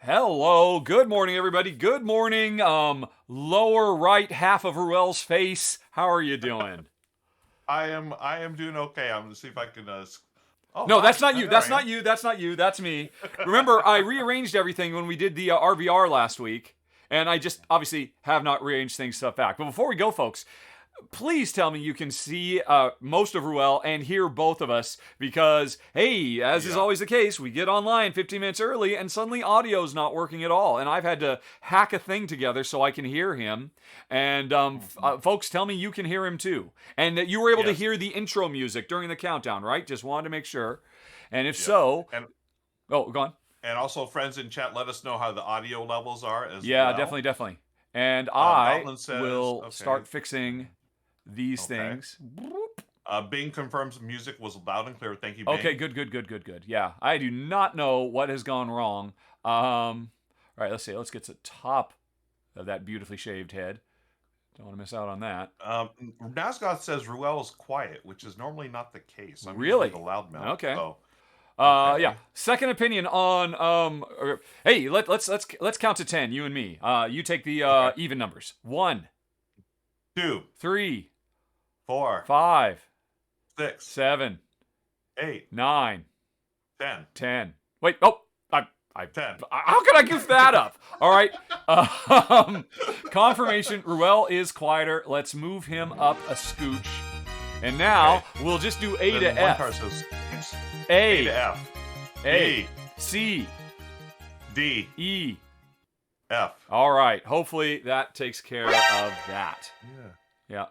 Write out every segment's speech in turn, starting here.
Hello, good morning, everybody. Good morning. Lower right half of Ruel's face. How are you doing? I am doing okay. I'm gonna see if I can. No, Hi. that's not you. There That's I not am. you. That's not you. That's me. Remember, I rearranged everything when we did the RVR last week, and I just obviously have not rearranged stuff back. But before we go, folks, please tell me you can see most of Ruel and hear both of us because, hey, as is Yeah. always the case, we get online 15 minutes early and suddenly audio's not working at all. And I've had to hack a thing together so I can hear him. And folks, tell me you can hear him too. And that you were able to Yes. hear the intro music during the countdown, right? Just wanted to make sure. And if Yep. so, And oh, go on. and also, friends in chat, let us know how the audio levels are as Yeah, well. definitely. And I Goblin says, will okay. start fixing these Okay. things. Bing confirms music was loud and clear. Thank you, Bing. Okay, good. Yeah, I do not know what has gone wrong. All right, let's see. Let's get to the top of that beautifully shaved head. Don't want to miss out on that. Nazgoth says Ruel is quiet, which is normally not the case. I'm Really? usually the loudmouth. Okay. So, Yeah. Second opinion on hey, let's count to 10. You and me. You take the even numbers. 1, 2, 3, 4, 5, 6, 7, 8, 9, 10. 10. Wait. Oh, I 10. How can I goof that up? All right. Confirmation. Ruel is quieter. Let's move him up a scooch. And now we'll just do A to F. One says A to F. A E. C D. E. F. All right. Hopefully that takes care of that. Yeah.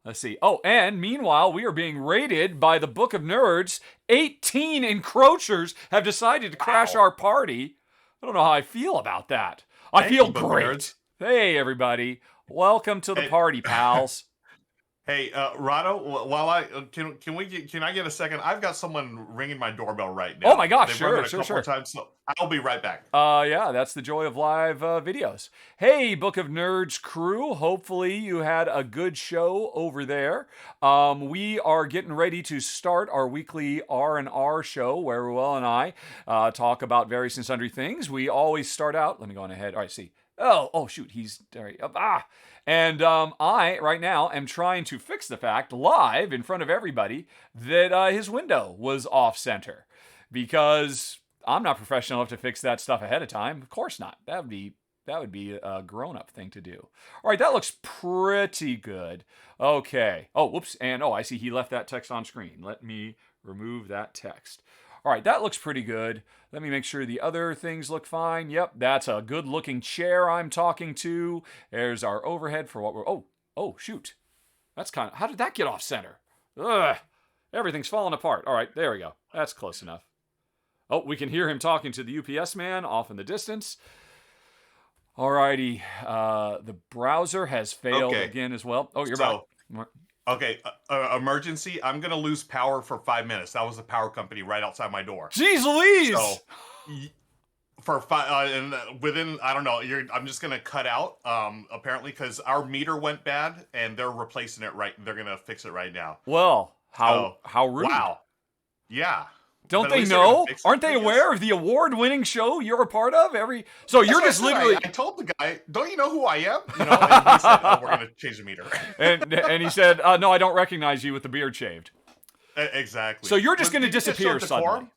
Let's see. Oh, and meanwhile, we are being raided by the Book of Nerds. 18 encroachers have decided to crash our party. I don't know how I feel about that. I feel great. Hey, everybody. Welcome to the party, pals. Hey, Rahdo, while can I get a second? I've got someone ringing my doorbell right now. Oh my gosh, They've rung it sure. a couple times, so I'll be right back. Yeah, that's the joy of live videos. Hey, Book of Nerds crew. Hopefully you had a good show over there. We are getting ready to start our weekly R&R show where Ruel and I talk about various and sundry things. We always start out. Let me go on ahead. All right, see. Oh, shoot. He's there. And I, right now, am trying to fix the fact, live in front of everybody, that his window was off-center. Because I'm not professional enough to fix that stuff ahead of time. Of course not. That would be a grown-up thing to do. All right, that looks pretty good. Okay. Oh, whoops. And, I see he left that text on screen. Let me remove that text. All right, that looks pretty good. Let me make sure the other things look fine. Yep, that's a good-looking chair I'm talking to. There's our overhead for what we're... Oh, shoot. That's kind of... How did that get off center? Ugh. Everything's falling apart. All right, there we go. That's close enough. Oh, we can hear him talking to the UPS man off in the distance. Alrighty. The browser has failed again as well. Oh, you're back. Okay, emergency. I'm gonna lose power for 5 minutes. That was the power company right outside my door. Jeez Louise! So, for 5, and within, I don't know. I'm just gonna cut out. Apparently, because our meter went bad, and they're replacing it right. They're gonna fix it right now. Well, how rude! Wow. Yeah. Don't they know? Aren't they aware of the award-winning show you're a part of? So you're just literally... I told the guy, don't you know who I am? You know, and he said, we're going to change the meter. and he said, no, I don't recognize you with the beard shaved. Exactly. So you're just going to disappear suddenly.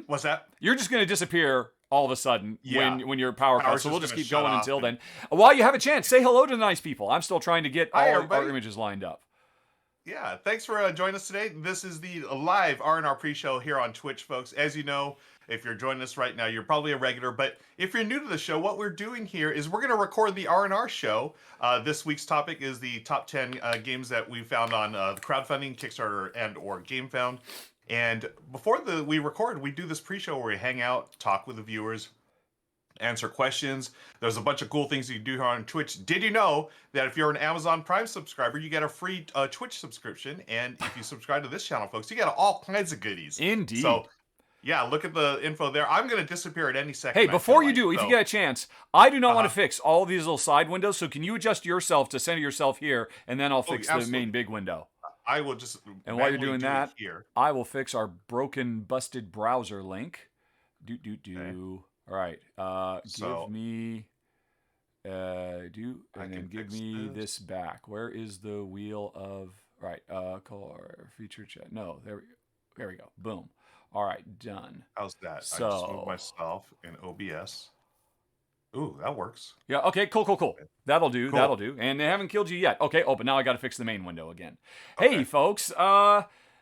What's that? You're just going to disappear all of a sudden when your power comes. So we'll just keep going until then. While you have a chance, say hello to the nice people. I'm still trying to get all our images lined up. Yeah, thanks for joining us today. This is the live R&R pre-show here on Twitch, folks. As you know, if you're joining us right now, you're probably a regular. But if you're new to the show, what we're doing here is we're going to record the R&R show. This week's topic is the top 10 games that we found on the crowdfunding, Kickstarter, and or GameFound. And before we record, we do this pre-show where we hang out, talk with the viewers, answer questions. There's a bunch of cool things you can do here on Twitch. Did you know that if you're an Amazon Prime subscriber, you get a free Twitch subscription? And if you subscribe to this channel, folks, you get all kinds of goodies. Indeed. So, yeah, look at the info there. I'm going to disappear at any second. Hey, before you do, if you get a chance, I do not want to fix all of these little side windows, so can you adjust yourself to center yourself here, and then I'll fix the main big window. I will just... And while you're doing that, I will fix our broken, busted browser link. Okay. All right. So Give me and I can then give fix me this. this back. Where is the wheel of right? Core feature chat. No, there we go. Boom. All right, done. How's that? I just moved So myself in OBS. Ooh, that works. yeah, okay, cool. That'll do. Cool. And they haven't killed you yet. Okay, but now I got to fix the main window again. Okay. Hey, folks.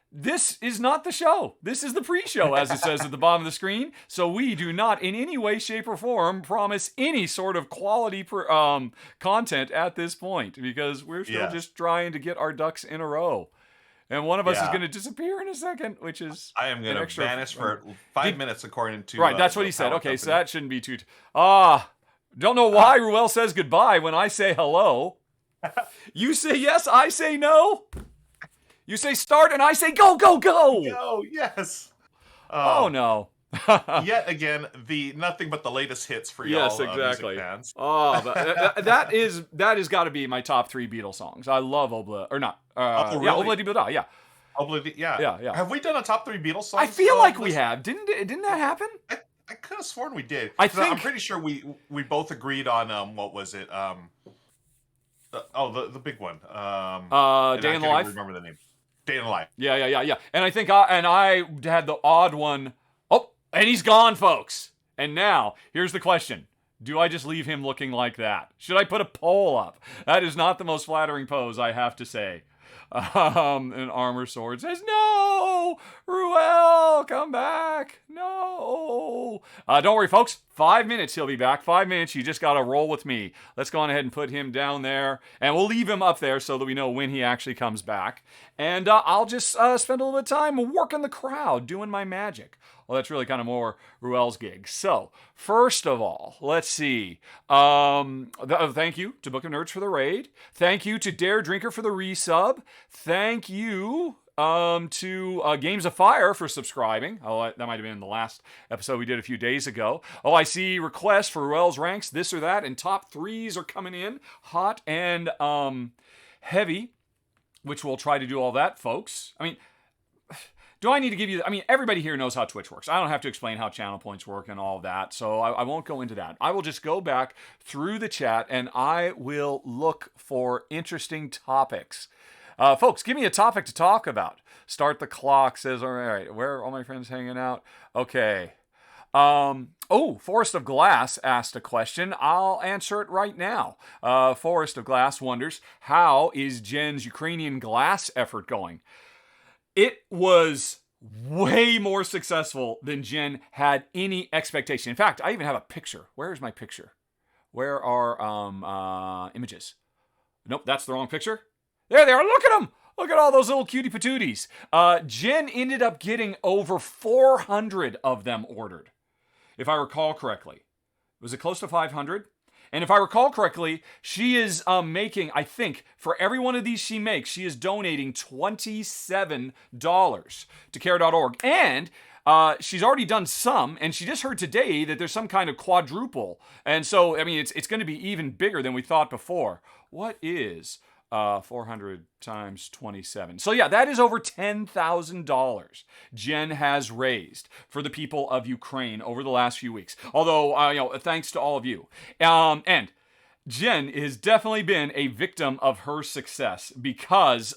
This is not the show. This is the pre-show, as it says at the bottom of the screen. So we do not, in any way, shape, or form, promise any sort of quality content at this point because we're still just trying to get our ducks in a row. And one of us is going to disappear in a second, which is I am going to vanish for 5 minutes, according to right. That's what he said. Okay, company. so that shouldn't be too. Don't know why Ruel says goodbye when I say hello. You say yes, I say no. You say start, and I say go. Oh, yes. Oh, no. Yet again, the nothing but the latest hits for y'all. Yes, exactly. Music fans. Oh, that has got to be my top 3 Beatles songs. I love Obla, or not. Oh, really? Yeah, Obla Di Bla, yeah. Yeah. Have we done a top 3 Beatles songs? I feel like we have. Didn't that happen? I could have sworn we did. I think I'm pretty sure we both agreed on what was it? The big one. Day in the Life. Remember the name? Day in the Life. Yeah. And I think I had the odd one. Oh, and he's gone, folks. And now here's the question: do I just leave him looking like that? Should I put a poll up? That is not the most flattering pose, I have to say. An armor sword says, no, Ruel, come back. No. Don't worry, folks. 5 minutes, he'll be back. 5 minutes. You just got to roll with me. Let's go on ahead and put him down there. And we'll leave him up there so that we know when he actually comes back. And I'll just spend a little bit of time working the crowd, doing my magic. Well, that's really kind of more Ruel's gig. So, first of all, let's see. Thank you to Book of Nerds for the raid. Thank you to Dare Drinker for the resub. Thank you to Games of Fire for subscribing. Oh, that might have been the last episode we did a few days ago. Oh, I see requests for Ruel's ranks, this or that, and top 3s are coming in hot and heavy, which we'll try to do all that, folks. I mean, do I need to give you... I mean, everybody here knows how Twitch works. I don't have to explain how channel points work and all of that, so I won't go into that. I will just go back through the chat, and I will look for interesting topics. Folks, give me a topic to talk about. Start the clock says, all right, where are all my friends hanging out? Okay. Forest of Glass asked a question. I'll answer it right now. Forest of Glass wonders, how is Jen's Ukrainian glass effort going? It was way more successful than Jen had any expectation. In fact, I even have a picture. Where is my picture? Where are images? Nope, that's the wrong picture. There they are. Look at them. Look at all those little cutie patooties. Jen ended up getting over 400 of them ordered, if I recall correctly. Was it close to 500? And if I recall correctly, she is making, I think, for every one of these she makes, she is donating $27 to care.org. And she's already done some, and she just heard today that there's some kind of quadruple. And so, I mean, it's going to be even bigger than we thought before. What is 400 times 27? So yeah, that is over $10,000 Jen has raised for the people of Ukraine over the last few weeks. Although, thanks to all of you. And Jen has definitely been a victim of her success because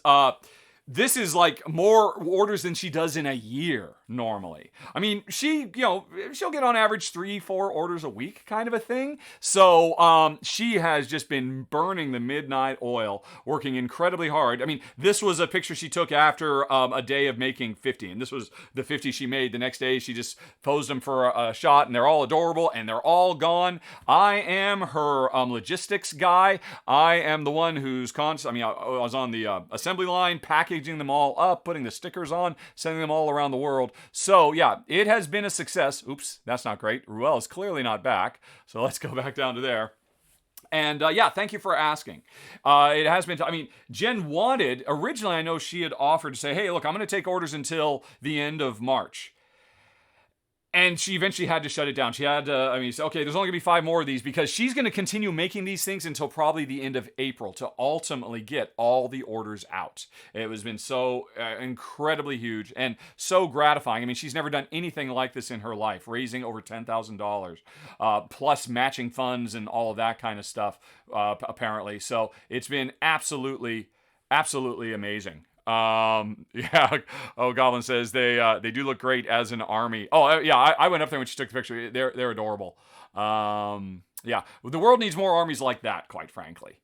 this is like more orders than she does in a year normally. I mean, she'll get on average 3-4 orders a week kind of a thing. So she has just been burning the midnight oil, working incredibly hard. I mean, this was a picture she took after a day of making 50. And this was the 50 she made. The next day, she just posed them for a shot, and they're all adorable, and they're all gone. I am her logistics guy. I am the one who's I was on the assembly line, packaging them all up, putting the stickers on, sending them all around the world. So yeah, it has been a success. Oops, that's not great. Ruel is clearly not back. So let's go back down to there. And thank you for asking. It has been, Jen wanted, originally I know she had offered to say, hey, look, I'm going to take orders until the end of March. And she eventually had to shut it down. She had to, okay, there's only gonna be 5 more of these because she's gonna continue making these things until probably the end of April to ultimately get all the orders out. It has been so incredibly huge and so gratifying. I mean, she's never done anything like this in her life, raising over $10,000, plus matching funds and all of that kind of stuff, apparently. So it's been absolutely amazing. Yeah. Oh, Goblin says they do look great as an army. Oh, yeah. I went up there when she took the picture. They're adorable. Yeah. The world needs more armies like that, quite frankly.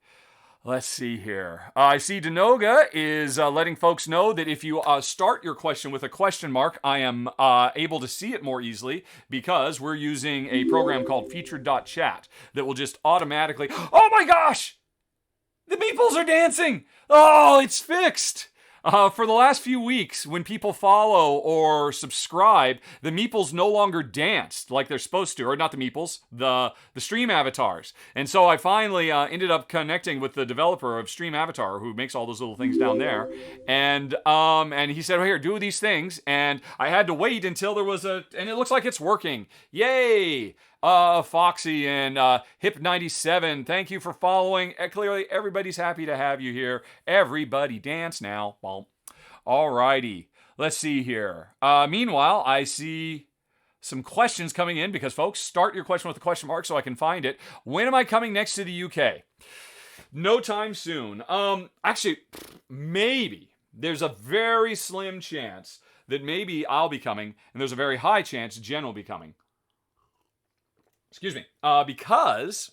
Let's see here. I see Denoga is letting folks know that if you start your question with a question mark, I am able to see it more easily because we're using a program called featured.chat that will just automatically. Oh my gosh! The meeples are dancing! Oh, it's fixed! For the last few weeks, when people follow or subscribe, the meeples no longer danced like they're supposed to. Or not the meeples, the stream avatars. And so I finally ended up connecting with the developer of Stream Avatar, who makes all those little things down there. And he said, well, here, do these things. And I had to wait until there was and it looks like it's working. Yay! Foxy and Hip97, thank you for following. Clearly, everybody's happy to have you here. Everybody dance now. Well, alrighty. Let's see here. Meanwhile, I see some questions coming in because, folks, start your question with a question mark so I can find it. When am I coming next to the UK? No time soon. Actually, maybe. There's a very slim chance that maybe I'll be coming, and there's a very high chance Jen will be coming. Excuse me, because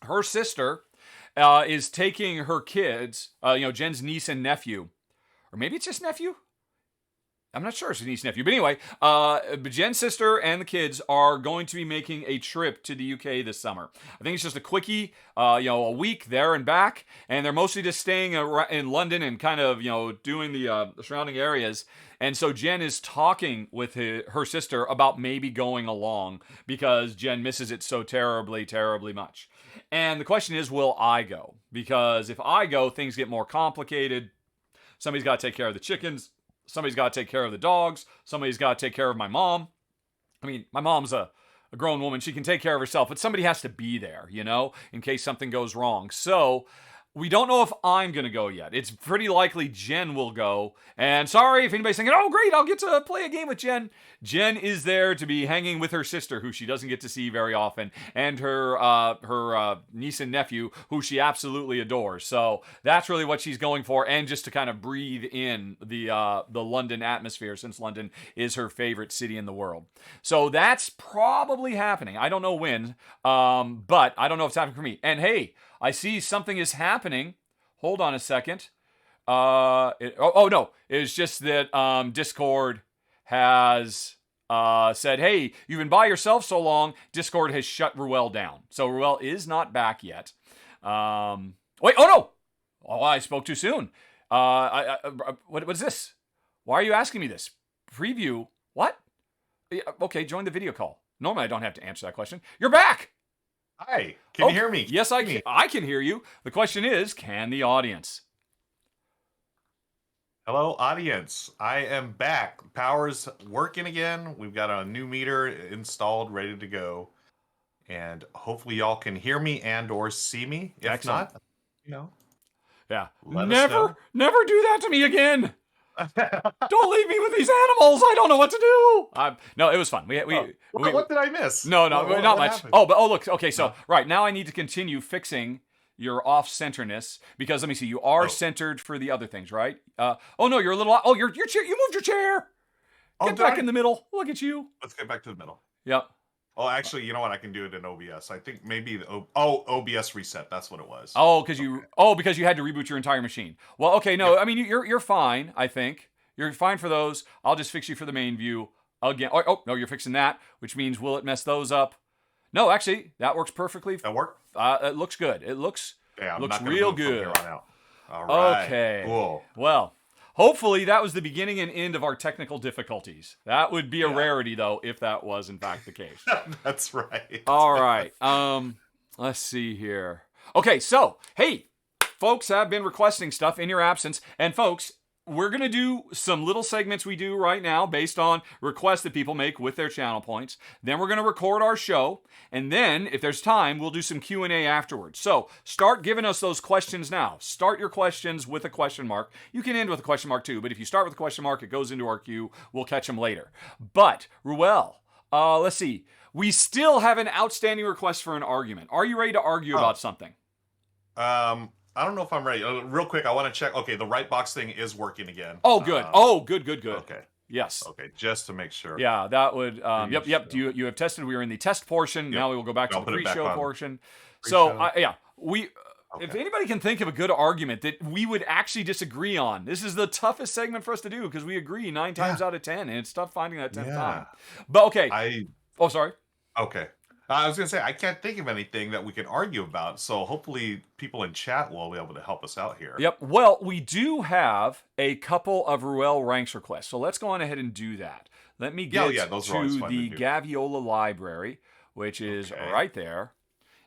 her sister is taking her kids, Jen's niece and nephew, or maybe it's just nephew? I'm not sure it's a niece and nephew, but anyway, Jen's sister and the kids are going to be making a trip to the UK this summer. I think it's just a quickie, a week there and back, and they're mostly just staying in London and kind of, doing the surrounding areas. And so Jen is talking with her sister about maybe going along because Jen misses it so terribly, terribly much. And the question is, will I go? Because if I go, things get more complicated. Somebody's got to take care of the chickens. Somebody's got to take care of the dogs. Somebody's got to take care of my mom. I mean, my mom's a grown woman. She can take care of herself, but somebody has to be there, in case something goes wrong. So we don't know if I'm going to go yet. It's pretty likely Jen will go. And sorry if anybody's thinking, oh, great, I'll get to play a game with Jen. Jen is there to be hanging with her sister, who she doesn't get to see very often, and her niece and nephew, who she absolutely adores. So that's really what she's going for, and just to kind of breathe in the London atmosphere, since London is her favorite city in the world. So that's probably happening. I don't know when, but I don't know if it's happening for me. And hey, I see something is happening. Hold on a second. No. It's just that Discord has said, hey, you've been by yourself so long, Discord has shut Ruel down. So Ruel is not back yet. Wait, oh no! Oh, I spoke too soon. What is this? Why are you asking me this? Preview? What? Okay, join the video call. Normally I don't have to answer that question. You're back! Hi, can you hear me? Yes, I can hear you. The question is, can the audience? Hello, audience. I am back. Power's working again. We've got a new meter installed, ready to go. And hopefully y'all can hear me and or see me. If Excellent. Not, Yeah. let us know. Never do that to me again. Don't leave me with these animals. I don't know what to do. No, it was fun. What did I miss? No, not much. Happened? Look. Okay, so right now I need to continue fixing your off-centerness because let me see. You are centered for the other things, right? No, you're a little. Oh, your chair. You moved your chair. Get back in the middle. Look at you. Let's get back to the middle. Yep. Oh, actually, you know what? I can do it in OBS. I think maybe OBS reset. That's what it was. Because you had to reboot your entire machine. Well, okay, no, I mean you're fine. I think you're fine for those. I'll just fix you for the main view again. Oh no, you're fixing that, which means will it mess those up? No, actually, that works perfectly. That work? It looks good. It looks real good. All right. Okay. Cool. Well. Hopefully that was the beginning and end of our technical difficulties. That would be a rarity, though, if that was in fact the case. That's right. All right. Let's see here. Okay, so, hey, folks have been requesting stuff in your absence. And folks, we're going to do some little segments we do right now based on requests that people make with their channel points. Then we're going to record our show. And then, if there's time, we'll do some Q&A afterwards. So start giving us those questions now. Start your questions with a question mark. You can end with a question mark too, but if you start with a question mark, it goes into our queue. We'll catch them later. But, Ruel, let's see. We still have an outstanding request for an argument. Are you ready to argue about something? I don't know if I'm ready. Real quick, I want to check. Okay, the right box thing is working again. Oh, good. Good. Okay. Yes. Okay, just to make sure. Yeah, that would. Yep. You have tested. We are in the test portion. Yep. Now we will go back to the pre-show portion. So, we. Okay. If anybody can think of a good argument that we would actually disagree on, this is the toughest segment for us to do because we agree 9 times out of 10, and it's tough finding that 10th time. But okay. Oh, sorry. Okay. I was going to say, I can't think of anything that we can argue about, so hopefully people in chat will be able to help us out here. Yep. Well, we do have a couple of Ruel Ranks requests, so let's go on ahead and do that. Let me get to the Gaviola Library, which is right there.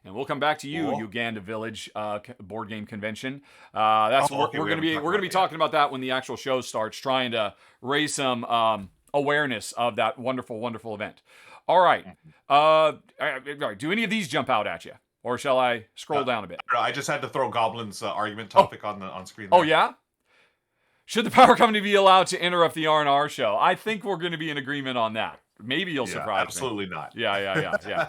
And we'll come back to you, Uganda Village board game convention. We're going to be talking about that when the actual show starts, trying to raise some awareness of that wonderful, wonderful event. All right. Do any of these jump out at you? Or shall I scroll down a bit? I just had to throw Goblin's argument topic on screen. There. Oh, yeah? Should the power company be allowed to interrupt the R&R show? I think we're going to be in agreement on that. Maybe you'll surprise absolutely me. Absolutely not. Yeah.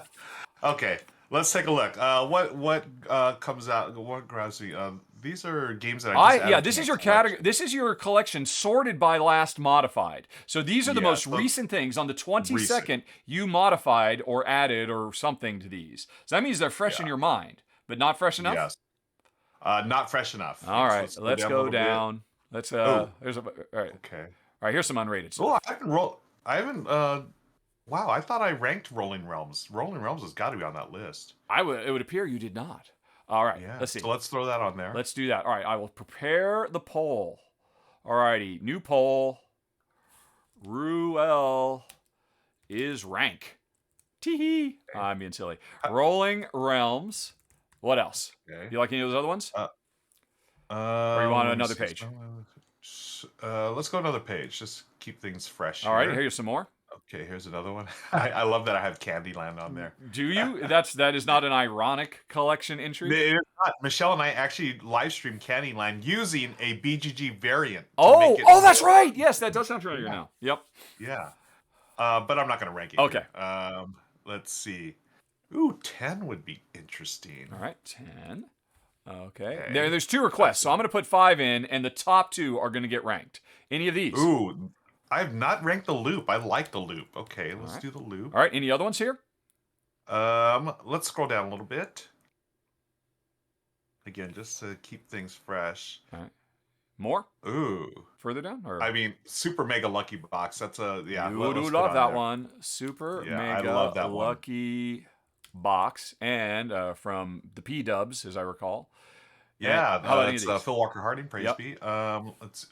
Okay, let's take a look. What comes out? What grabs me? These are games that this is your category. This is your collection sorted by last modified. So these are the most recent things. On the 22nd, you modified or added or something to these. So that means they're fresh in your mind, but not fresh enough? Yes. Not fresh enough. All right, let's go down. Let's all right. Okay. All right, here's some unrated stuff. Oh, I haven't wow, I thought I ranked Rolling Realms. Rolling Realms has got to be on that list. It would appear you did not. All right, let's see. So let's throw that on there. Let's do that. All right, I will prepare the poll. All righty, new poll. Ruel is rank. Tee-hee. I'm being silly. Rolling Realms. What else? Okay. You like any of those other ones? Or you want another page? Let's go another page. Just keep things fresh. All right, here's some more. Okay, here's another one. I love that I have Candyland on there. Do you? That is not an ironic collection entry? It is not. Michelle and I actually live streamed Candyland using a BGG variant. That's right. Yes, that does sound familiar now. Yep. Yeah. But I'm not going to rank it. Okay. Let's see. Ooh, 10 would be interesting. All right, 10. Okay. There's 2 requests, so I'm going to put 5 in, and the top 2 are going to get ranked. Any of these? Ooh. I have not ranked the loop. I like the loop. Okay, let's do the loop. All right, any other ones here? Let's scroll down a little bit. Again, just to keep things fresh. All right. More? Ooh. Further down? Or? I mean, Super Mega Lucky Box. That's a, You do love that one. Super Mega Lucky Box. And from the P-Dubs, as I recall. Yeah, that's Phil Walker Harding, praise be. Let's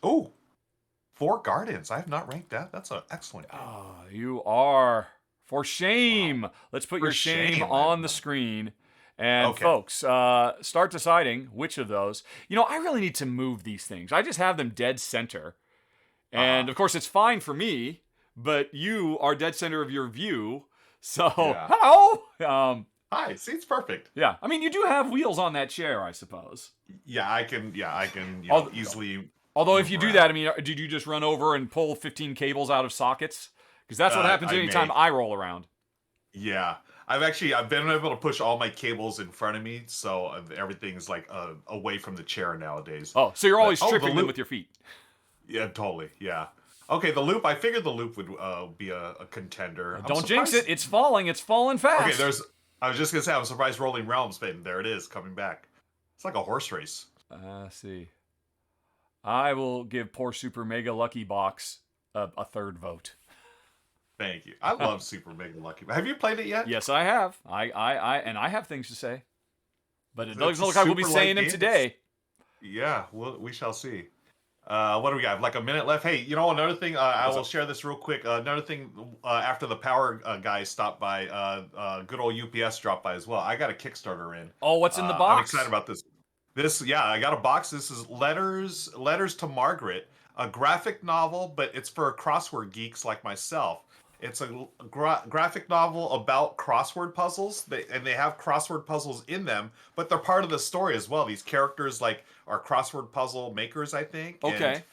4 Gardens. I have not ranked that. That's an excellent game. Oh, you are. For shame. Wow. Let's put your shame on the screen. And folks, start deciding which of those. I really need to move these things. I just have them dead center. And, of course, it's fine for me, but you are dead center of your view. So, hello. Hi, see, it's perfect. Yeah. I mean, you do have wheels on that chair, I suppose. Yeah, I can easily... Although if you do that, I mean, did you just run over and pull 15 cables out of sockets? Because that's what happens anytime I roll around. Yeah. I've been able to push all my cables in front of me, so everything's like away from the chair nowadays. Oh, so you're always tripping them with your feet. Yeah, totally. Yeah. Okay, the loop. I figured the loop would be a contender. Don't jinx it. It's falling. It's falling fast. Okay, I was just going to say, I'm surprised Rolling Realms, but there it is, coming back. It's like a horse race. See. I will give poor Super Mega Lucky Box a third vote. Thank you. I love Super Mega Lucky. Have you played it yet? Yes, I have. I have things to say, but it doesn't look like we'll be saying them today. Yeah, we shall see. What do we got? Like a minute left. Hey, another thing. I will share this real quick. Another thing. After the power guys stopped by, good old UPS dropped by as well. I got a Kickstarter in. Oh, what's in the box? I'm excited about this. I got a box. This is letters to Margaret. a graphic novel, but it's for crossword geeks like myself. It's a graphic novel about crossword puzzles, and they have crossword puzzles in them, but they're part of the story as well. These characters like are crossword puzzle makers, I think, and Okay.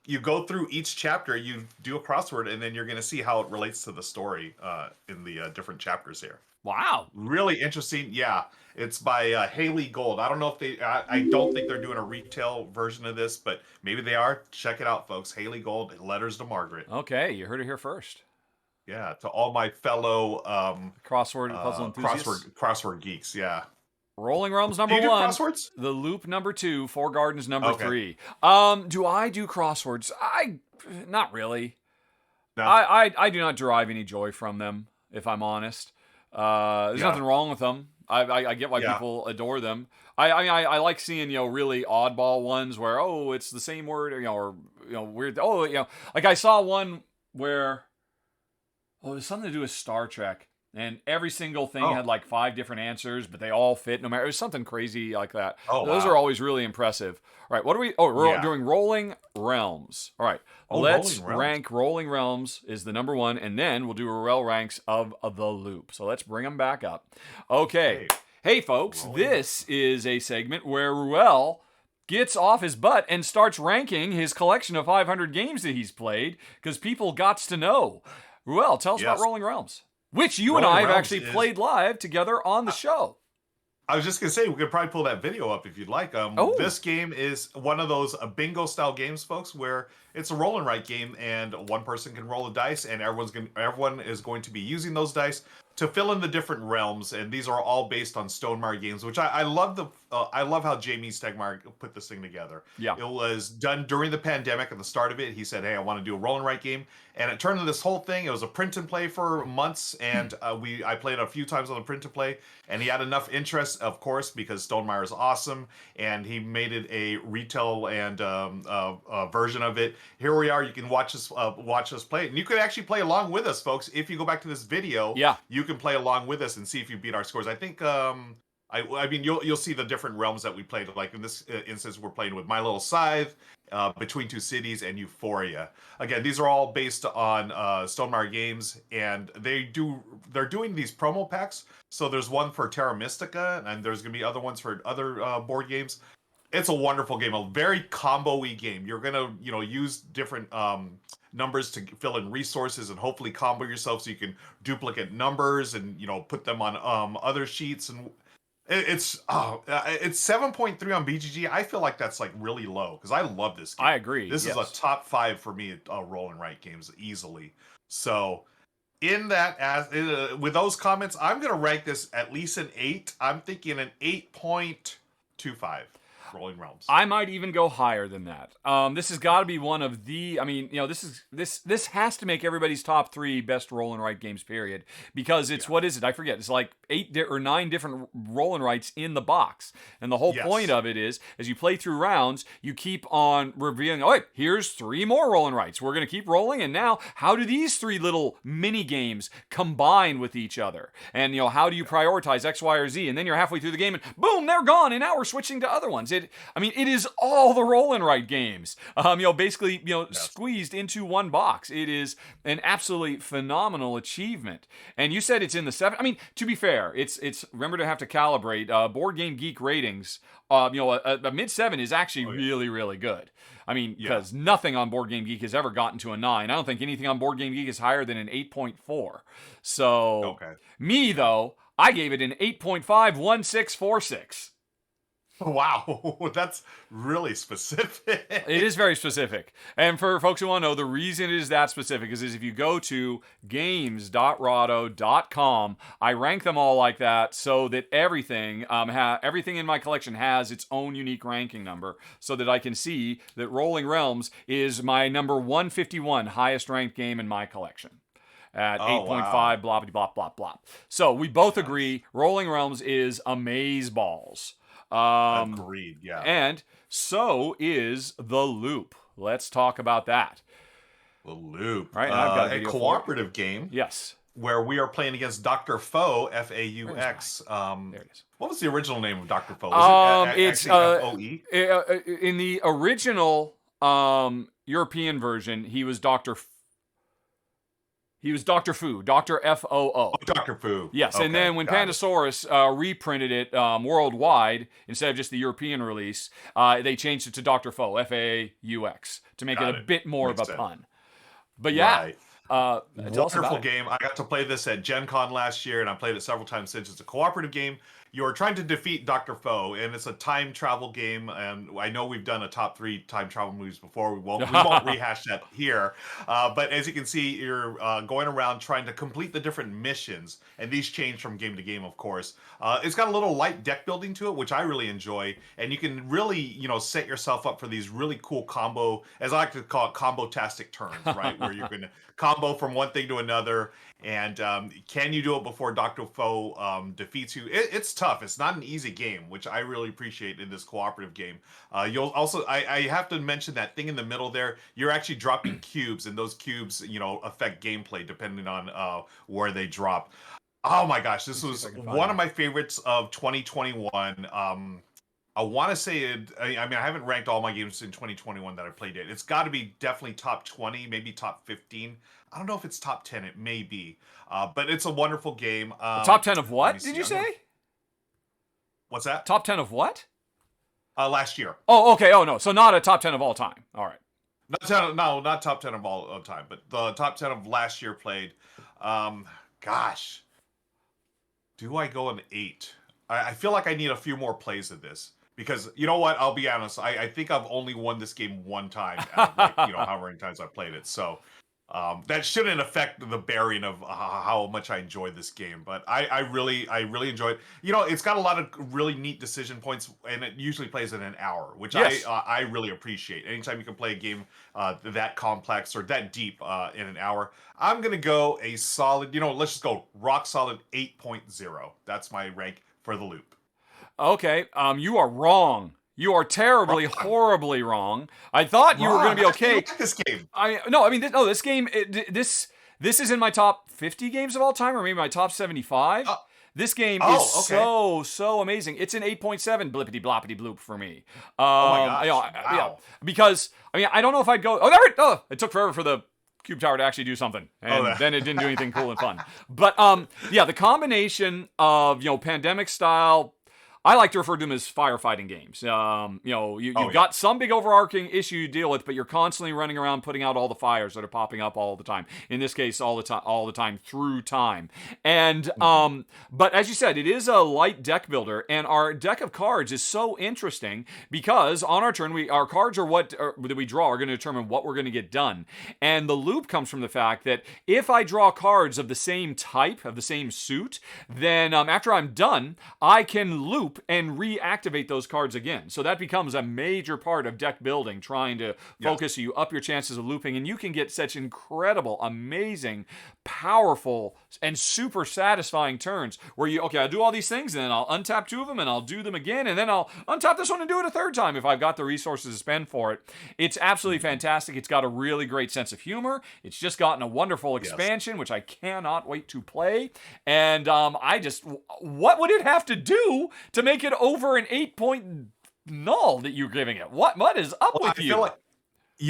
you go through each chapter, you do a crossword, and then you're going to see how it relates to the story in the different chapters here. Wow. Really interesting. Yeah, it's by Haley Gold. I don't know if I don't think they're doing a retail version of this, but maybe they are. Check it out, folks. Haley Gold, Letters to Margaret. Okay, you heard it here first. Yeah, to all my fellow Crossword puzzle enthusiasts. crossword geeks. Yeah. Rolling Realms Do number you do 1. crosswords? The Loop number 2. Four Gardens number Okay. 3. Do I do crosswords? Not really. No. I do not derive any joy from them, if I'm honest. There's nothing wrong with them. I get why people adore them. I like seeing, really oddball ones where, it's the same word, or, weird. Like I saw one where, it was something to do with Star Trek. And every single thing had like 5 different answers, but they all fit no matter. It was something crazy like that. Those are always really impressive. All right, what are we? We're doing Rolling Realms. All right, let's rank Rolling Realms is the number 1, and then we'll do a Ruel Ranks of the Loop. So let's bring them back up. Okay. Hey folks, this is a segment where Ruel gets off his butt and starts ranking his collection of 500 games that he's played, because people gots to know. Ruel, tell us about Rolling Realms. Which you and I have actually played live together on the show. I was just going to say, we could probably pull that video up if you'd like. This game is one of those bingo-style games, folks, where it's a roll and write game, and one person can roll a dice, and everyone is going to be using those dice to fill in the different realms, and these are all based on Stonemaier games, which I love. I love how Jamie Stegmaier put this thing together. Yeah, it was done during the pandemic. At the start of it, he said, "Hey, I want to do a roll and write game," and it turned into this whole thing. It was a print and play for months, and I played a few times on the print and play, and he had enough interest, of course, because Stonemaier is awesome, and he made it a retail and version of it. Here we are. You can watch us play it, and you can actually play along with us, folks. If you go back to this video, you can play along with us and see if you beat our scores. I think I mean you'll see the different realms that we played. Like in this instance, we're playing with My Little Scythe, Between Two Cities, and Euphoria. Again, these are all based on Stonemaier games, and they're doing these promo packs. So there's one for Terra Mystica, and there's gonna be other ones for other board games. It's a wonderful game, a very combo-y game. You're gonna use different numbers to fill in resources and hopefully combo yourself so you can duplicate numbers and put them on other sheets. And it's 7.3 on BGG. I feel like that's like really low because I love this game. I agree. This is a top 5 for me roll and write games easily. So in that with those comments, I'm gonna rank this at least an 8. I'm thinking an 8.25. Rolling Realms. I might even go higher than that. This has got to be one of the. I mean, this has to make everybody's top 3 best roll and write games. Period. Because it's what is it? I forget. It's like 8 or 9 different roll and writes in the box, and the whole point of it is, as you play through rounds, you keep on revealing. Oh, wait, here's 3 more roll and writes. We're gonna keep rolling, and now how do these 3 little mini games combine with each other? And how do you prioritize X, Y, or Z? And then you're halfway through the game, and boom, they're gone, and now we're switching to other ones. It is all the roll and write games, basically, squeezed into one box. It is an absolutely phenomenal achievement. And you said it's in the 7. I mean, to be fair, it's remember to have to calibrate Board Game Geek ratings. A mid 7 is actually really, really good. I mean, because nothing on Board Game Geek has ever gotten to a 9. I don't think anything on Board Game Geek is higher than an 8.4. So, me though, I gave it an 8.51646. Wow, that's really specific. It is very specific. And for folks who want to know, the reason it is that specific is if you go to games.rahdo.com, I rank them all like that so that everything in my collection has its own unique ranking number, so that I can see that Rolling Realms is my number 151 highest ranked game in my collection. At 8.5, blah, blah, blah, blah, blah. So we both agree Rolling Realms is amazeballs. Agreed, yeah. And so is The Loop. Let's talk about that. The Loop. Right, I've got a cooperative game. Yes. Where we are playing against Dr. Faux, F-A-U-X. There it is. What was the original name of Dr. Faux? Was it's F-O-E? In the original, European version, he was Dr. He was Dr. Fu, Dr. Foo. Oh, Dr. Fu. Yes, Okay, and then when got it. Pandasaurus reprinted it worldwide, instead of just the European release, they changed it to Dr. Faux, F-A-U-X, to make it a bit more Makes of a sense. pun. But yeah, Right. tell us about Wonderful it. game. I got to play this at Gen Con last year, and I played it several times since. It's a cooperative game. You're trying to defeat Dr. Foe, and it's a time travel game. And I know we've done a top 3 time travel movies before. We won't rehash that here. But as you can see, you're going around trying to complete the different missions, and these change from game to game, of course. It's got a little light deck building to it, which I really enjoy, and you can really, set yourself up for these really cool combo, as I like to call it, combo-tastic turns, right? Where you're going to combo from one thing to another. And can you do it before Dr. Foe defeats you? It's tough. It's not an easy game, which I really appreciate in this cooperative game. You'll also, I have to mention that thing in the middle there. You're actually dropping cubes, and those cubes, affect gameplay depending on where they drop. Oh my gosh, this was one of my favorites of 2021. I want to say it. I mean, I haven't ranked all my games in 2021 that I played it. It's got to be definitely top 20, maybe top 15. I don't know if it's top 10. It may be, but it's a wonderful game. Top 10 of what did you say? What's that? Top 10 of what? Last year. Oh, okay. Oh no, so not a top 10 of all time. All right. Not top 10 of all of time, but the top 10 of last year played. Gosh, do I go an 8? I feel like I need a few more plays of this. Because, you know what, I'll be honest, I think I've only won this game one time, however many times I've played it. So that shouldn't affect the bearing of how much I enjoyed this game. But I really enjoy it. It's got a lot of really neat decision points, and it usually plays in an hour, which yes. I really appreciate. Anytime you can play a game that complex or that deep in an hour, I'm going to go a solid, let's just go rock solid 8.0. That's my rank for the loop. Okay, you are wrong. You are terribly, horribly wrong. I thought you were going to be okay. I like this game. This game. This is in my top 50 games of all time, or maybe my top 75. This game is so amazing. It's an 8.7 blippity bloppity bloop for me. Oh my gosh! Wow. Yeah, because I don't know if I'd go. It took forever for the Cube Tower to actually do something, and then it didn't do anything cool and fun. But the combination of pandemic style. I like to refer to them as firefighting games. You've got some big overarching issue you deal with, but you're constantly running around putting out all the fires that are popping up all the time. In this case, all the time through time. And but as you said, it is a light deck builder, and our deck of cards is so interesting because on our turn, our cards are that we draw are going to determine what we're going to get done. And the loop comes from the fact that if I draw cards of the same type, of the same suit, then after I'm done, I can loop and reactivate those cards again. So that becomes a major part of deck building, trying to focus you up your chances of looping, and you can get such incredible, amazing, powerful, and super satisfying turns where I'll do all these things, and then I'll untap 2 of them, and I'll do them again, and then I'll untap this one and do it a third time if I've got the resources to spend for it. It's absolutely fantastic. It's got a really great sense of humor. It's just gotten a wonderful expansion, which I cannot wait to play. And what would it have to do to make it over an 8.0 that you're giving it? What is up with you?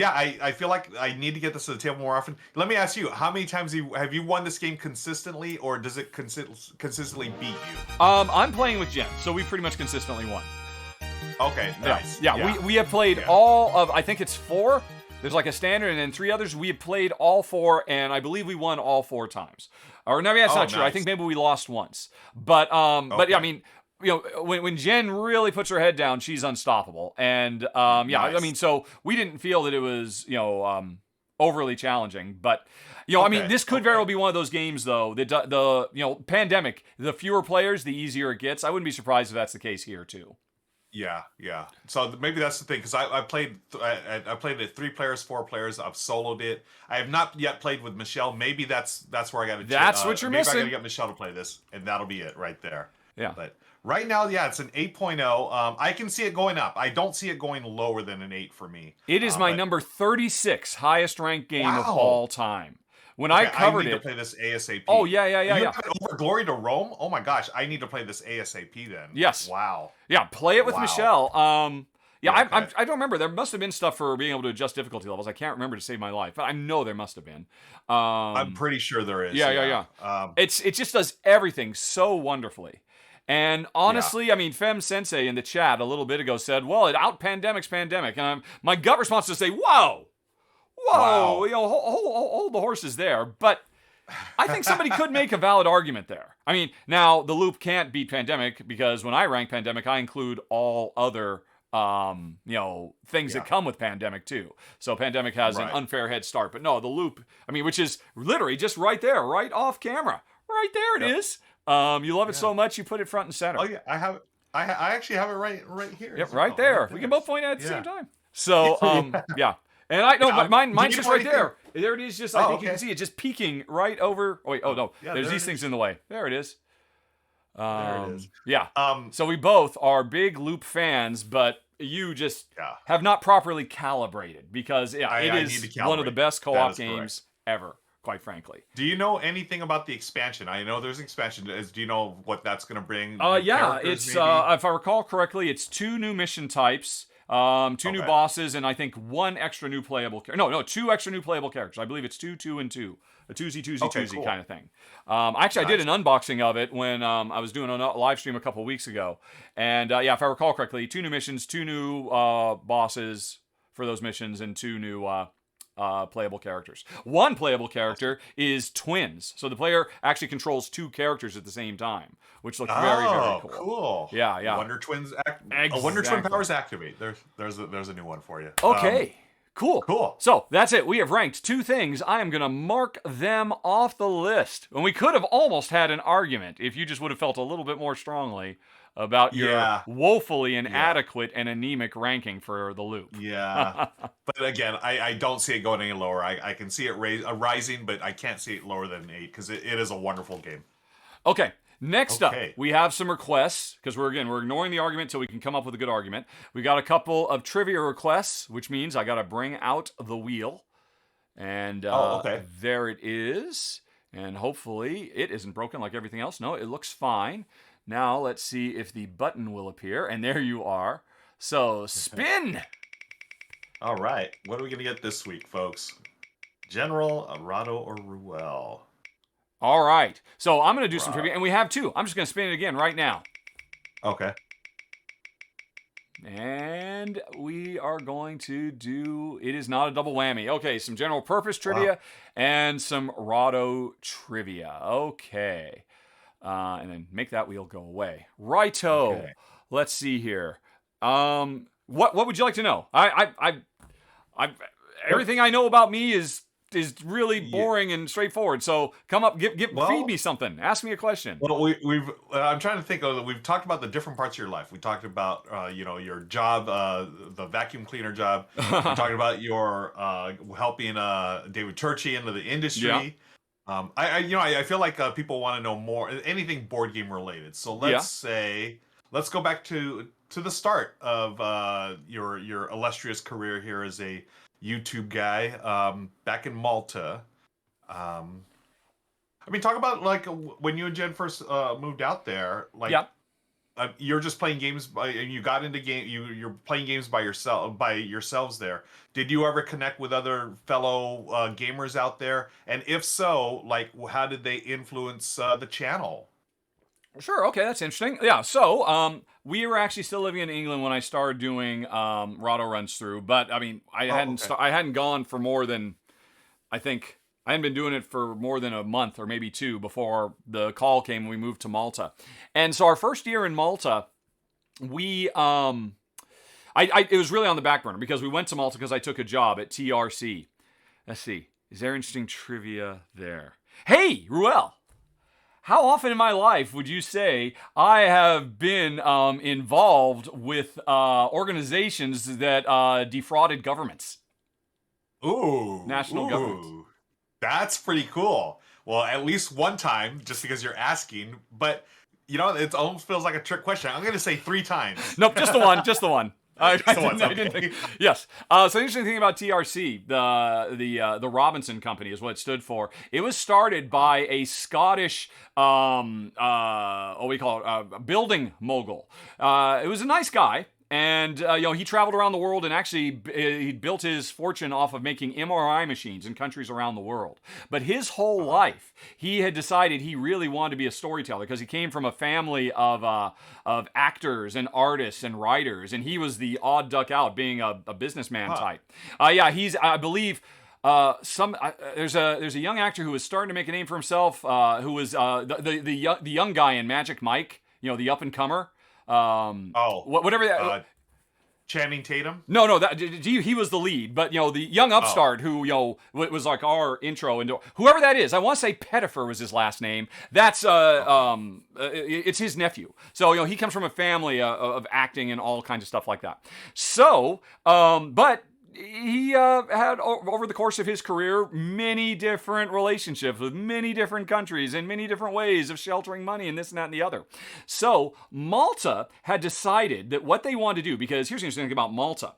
I feel like I need to get this to the table more often. Let me ask you, how many times have you won this game consistently, or does it consistently beat you? I'm playing with Jen, so we pretty much consistently won. Okay, nice. We have played all of, I think it's 4. There's like a standard and then 3 others. We have played all 4, and I believe we won all 4 times. Or no, that's not true. Nice. I think maybe we lost once. But yeah, I mean, when Jen really puts her head down, she's unstoppable. And nice. I mean, so we didn't feel that it was overly challenging. But I mean, this could very well be one of those games, though. The pandemic, the fewer players, the easier it gets. I wouldn't be surprised if that's the case here too. Yeah. So maybe that's the thing, because I played it 3 players, 4 players. I've soloed it. I have not yet played with Michelle. Maybe that's where I got to. That's what you're missing. I got to get Michelle to play this, and that'll be it right there. Yeah. But right now, it's an 8.0. I can see it going up. I don't see it going lower than an 8 for me. It is my number 36 highest ranked game of all time. When I covered I need to play this ASAP. Oh, yeah. You have it over Glory to Rome? Oh my gosh, I need to play this ASAP then. Yes. Wow. Yeah, play it with Michelle. Yeah, Okay. I don't remember. There must have been stuff for being able to adjust difficulty levels. I can't remember to save my life, but I know there must have been. I'm pretty sure there is. Yeah. It just does everything so wonderfully. And Yeah. honestly, I mean, Fem Sensei in the chat a little bit ago said, "Well, it out pandemic's pandemic," and my gut response is to say, "Whoa, Wow. you know, hold the horses there." But I think somebody could make a valid argument there. I mean, now the loop can't beat pandemic because when I rank pandemic, I include all other things that come with pandemic too. So pandemic has an Right. unfair head start. But no, the loop, I mean, which is literally just right there, right off camera. Right there it Yep. is. You love it so much, you put it front and center. Oh yeah, I have it. I actually have it right here. Yep, So- right oh, there. We can both point at it at the Yeah. same time. So, yeah. And I know Yeah, mine's do you just know right anything? there. There it is. Just I Oh, think you okay. can see it just peeking right over. Oh wait, oh no, Yeah, there's there these it things is. in the way. There it is. There it is. Yeah. Um, So we both are big loop fans, but you just Yeah. have not properly calibrated because I it need is to one of the calibrate. best That co-op is correct. games ever, quite frankly. Do you know anything about the expansion? I know there's an expansion. Do you know what that's going to bring? New Yeah, characters, it's maybe? if I recall correctly, it's 2 new mission types, 2 new Okay. bosses, and I think 1 extra new playable character. No, 2 extra new playable characters. I believe it's 2, 2, and 2. A twosie Okay, cool. kind of thing. Actually, I did an unboxing of it when I was doing a live stream a couple weeks ago. And if I recall correctly, 2 new missions, 2 new bosses for those missions, and 2 new playable characters. 1 playable character is twins. So the player actually controls 2 characters at the same time, which looks very, very cool. Cool. Yeah. Wonder Twins. Exactly. Wonder Twin powers activate. There's a new one for you. Okay. Cool. Cool. So that's it. We have ranked 2 things. I am going to mark them off the list. And we could have almost had an argument if you just would have felt a little bit more strongly about your Yeah. woefully inadequate and anemic ranking for the loop. Yeah. But again, I don't see it going any lower. I can see it rising, but I can't see it lower than 8 because it is a wonderful game. Okay. Next Okay. up, we have some requests because we're ignoring the argument until we can come up with a good argument. We got a couple of trivia requests, which means I got to bring out the wheel. And okay. there it is. And hopefully it isn't broken like everything else. No, it looks fine. Now let's see if the button will appear. And there you are. So spin. All right. What are we going to get this week, folks? General, Rahdo, or Ruel? All right. So I'm going to do some Right. trivia. And we have 2. I'm just going to spin it again right now. Okay. And we are going to do, it is not a double whammy. Okay, some general purpose trivia and some Rahdo trivia. Okay. And then make that wheel go away. Righto. Okay. Let's see here. What would you like to know? I everything I know about me is really boring and straightforward. So come up, feed me something. Ask me a question. Well, we've I'm trying to think of we've talked about the different parts of your life. We talked about your job, the vacuum cleaner job. We talked about your helping David Turchi into the industry. Yeah. I feel like people want to know more, anything board game related. So let's go back to the start of your illustrious career here as a YouTube guy, back in Malta. I mean, talk about like when you and Jen first moved out there. Like, you're just playing games, and you got into game. You're playing games by yourselves there. Did you ever connect with other fellow gamers out there? And if so, like, how did they influence the channel? Sure. Okay, that's interesting. Yeah. So, we were actually still living in England when I started doing Rahdo runs through, but I mean, I hadn't gone for more than, I think I hadn't been doing it for more than a month or maybe 2 before the call came and we moved to Malta. And so our first year in Malta, we it was really on the back burner because we went to Malta because I took a job at TRC. Let's see. Is there interesting trivia there? Hey, Ruel. How often in my life would you say I have been involved with organizations that defrauded governments? National governments. That's pretty cool. Well, at least one time, just because you're asking, but it almost feels like a trick question. I'm going to say 3 times. Nope, just the one. Just the one. I didn't Okay. think. Yes. So the interesting thing about TRC, the Robinson Company is what it stood for. It was started by a Scottish, what we call it, building mogul. It was a nice guy, And he traveled around the world, and actually he built his fortune off of making MRI machines in countries around the world. But his whole life, he had decided he really wanted to be a storyteller because he came from a family of actors and artists and writers, and he was the odd duck out, being a businessman type. He's, I believe. There's a young actor who was starting to make a name for himself, who was the young guy in Magic Mike, the up and comer. Whatever that. Channing Tatum? No, he was the lead, but the young upstart who was like our intro into whoever that is. I want to say Pettifer was his last name. That's it's his nephew. So he comes from a family of acting and all kinds of stuff like that. So, but he had, over the course of his career, many different relationships with many different countries and many different ways of sheltering money and this and that and the other. So Malta had decided that what they wanted to do, because here's the interesting thing about Malta,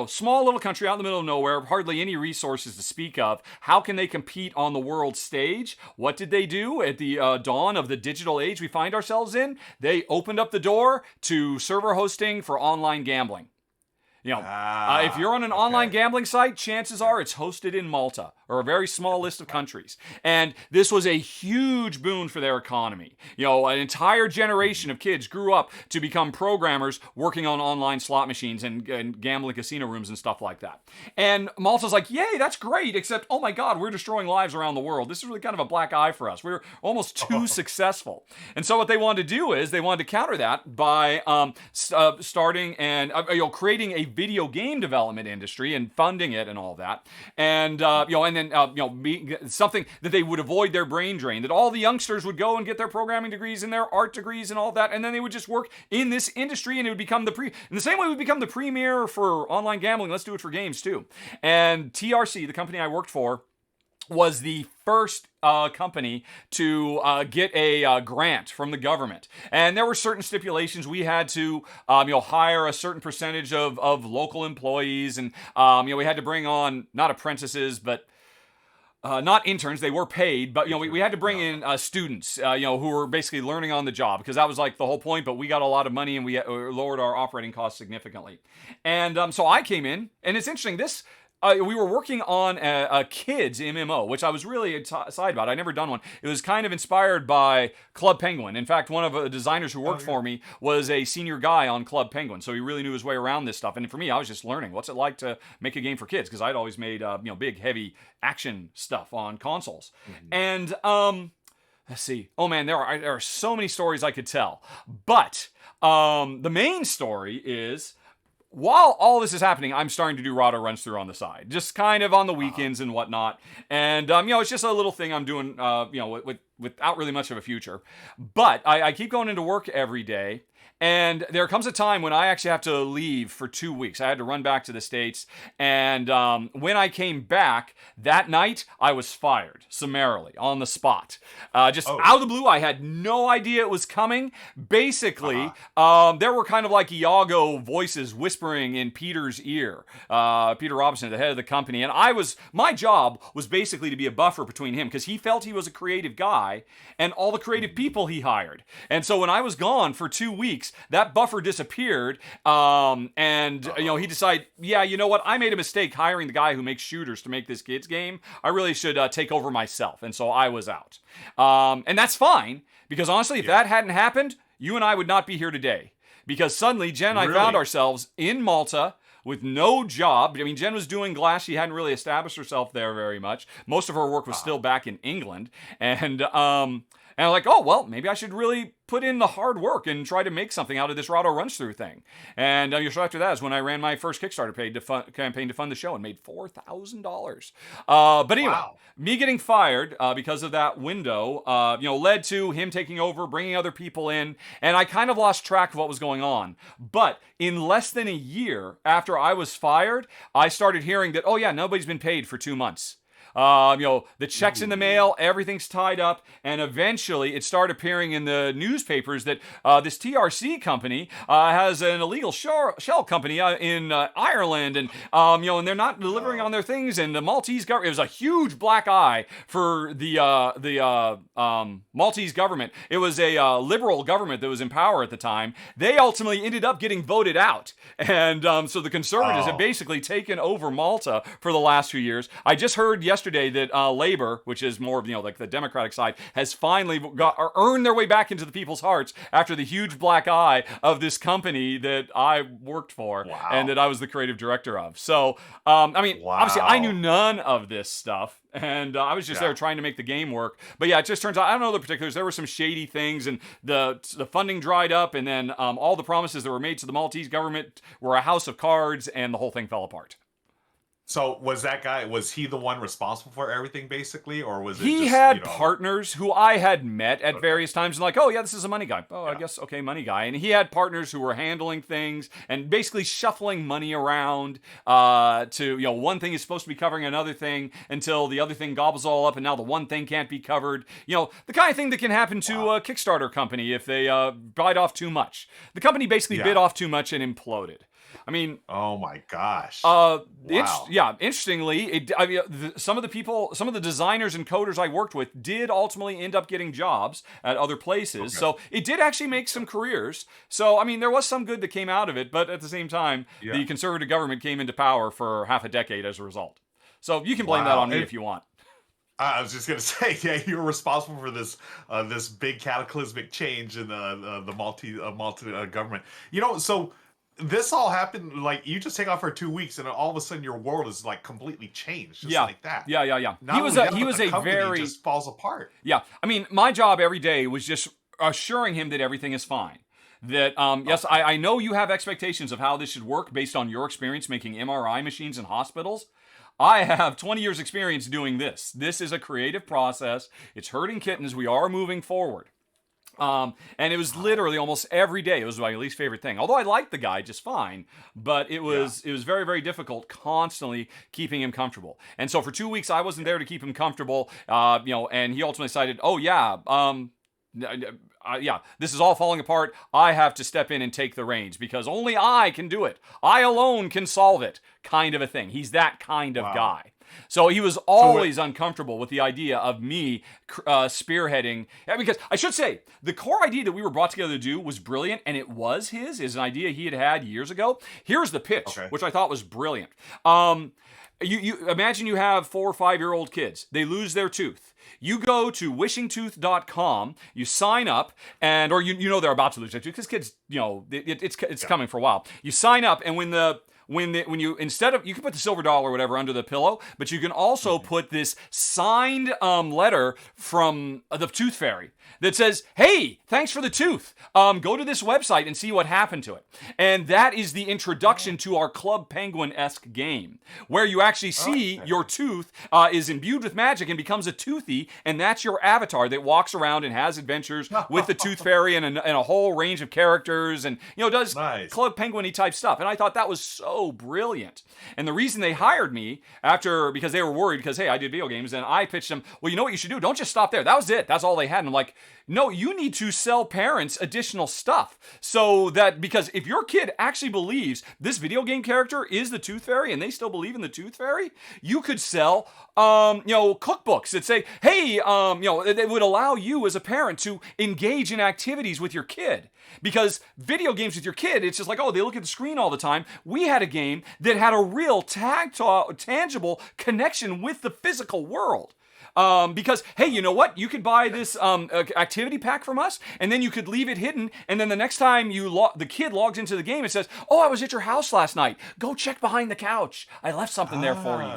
small little country out in the middle of nowhere, hardly any resources to speak of. How can they compete on the world stage? What did they do at the dawn of the digital age we find ourselves in? They opened up the door to server hosting for online gambling. If you're on an online gambling site, chances are it's hosted in Malta or a very small list of countries. And this was a huge boon for their economy. An entire generation of kids grew up to become programmers working on online slot machines and gambling casino rooms and stuff like that. And Malta's like, yay, that's great, except, oh my God, we're destroying lives around the world. This is really kind of a black eye for us. We're almost too successful. And so what they wanted to do is they wanted to counter that by starting and creating a video game development industry and funding it and all that. And, something that they would avoid their brain drain, that all the youngsters would go and get their programming degrees and their art degrees and all that, and then they would just work in this industry, and it would become in the same way we become the premier for online gambling, let's do it for games too. And TRC, the company I worked for, was the first company to get a grant from the government. And there were certain stipulations. We had to hire a certain percentage of local employees, and we had to bring on not apprentices, but not interns. They were paid, but we had to bring in students, who were basically learning on the job, because that was like the whole point. But we got a lot of money, and we lowered our operating costs significantly. And so I came in, and it's interesting. We were working on a kids MMO, which I was really excited about. I'd never done one. It was kind of inspired by Club Penguin. In fact, one of the designers who worked for me was a senior guy on Club Penguin, so he really knew his way around this stuff. And for me, I was just learning what's it like to make a game for kids, because I'd always made big, heavy action stuff on consoles. Mm-hmm. And let's see. Oh man, there are so many stories I could tell. But the main story is, while all this is happening, I'm starting to do Rahdo runs through on the side, just kind of on the weekends and whatnot. And, it's just a little thing I'm doing, without really much of a future. But I keep going into work every day. And there comes a time when I actually have to leave for 2 weeks. I had to run back to the States. And when I came back, that night, I was fired summarily on the spot. Out of the blue, I had no idea it was coming. Basically, there were kind of like Iago voices whispering in Peter's ear. Peter Robinson, the head of the company. And my job was basically to be a buffer between him, because he felt he was a creative guy and all the creative people he hired. And so when I was gone for 2 weeks, that buffer disappeared, he decided, you know what, I made a mistake hiring the guy who makes shooters to make this kids game. I really should take over myself, and so I was out. And that's fine, because honestly, if that hadn't happened, you and I would not be here today. Because suddenly, Jen and I found ourselves in Malta with no job. I mean, Jen was doing glass. She hadn't really established herself there very much. Most of her work was still back in England. And I'm like, oh, well, maybe I should really put in the hard work and try to make something out of this Rahdo runs through thing. And so after that is when I ran my first Kickstarter campaign to fund the show and made $4,000. But anyway, me getting fired because of that window, led to him taking over, bringing other people in, and I kind of lost track of what was going on. But in less than a year after I was fired, I started hearing that, nobody's been paid for 2 months. The check's in the mail, everything's tied up, and eventually it started appearing in the newspapers that this TRC company has an illegal shell company in Ireland, and and they're not delivering on their things. And the Maltese government, it was a huge black eye for the Maltese government. It was a liberal government that was in power at the time. They ultimately ended up getting voted out, and so the conservatives have basically taken over Malta for the last few years. I just heard yesterday that Labor, which is more of like the Democratic side, has finally earned their way back into the people's hearts after the huge black eye of this company that I worked for and that I was the creative director of. So, obviously, I knew none of this stuff. And I was just there trying to make the game work. But yeah, it just turns out, I don't know the particulars. There were some shady things, and the funding dried up, and then all the promises that were made to the Maltese government were a house of cards, and the whole thing fell apart. So was he the one responsible for everything, basically, or was it He had partners who I had met at various times, and like, oh yeah, this is a money guy. Oh, I guess, okay, money guy. And he had partners who were handling things and basically shuffling money around to, one thing is supposed to be covering another thing until the other thing gobbles all up, and now the one thing can't be covered. The kind of thing that can happen to a Kickstarter company if they bite off too much. The company basically bit off too much and imploded. I mean, oh my gosh. Interestingly, some of the designers and coders I worked with did ultimately end up getting jobs at other places. Okay. So it did actually make some careers. So, there was some good that came out of it, but at the same time, the conservative government came into power for half a decade as a result. So you can blame that on me if you want. I was just gonna say, you were responsible for this this big cataclysmic change in the Maltese government. So this all happened, like, you just take off for 2 weeks, and all of a sudden your world is like completely changed, just like that. Yeah. He was a very just falls apart. Yeah, my job every day was just assuring him that everything is fine. That yes, I know you have expectations of how this should work based on your experience making MRI machines in hospitals. I have 20 years experience doing this. This is a creative process. It's hurting kittens. We are moving forward. And it was literally almost every day. It was my least favorite thing. Although I liked the guy just fine, but it was very, very difficult constantly keeping him comfortable. And so for 2 weeks, I wasn't there to keep him comfortable. And he ultimately decided, this is all falling apart. I have to step in and take the reins because only I can do it. I alone can solve it, kind of a thing. He's that kind of guy. So he was always uncomfortable with the idea of me spearheading. Because I should say, the core idea that we were brought together to do was brilliant, and it was is an idea he had years ago. Here's the pitch, which I thought was brilliant. You imagine you have 4 or 5 year old kids. They lose their tooth. You go to wishingtooth.com, you sign up, and or they're about to lose their tooth because kids, it's coming for a while. You sign up, and when you instead of, you can put the silver dollar or whatever under the pillow, but you can also put this signed letter from the Tooth Fairy that says, "Hey, thanks for the tooth. Go to this website and see what happened to it." And that is the introduction to our Club Penguin-esque game, where you actually see your tooth is imbued with magic and becomes a toothy, and that's your avatar that walks around and has adventures with the Tooth Fairy and a whole range of characters, and does Club Penguin-y type stuff. And I thought that was so brilliant. And the reason they hired me because they were worried because, hey, I did video games, and I pitched them, well, you know what you should do? Don't just stop there. That was it. That's all they had. And I'm like, no, you need to sell parents additional stuff. So that, because if your kid actually believes this video game character is the Tooth Fairy and they still believe in the Tooth Fairy, you could sell, cookbooks that say, hey, it would allow you as a parent to engage in activities with your kid. Because video games with your kid, it's just like, oh, they look at the screen all the time. We had a game that had a real tangible connection with the physical world. Because, hey, you know what? You could buy this activity pack from us, and then you could leave it hidden, and then the next time the kid logs into the game, it says, oh, I was at your house last night. Go check behind the couch. I left something there for you.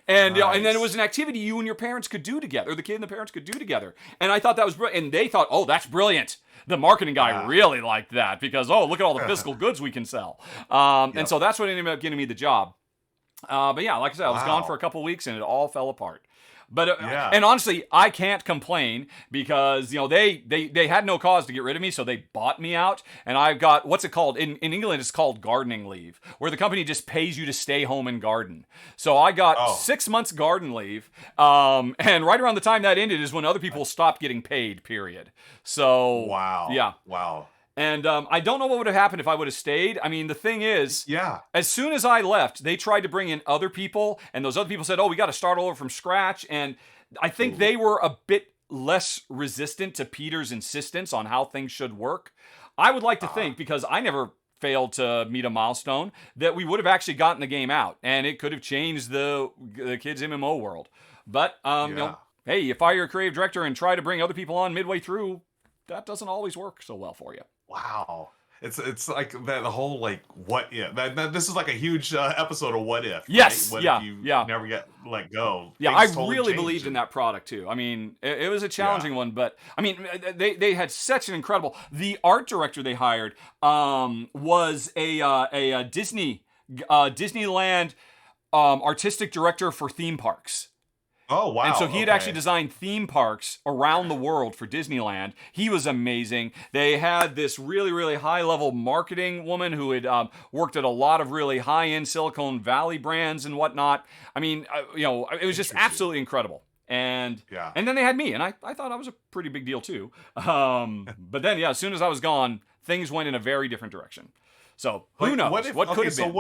And and then it was an activity you and your parents could do together, or the kid and the parents could do together. And I thought that was brilliant. And they thought, oh, that's brilliant. The marketing guy really liked that because, oh, look at all the physical goods we can sell. And so that's what ended up getting me the job. But yeah, like I said, I was gone for Wow. a couple weeks and it all fell apart. But Yeah. and honestly, I can't complain because they had no cause to get rid of me, so they bought me out, and I've got what's it called in England? It's called gardening leave, where the company just pays you to stay home and garden. So I got Oh, 6 months garden leave, and right around the time that ended is when other people stopped getting paid. Period. So wow. yeah, Wow. and I don't know what would have happened if I would have stayed. I mean, the thing is, Yeah. as soon as I left, they tried to bring in other people, and those other people said, "Oh, we got to start all over from scratch." And I think Ooh. they were a bit less resistant to Peter's insistence on how things should work. I would like to Uh, think, because I never failed to meet a milestone, that we would have actually gotten the game out, and it could have changed the kids' MMO world. But yeah. hey, you fire your creative director and try to bring other people on midway through, that doesn't always work so well for you. Wow. It's like that the whole like what if this is like a huge episode of what if, right? Yes, What if yeah, you yeah. never get let go? Yeah, I Things totally really change believed in and that product too. I mean, it was a yeah. challenging one, but I mean, they had such an incredible. The art director they hired was a Disneyland artistic director for theme parks. Oh And so wow. he had actually Okay. designed theme parks around the world for Disneyland. He was amazing. They had this really, really high level marketing woman who had worked at a lot of really high end Silicon Valley brands and whatnot. I mean, it was just Interesting. absolutely incredible. And Yeah. and then they had me, and I thought I was a pretty big deal too. But then, yeah, as soon as I was gone, things went in a very different direction. So who Like what knows? if What could okay, have so been?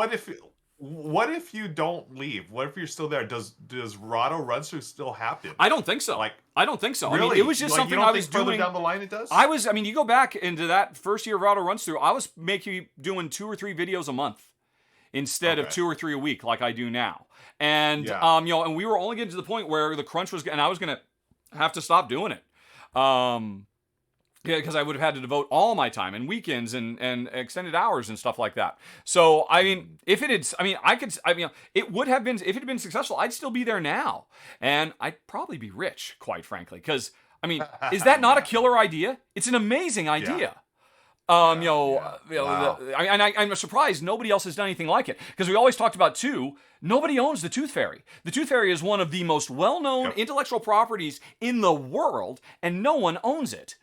what if you don't leave? What if you're still there? Does Rahdo run through still happen? I don't think so. Like I don't think so. I mean, really? it was just Like you something don't I think was further doing. down the line it does? I mean, you go back into that first year of Auto Runs Through, I was making doing 2 or 3 videos a month instead of Okay. 2 or 3 a week like I do now. And Yeah. and we were only getting to the point where the crunch was, and I was gonna have to stop doing it. Yeah, because I would have had to devote all my time and weekends and extended hours and stuff like that. So I mean, if it had, I mean, it would have been if it had been successful. I'd still be there now, and I'd probably be rich, quite frankly. Because I mean, is that not a Yeah. killer idea? It's an amazing Yeah. idea. Yeah. Yeah. Wow. I'm surprised nobody else has done anything like it, because we always talked about two. Nobody owns the Tooth Fairy. The Tooth Fairy is one of the most well-known Yep. intellectual properties in the world, and no one owns it.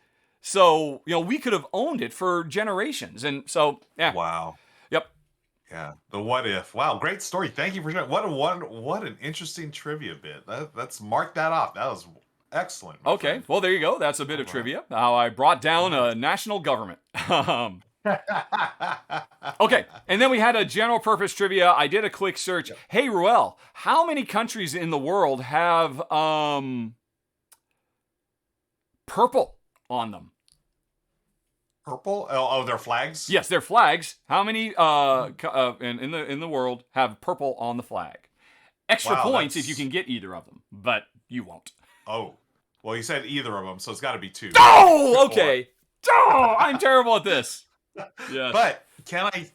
So we could have owned it for generations, and so yeah, Wow. yep. Yeah. The what if. Wow, great story. Thank you for sharing. What an interesting trivia bit. Let's mark that off. That was excellent, my Okay, friend. well there you go. That's a bit of All right. trivia. How I brought down a national government. Okay, and then we had a general purpose trivia. I did a quick search. Yep. Hey, Ruel, how many countries in the world have purple on them? Purple? Oh, they're flags? Yes, they're flags. How many in the world have purple on the flag? Extra Wow, points if you that's can get either of them, but you won't. oh. Well, you said either of them, so it's got to be two. Oh, Or okay. Oh, I'm terrible at this. Yes. but can I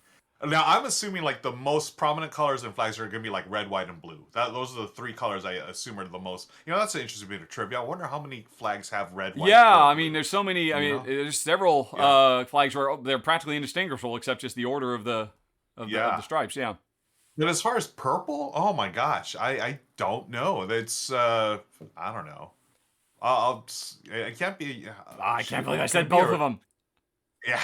now I'm assuming like the most prominent colors in flags are going to be like red, white, and blue. Those are the three colors I assume are the most. That's an interesting bit of trivia. I wonder how many flags have red, white, Yeah, or I blue. mean, there's so many. I You mean, know? there's several Yeah. flags where they're practically indistinguishable, except just the order of the Yeah. stripes. Yeah. But as far as purple, oh my gosh, I don't know. That's I don't know. I can't be. I Shoot, can't believe I it said could be both of them. Yeah,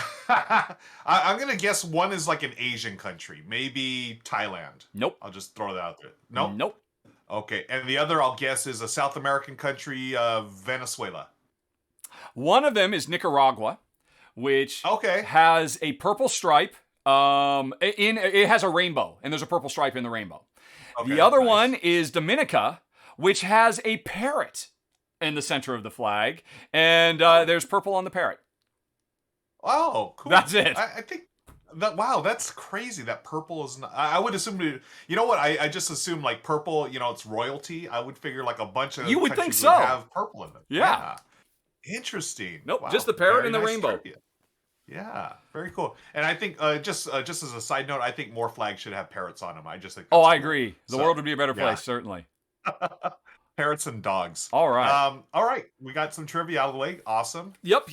I'm gonna guess one is like an Asian country, maybe Thailand. Nope. I'll just throw that out there. Nope. Nope. Okay, and the other I'll guess is a South American country, Venezuela. One of them is Nicaragua, which Okay. has a purple stripe. It has a rainbow, and there's a purple stripe in the rainbow. Okay. The other Nice. one is Dominica, which has a parrot in the center of the flag, and there's purple on the parrot. Oh, cool. That's it. I think that wow, that's crazy. That purple is not. I would assume. You know what? I just assume like purple. It's royalty. I would figure like a bunch of You would think countries so. have purple in them. Yeah. Interesting. Nope, Wow, just the parrot very and the nice rainbow. trivia. Yeah, very cool. And I think just as a side note, I think more flags should have parrots on them. I just think. Oh, That's I cool. agree. The So, world would be a better yeah. place, certainly. Parrots and dogs. All right. All right. We got some trivia out of the way. Awesome. Yep.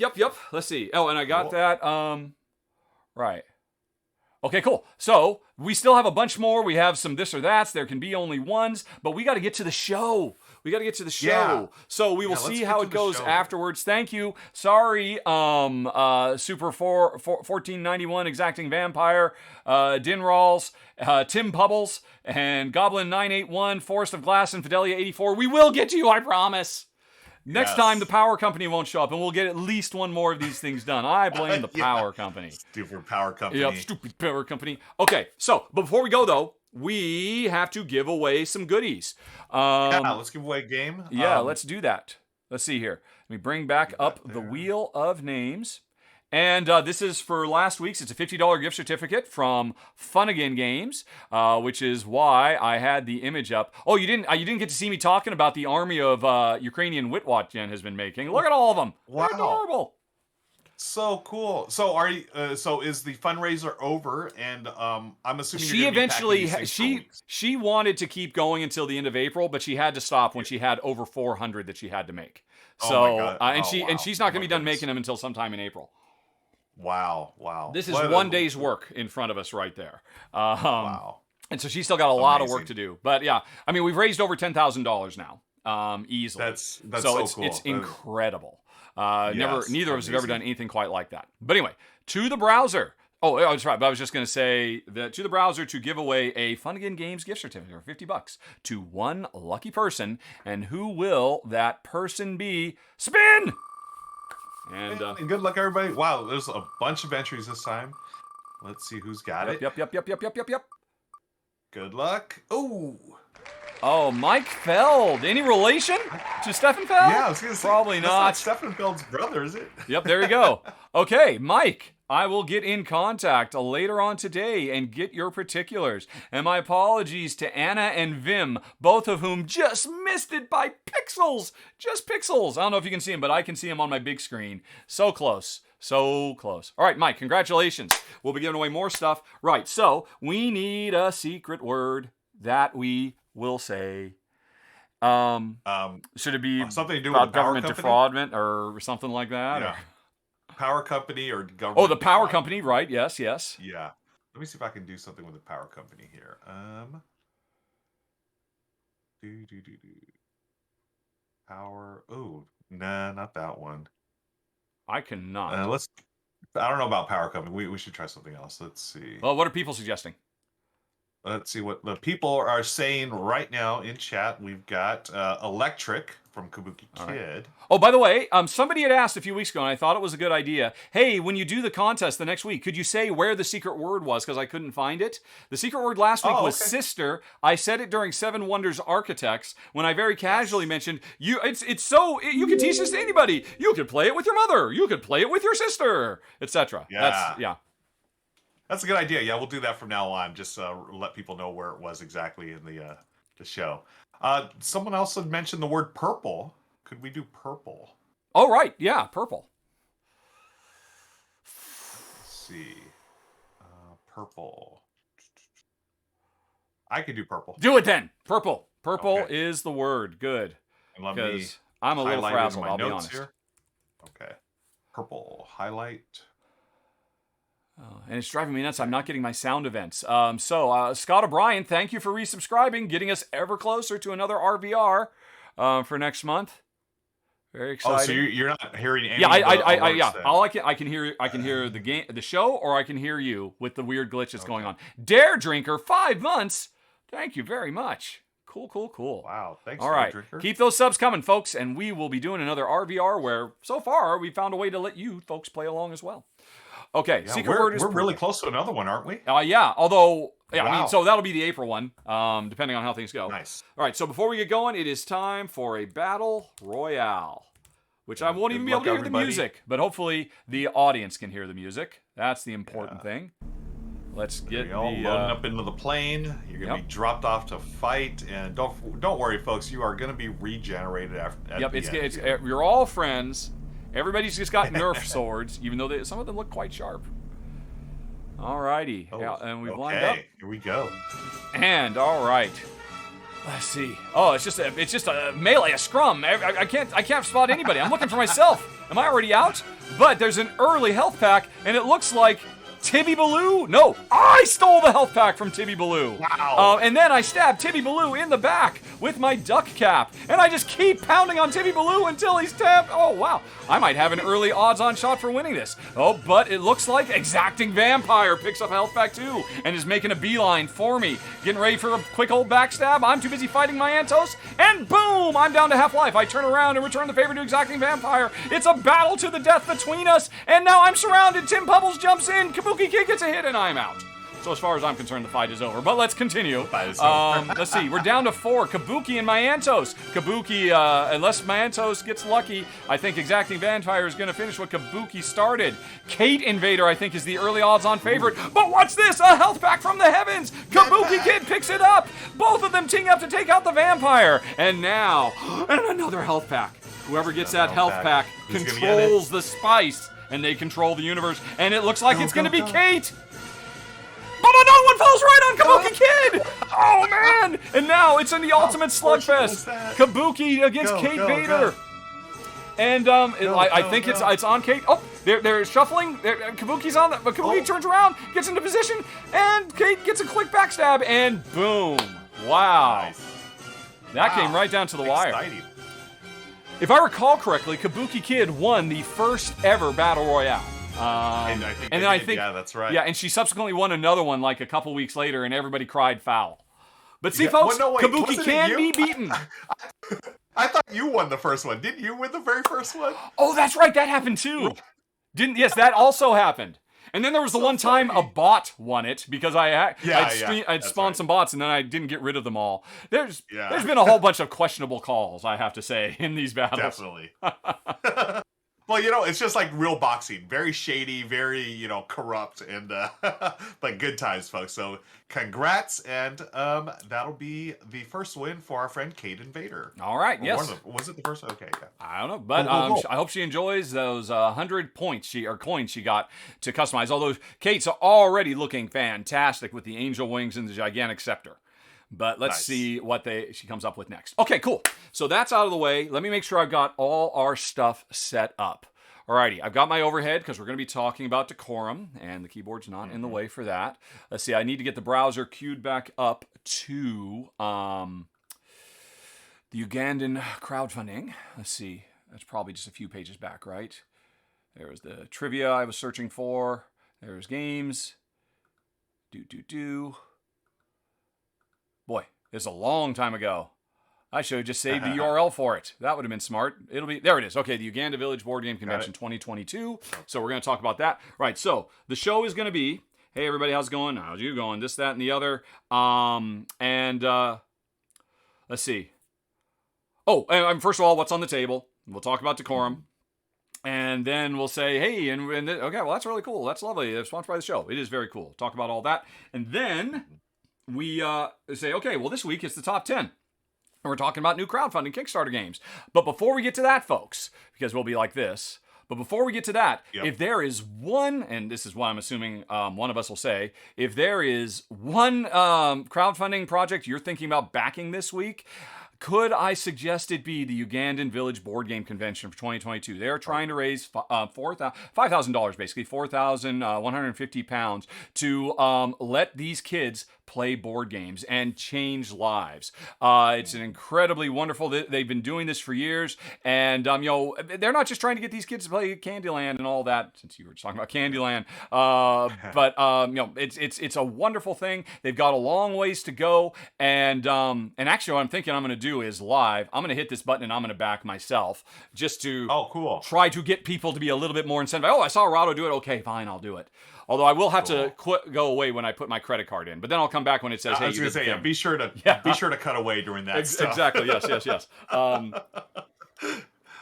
Let's see. Oh, and I got Cool. that. Right. Okay, cool. So we still have a bunch more. We have some this or that's. There can be only ones, but we got to get to the show. Yeah. So we will let's see get how to it the goes show. afterwards. Thank you. Sorry, Super 1491 Exacting Vampire, Dinralls, Tim Pubbles, and Goblin 981, Forest of Glass, and Fidelia 84. We will get to you, I promise. Next time, the power company won't show up, and we'll get at least one more of these things done. I blame the power company. Stupid power company. Yep, stupid power company. Okay, so before we go, though, we have to give away some goodies. Let's give away a game. Yeah, let's do that. Let's see here. Let me bring back up the wheel of names. And this is for last week's. It's a $50 gift certificate from Funnigan Games, which is why I had the image up. Oh, you didn't get to see me talking about the army of Ukrainian Witwat Jen has been making. Look at all of them. Wow. They're adorable. So cool. So are you? So is the fundraiser over? And I'm assuming She eventually she wanted to keep going until the end of April, but she had to stop when she had over 400 that she had to make. So Oh my God. and she's not going to be done goodness. making them until sometime in April. Wow. This is one day's work in front of us right there. Wow. And so she's still got a lot of work Amazing. to do. But yeah, I mean, we've raised over $10,000 now, easily. That's so so it's, cool. It's incredible. Yes, Neither of us have ever amazing. done anything quite like that. But anyway, to the browser. Oh, that's right. But I was just going to say that to the browser to give away a Funnigan Games gift certificate for $50 to one lucky person. And who will that person be? Spin! And And good luck, everybody. Wow, there's a bunch of entries this time. Let's see who's got it. Yep. Good luck. Oh, Mike Feld. Any relation to Stefan Feld? Yeah, I was gonna say Probably that's not. Stefan Feld's brother, is it? Yep, there you go. Okay, Mike, I will get in contact later on today and get your particulars. And my apologies to Anna and Vim, both of whom just missed it by pixels. Just pixels. I don't know if you can see them, but I can see them on my big screen. So close. So close. All right, Mike, congratulations. We'll be giving away more stuff. Right, so we need a secret word that we will say. Should it be something to do with the power government company? defraudment or something like that? Yeah. Or? Power company or government? Oh, the power defraud. company, right? Yes. Yeah. Let me see if I can do something with the power company here. Power. Oh, nah, not that one. I cannot. I don't know about power company. We should try something else. Let's see. Well, what are people suggesting? Let's see what the people are saying right now in chat. We've got Electric from Kabuki Kid. Oh, by the way, somebody had asked a few weeks ago, and I thought it was a good idea. Hey, when you do the contest the next week, could you say where the secret word was? Because I couldn't find it. The secret word last week was sister. I said it during Seven Wonders Architects when I very casually mentioned you. It's so you can teach this to anybody. You could play it with your mother. You could play it with your sister, etc. Yeah. That's a good idea. Yeah, we'll do that from now on. Just let people know where it was exactly in the show. Someone else had mentioned the word purple. Could we do purple? Oh, right. Yeah, purple. Let's see. Purple. I could do purple. Do it then. Purple. Purple Okay. is the word. Good. And let me Because I'm a little highlight it in frazzled, my I'll be notes honest. here. Okay. Purple. Highlight. And it's driving me nuts. I'm not getting my sound events. So Scott O'Brien, thank you for resubscribing, getting us ever closer to another RVR for next month. Very exciting. Oh, so you're not hearing any? Yeah, alerts then? All I can hear the game, the show, or I can hear you with the weird glitch that's going on. Dare Drinker, 5 months. Thank you very much. Cool. Wow, thanks. All right, Drinker. keep those subs coming, folks, and we will be doing another RVR where so far we found a way to let you folks play along as well. Okay, Yeah, secret word is we're purple. really close to another one, aren't we? Yeah, although, I Wow. mean, so that'll be the April one, depending on how things go. Nice. All right, so before we get going, it is time for a battle royale, which I won't Good even be able luck, to hear everybody. the music, but hopefully the audience can hear the music. That's the important thing. Let's get You're all the loading up into the plane. You're gonna Yep. be dropped off to fight, and don't worry, folks. You are gonna be regenerated after. Yep, it's you're all friends. Everybody's just got Nerf swords, even though some of them look quite sharp. Alrighty, yeah, and we've lined up. Here we go. And all right, let's see. Oh, it's just a melee, a scrum. I can't spot anybody. I'm looking for myself. Am I already out? But there's an early health pack, and it looks like Tibby Baloo? No, I stole the health pack from Tibby Baloo. Wow. And then I stabbed Tibby Baloo in the back with my duck cap. And I just keep pounding on Tibby Baloo until he's tapped. Oh, wow. I might have an early odds-on shot for winning this. Oh, but it looks like Exacting Vampire picks up a health pack too and is making a beeline for me. Getting ready for a quick old backstab. I'm too busy fighting my Antos. And boom, I'm down to half life. I turn around and return the favor to Exacting Vampire. It's a battle to the death between us. And now I'm surrounded. Tim Pubbles jumps in. Kabuki Kid gets a hit and I'm out. So as far as I'm concerned, the fight is over. But let's continue. Let's see. We're down to 4. Kabuki and Myantos. Kabuki, unless Myantos gets lucky, I think Exacting Vampire is going to finish what Kabuki started. Kate Invader, I think, is the early odds-on favorite. But what's this? A health pack from the heavens. Kabuki Kid picks it up. Both of them team up to take out the vampire. And now, and another health pack. Whoever gets that health pack controls the spice, and they control the universe. And it looks like it's going to be Kate. But another one falls right on Kabuki Kid! Oh, man! And now it's in the ultimate slugfest. Kabuki against Kate Vader. And I think it's on Kate. Oh, they're shuffling. Kabuki's on that, but Kabuki turns around, gets into position, and Kate gets a quick backstab, and boom. Wow. Nice. That came right down to the wire. If I recall correctly, Kabuki Kid won the first ever Battle Royale. And I think yeah, that's right. Yeah, and she subsequently won another one like a couple weeks later, and everybody cried foul. But see, folks, Kabuki can be beaten. I thought you won the first one. Didn't you win the very first one? Oh, that's right. That happened too. Yes, that also happened. And then there was the one time a bot won it because I'd spawned some bots and then I didn't get rid of them all. There's been a whole bunch of questionable calls, I have to say, in these battles. Definitely. Well, it's just like real boxing. Very shady, very, corrupt, and but good times, folks. So congrats, and that'll be the first win for our friend Kate Invader. All right, yes. Was it the first? Okay, yeah. I don't know, but cool. I hope she enjoys those 100 points coins she got to customize. Although Kate's already looking fantastic with the angel wings and the gigantic scepter. But let's see what she comes up with next. Okay, cool. So that's out of the way. Let me make sure I've got all our stuff set up. Alrighty, I've got my overhead because we're going to be talking about decorum, and the keyboard's not in the way for that. Let's see, I need to get the browser queued back up to the Ugandan crowdfunding. Let's see, that's probably just a few pages back, right? There's the trivia I was searching for. There's games. Boy, it's a long time ago. I should have just saved the URL for it. That would have been smart. There it is. Okay, the Uganda Village Boardgame Convention 2022. So we're going to talk about that. Right, so the show is going to be, hey, everybody, how's it going? How's you going? This, that, and the other. Let's see. Oh, and first of all, what's on the table? We'll talk about decorum. And then we'll say, hey, okay, well, that's really cool. That's lovely. It's sponsored by the show. It is very cool. Talk about all that. And then we say, okay, well, this week it's the top 10. And we're talking about new crowdfunding Kickstarter games. But before we get to that, folks, because we'll be like this, but before we get to that, if there is one, and this is what I'm assuming one of us will say, if there is one crowdfunding project you're thinking about backing this week, could I suggest it be the Ugandan Village Board Game Convention for 2022? They're trying to raise $5,000, basically, 4,150 pounds to let these kids play board games and change lives. It's an incredibly wonderful. They've been doing this for years, and they're not just trying to get these kids to play Candyland and all that. Since you were talking about Candyland, but it's a wonderful thing. They've got a long ways to go, and actually, what I'm thinking I'm going to do is live. I'm going to hit this button and I'm going to back myself just to try to get people to be a little bit more incentivized. Oh, I saw Rahdo do it. Okay, fine, I'll do it. Although I will have to go away when I put my credit card in, but then I'll come back when it says, "Hey, I was going to say, be sure to cut away during that." Exactly. Yes.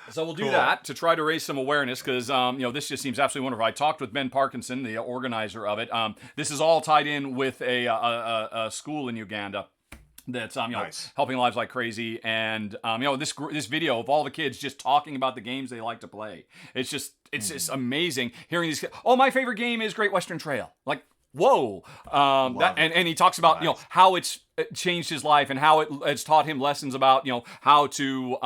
So we'll do that to try to raise some awareness because this just seems absolutely wonderful. I talked with Ben Parkinson, the organizer of it. This is all tied in with a school in Uganda that's helping lives like crazy, and this video of all the kids just talking about the games they like to play. It's just amazing hearing these kids. Oh, my favorite game is Great Western Trail. Like, whoa, and he talks about how it's changed his life and how it's taught him lessons about how to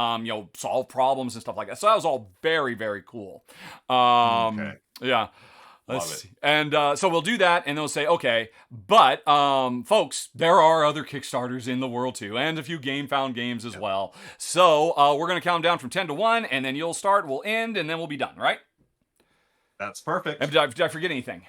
solve problems and stuff like that. So that was all very, very cool. Yeah. Let's Love it. see. And so we'll do that, and they'll say, okay, but folks, there are other Kickstarters in the world too, and a few GameFound games as well. So we're going to count down from 10 to 1, and then you'll start, we'll end, and then we'll be done, right? That's perfect. And did I forget anything?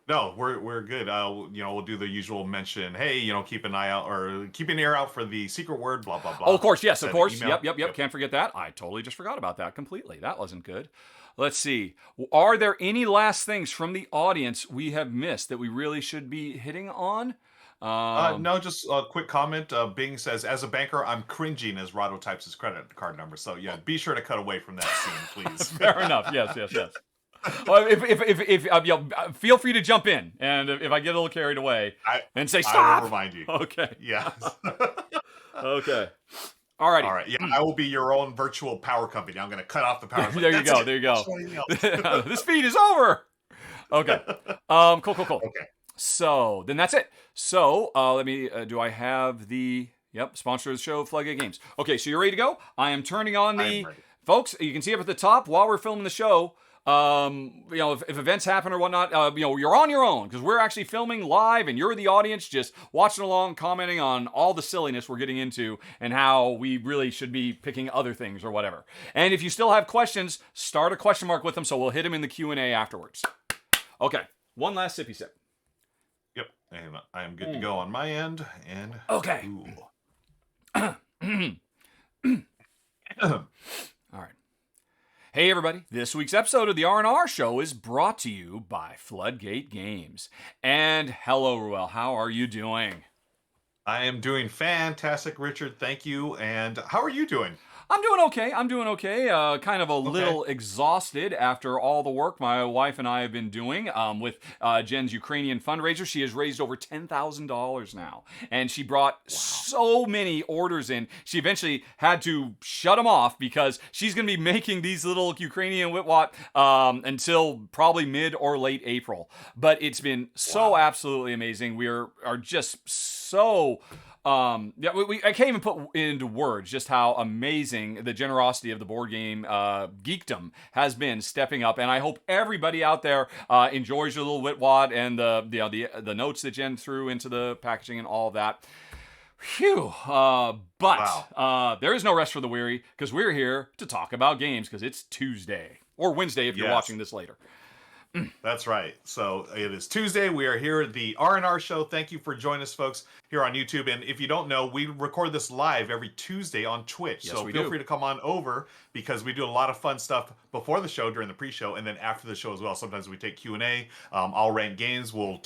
No, we're good. We'll do the usual mention. Hey, keep an eye out or keep an ear out for the secret word. Blah blah blah. Oh, of course, yes, of Send course. email. Yep. Can't forget that. I totally just forgot about that completely. That wasn't good. Let's see. Are there any last things from the audience we have missed that we really should be hitting on? No, just a quick comment. Bing says, as a banker, I'm cringing as Rahdo types his credit card number. So yeah, be sure to cut away from that scene, please. Fair enough. Yes. Well, if feel free to jump in, and if I get a little carried away, and say stop. I will remind you. Okay. Yes. Okay. Alrighty. All right. Yeah, I will be your own virtual power company. I'm going to cut off the power. There you go. This feed is over. Okay. Cool. Okay. So then that's it. So let me. Do I have the? Yep. Sponsor of the show, Floodgate Games. Okay. So you're ready to go. I am turning on the. Folks, you can see up at the top while we're filming the show. If events happen or whatnot, you're on your own because we're actually filming live and you're the audience just watching along, commenting on all the silliness we're getting into and how we really should be picking other things or whatever. And if you still have questions, start a question mark with them so we'll hit them in the Q&A afterwards. Okay, one last sippy sip. Yep, and I am good to go on my end. And okay. All right. Hey everybody, this week's episode of the R&R Show is brought to you by Floodgate Games. And hello Ruel, how are you doing? I am doing fantastic, Richard, thank you. And how are you doing? I'm doing okay. Kind of a little exhausted after all the work my wife and I have been doing with Jen's Ukrainian fundraiser. She has raised over $10,000 now. And she brought so many orders in. She eventually had to shut them off because she's going to be making these little Ukrainian Witwat until probably mid or late April. But it's been so absolutely amazing. We are just so... I can't even put into words just how amazing the generosity of the board game geekdom has been stepping up, and I hope everybody out there enjoys your little Witwad and the notes that Jen threw into the packaging and all of that. Phew. But there is no rest for the weary because we're here to talk about games because it's Tuesday or Wednesday if you're watching this later. That's right. So it is Tuesday. We are here at the R&R Show. Thank you for joining us, folks, here on YouTube. And if you don't know, we record this live every Tuesday on Twitch. Yes, so feel free to come on over because we do a lot of fun stuff before the show, during the pre-show, and then after the show as well. Sometimes we take Q&A. I'll rank games. We'll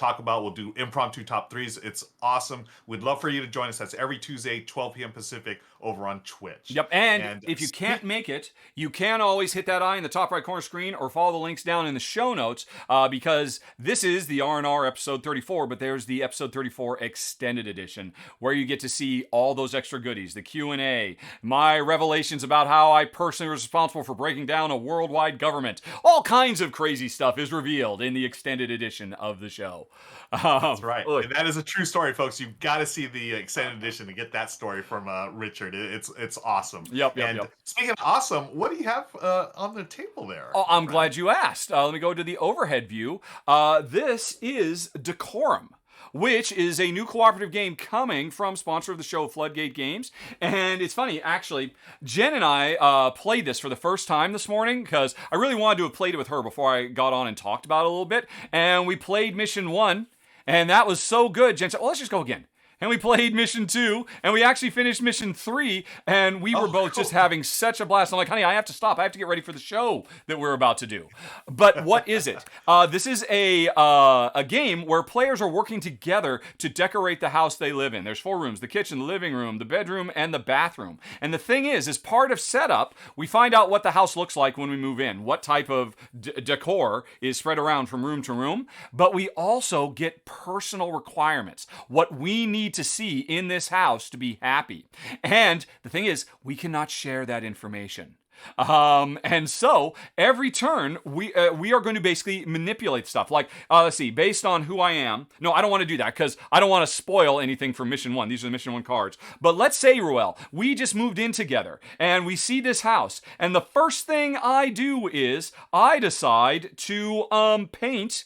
do impromptu top threes. It's awesome. We'd love for you to join us. That's every Tuesday, 12 p.m. Pacific, over on Twitch. Yep, and if you can't make it, you can always hit that eye in the top right corner screen or follow the links down in the show notes because this is the R&R episode 34, but there's the episode 34 extended edition where you get to see all those extra goodies, the Q&A, my revelations about how I personally was responsible for breaking down a worldwide government. All kinds of crazy stuff is revealed in the extended edition of the show. That's right. And that is a true story, folks. You've got to see the extended edition to get that story from Richard. It's awesome. Yep. Speaking of awesome, what do you have on the table there? Oh, I'm glad you asked. Let me go to the overhead view. This is Decorum, which is a new cooperative game coming from sponsor of the show, Floodgate Games. And it's funny, actually, Jen and I played this for the first time this morning because I really wanted to have played it with her before I got on and talked about it a little bit. And we played Mission 1, and that was so good. Jen said, well, let's just go again. And we played Mission 2, and we actually finished Mission 3, and we were both just having such a blast. I'm like, honey, I have to stop. I have to get ready for the show that we're about to do. But what is it? This is a game where players are working together to decorate the house they live in. There's 4 rooms, the kitchen, the living room, the bedroom, and the bathroom. And the thing is, as part of setup, we find out what the house looks like when we move in, what type of decor is spread around from room to room. But we also get personal requirements, what we need to see in this house to be happy. And the thing is, we cannot share that information. And so every turn we are going to basically manipulate stuff. Like, let's see, based on who I am. No, I don't want to do that because I don't want to spoil anything from Mission 1. These are the Mission 1 cards. But let's say, Ruel, we just moved in together and we see this house. And the first thing I do is I decide to paint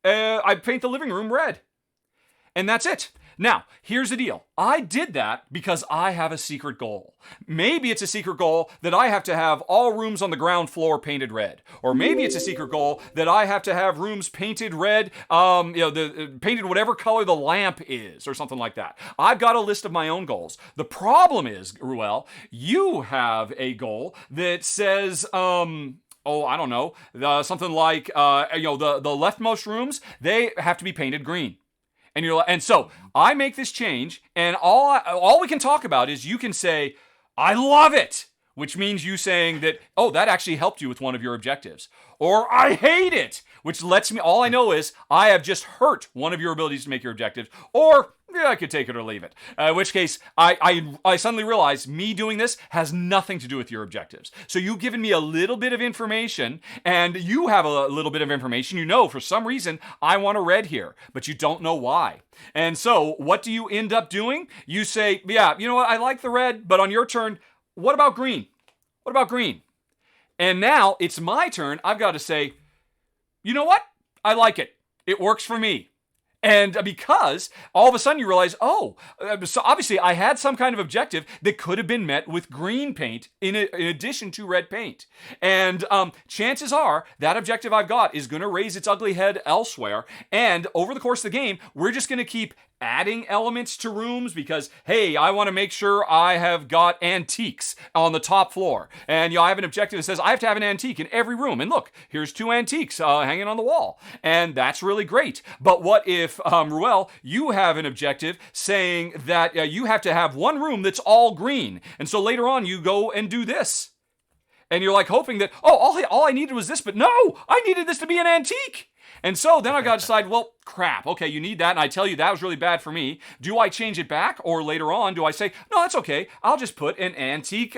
the living room red. And that's it. Now, here's the deal. I did that because I have a secret goal. Maybe it's a secret goal that I have to have all rooms on the ground floor painted red. Or maybe it's a secret goal that I have to have rooms painted red, painted whatever color the lamp is, or something like that. I've got a list of my own goals. The problem is, Ruel, you have a goal that says, I don't know, something like, the leftmost rooms, they have to be painted green. And so I make this change, and all we can talk about is you can say, I love it, which means you saying that, that actually helped you with one of your objectives. Or I hate it, which lets me, all I know is I have just hurt one of your abilities to make your objectives. Or I could take it or leave it. In which case, I suddenly realize me doing this has nothing to do with your objectives. So you've given me a little bit of information, and you have a little bit of information. You know, for some reason, I want a red here, but you don't know why. And so what do you end up doing? You say, yeah, you know what? I like the red, but on your turn, what about green? What about green? And now it's my turn. I've got to say, you know what? I like it. It works for me. And because all of a sudden you realize, so obviously I had some kind of objective that could have been met with green paint in addition to red paint. And chances are that objective I've got is going to raise its ugly head elsewhere. And over the course of the game, we're just going to keep adding elements to rooms because, hey, I want to make sure I have got antiques on the top floor. And I have an objective that says I have to have an antique in every room. And look, here's 2 antiques hanging on the wall. And that's really great. But what if, Ruel, you have an objective saying that you have to have one room that's all green. And so later on you go and do this. And you're like hoping that, all I needed was this, but no, I needed this to be an antique. And so then I got to decide, well, crap, okay, you need that, and I tell you that was really bad for me. Do I change it back, or later on do I say, no, that's okay, I'll just put an antique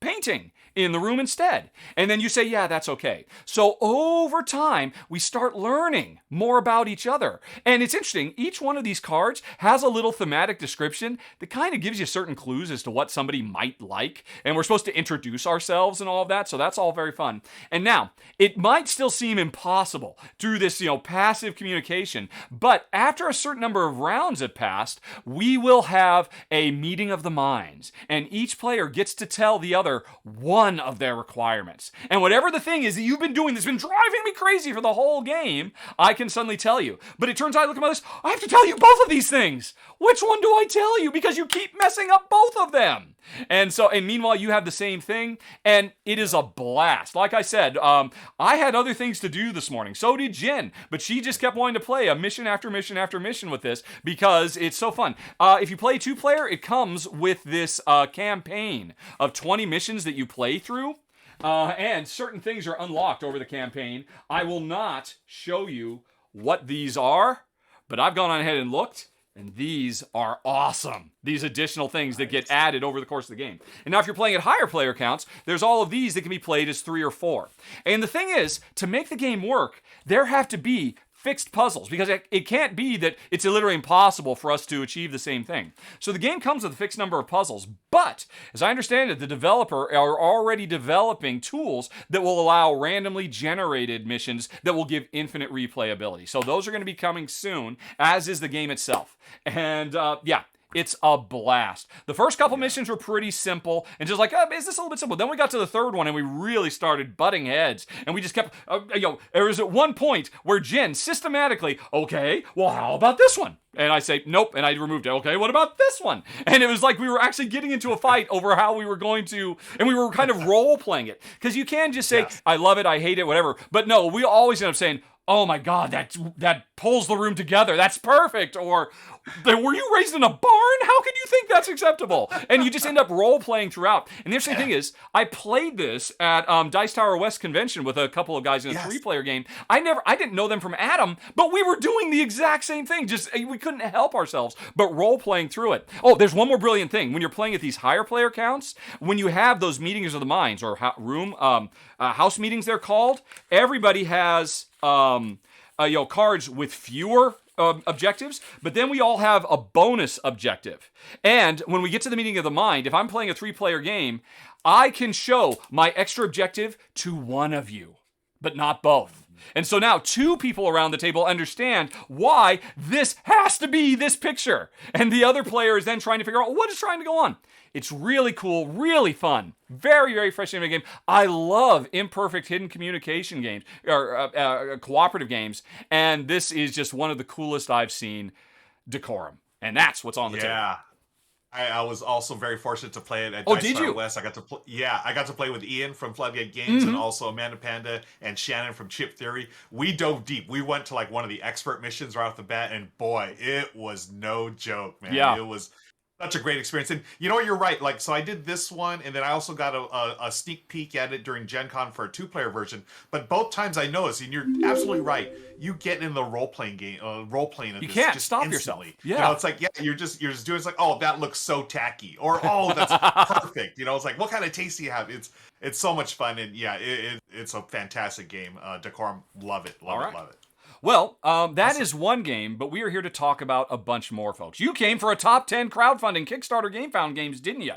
painting in the room instead? And then you say, yeah, that's okay. So over time, we start learning more about each other. And it's interesting, each one of these cards has a little thematic description that kind of gives you certain clues as to what somebody might like. And we're supposed to introduce ourselves and all of that, so that's all very fun. And now, it might still seem impossible through this, passive communication, but after a certain number of rounds have passed, we will have a meeting of the minds, and each player gets to tell the other one of their requirements. And whatever the thing is that you've been doing that's been driving me crazy for the whole game, I can suddenly tell you. But it turns out, I look at my list, I have to tell you both of these things. Which one do I tell you? Because you keep messing up both of them. And meanwhile, you have the same thing, and it is a blast. Like I said, I had other things to do this morning. So did Jen, but she just kept wanting to play a mission after mission after mission with this because it's so fun. If you play 2-player, it comes with this campaign of 20 missions that you play through. And certain things are unlocked over the campaign. I will not show you what these are, but I've gone on ahead and looked. And these are awesome. These additional things that get added over the course of the game. And now if you're playing at higher player counts, there's all of these that can be played as 3 or 4. And the thing is, to make the game work, there have to be fixed puzzles, because it can't be that it's literally impossible for us to achieve the same thing. So the game comes with a fixed number of puzzles, but as I understand it, the developer are already developing tools that will allow randomly generated missions that will give infinite replayability. So those are going to be coming soon, as is the game itself. And it's a blast. The first couple missions were pretty simple and just like, is this a little bit simple? Then we got to the third one and we really started butting heads. And we just kept, there was at one point where Jen systematically, okay, well, how about this one? And I say, nope, and I removed it. Okay, what about this one? And it was like we were actually getting into a fight over how we were going to, and we were kind of role-playing it. Because you can just say, I love it, I hate it, whatever. But no, we always end up saying, oh my God, that pulls the room together. That's perfect. Or, were you raised in a barn? How can you think that's acceptable? And you just end up role playing throughout. And the interesting thing is, I played this at Dice Tower West convention with a couple of guys in a 3-player game. I didn't know them from Adam, but we were doing the exact same thing. Just we couldn't help ourselves, but role playing through it. Oh, there's one more brilliant thing. When you're playing at these higher player counts, when you have those meetings of the minds or house meetings, they're called. Everybody has cards with fewer objectives, but then we all have a bonus objective. And when we get to the meeting of the mind, if I'm playing a 3-player game, I can show my extra objective to one of you, but not both. And so now 2 people around the table understand why this has to be this picture. And the other player is then trying to figure out what is trying to go on. It's really cool, really fun. Very, very frustrating game. I love imperfect hidden communication games, or cooperative games. And this is just one of the coolest I've seen. Decorum. And that's what's on the table. Yeah. I was also very fortunate to play it at Oh, Dice did Tower you? West. I got to play with Ian from Floodgate Games and also Amanda Panda and Shannon from Chip Theory. We dove deep. We went to like one of the expert missions right off the bat, and boy, it was no joke, man. Yeah. It was such a great experience. And you know what, you're right. Like, so I did this one, and then I also got a sneak peek at it during Gen Con for a 2-player version. But both times I noticed, and you're absolutely right, you get in the role-playing game, role-playing. You can't just stop instantly. yourself. Yeah. You know, it's like, you're just doing, it's like, oh, that looks so tacky. Or, oh, that's perfect. You know, it's like, what kind of taste do you have? It's so much fun. And yeah, it's a fantastic game. Decorum, love it. Love it. Well, that is one game, but we are here to talk about a bunch more, folks. You came for a top 10 crowdfunding Kickstarter GameFound games, didn't you?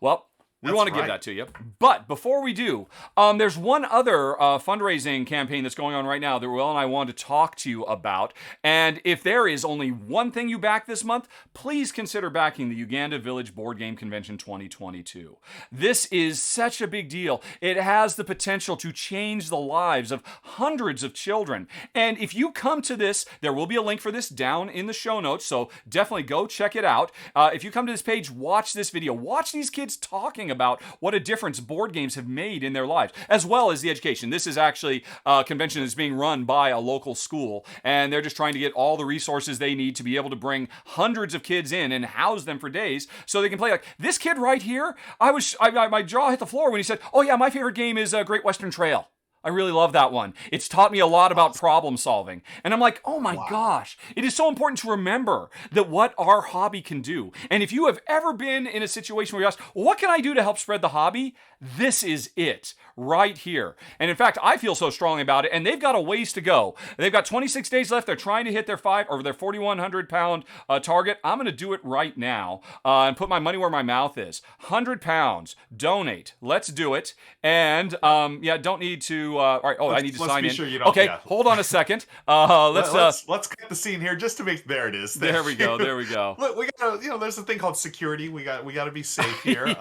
Well, we want to give that to you. But before we do, there's one other fundraising campaign that's going on right now that Ruel and I wanted to talk to you about. And if there is only one thing you back this month, please consider backing the Uganda Village Board Game Convention 2022. This is such a big deal. It has the potential to change the lives of hundreds of children. And if you come to this, there will be a link for this down in the show notes, so definitely go check it out. If you come to this page, watch this video. Watch these kids talking about what a difference board games have made in their lives, as well as the education. This is actually a convention that's being run by a local school, and they're just trying to get all the resources they need to be able to bring hundreds of kids in and house them for days so they can play. Like this kid right here, my jaw hit the floor when he said, oh yeah, my favorite game is Great Western Trail. I really love that one. It's taught me a lot about problem solving. And I'm like, oh my gosh. It is so important to remember that what our hobby can do. And if you have ever been in a situation where you ask, well, what can I do to help spread the hobby? This is it right here. And in fact, I feel so strongly about it, and they've got a ways to go. They've got 26 days left. They're trying to hit their 4,100 pound target. I'm going to do it right now and put my money where my mouth is. 100 pounds. Donate. Let's do it. And don't need to. All right. Oh, I need to sign in. Sure you don't, okay. Hold on a second. Let's cut the scene here just to make. There it is. There we go. There we go. Look, we got. There's a thing called security. We got to be safe here.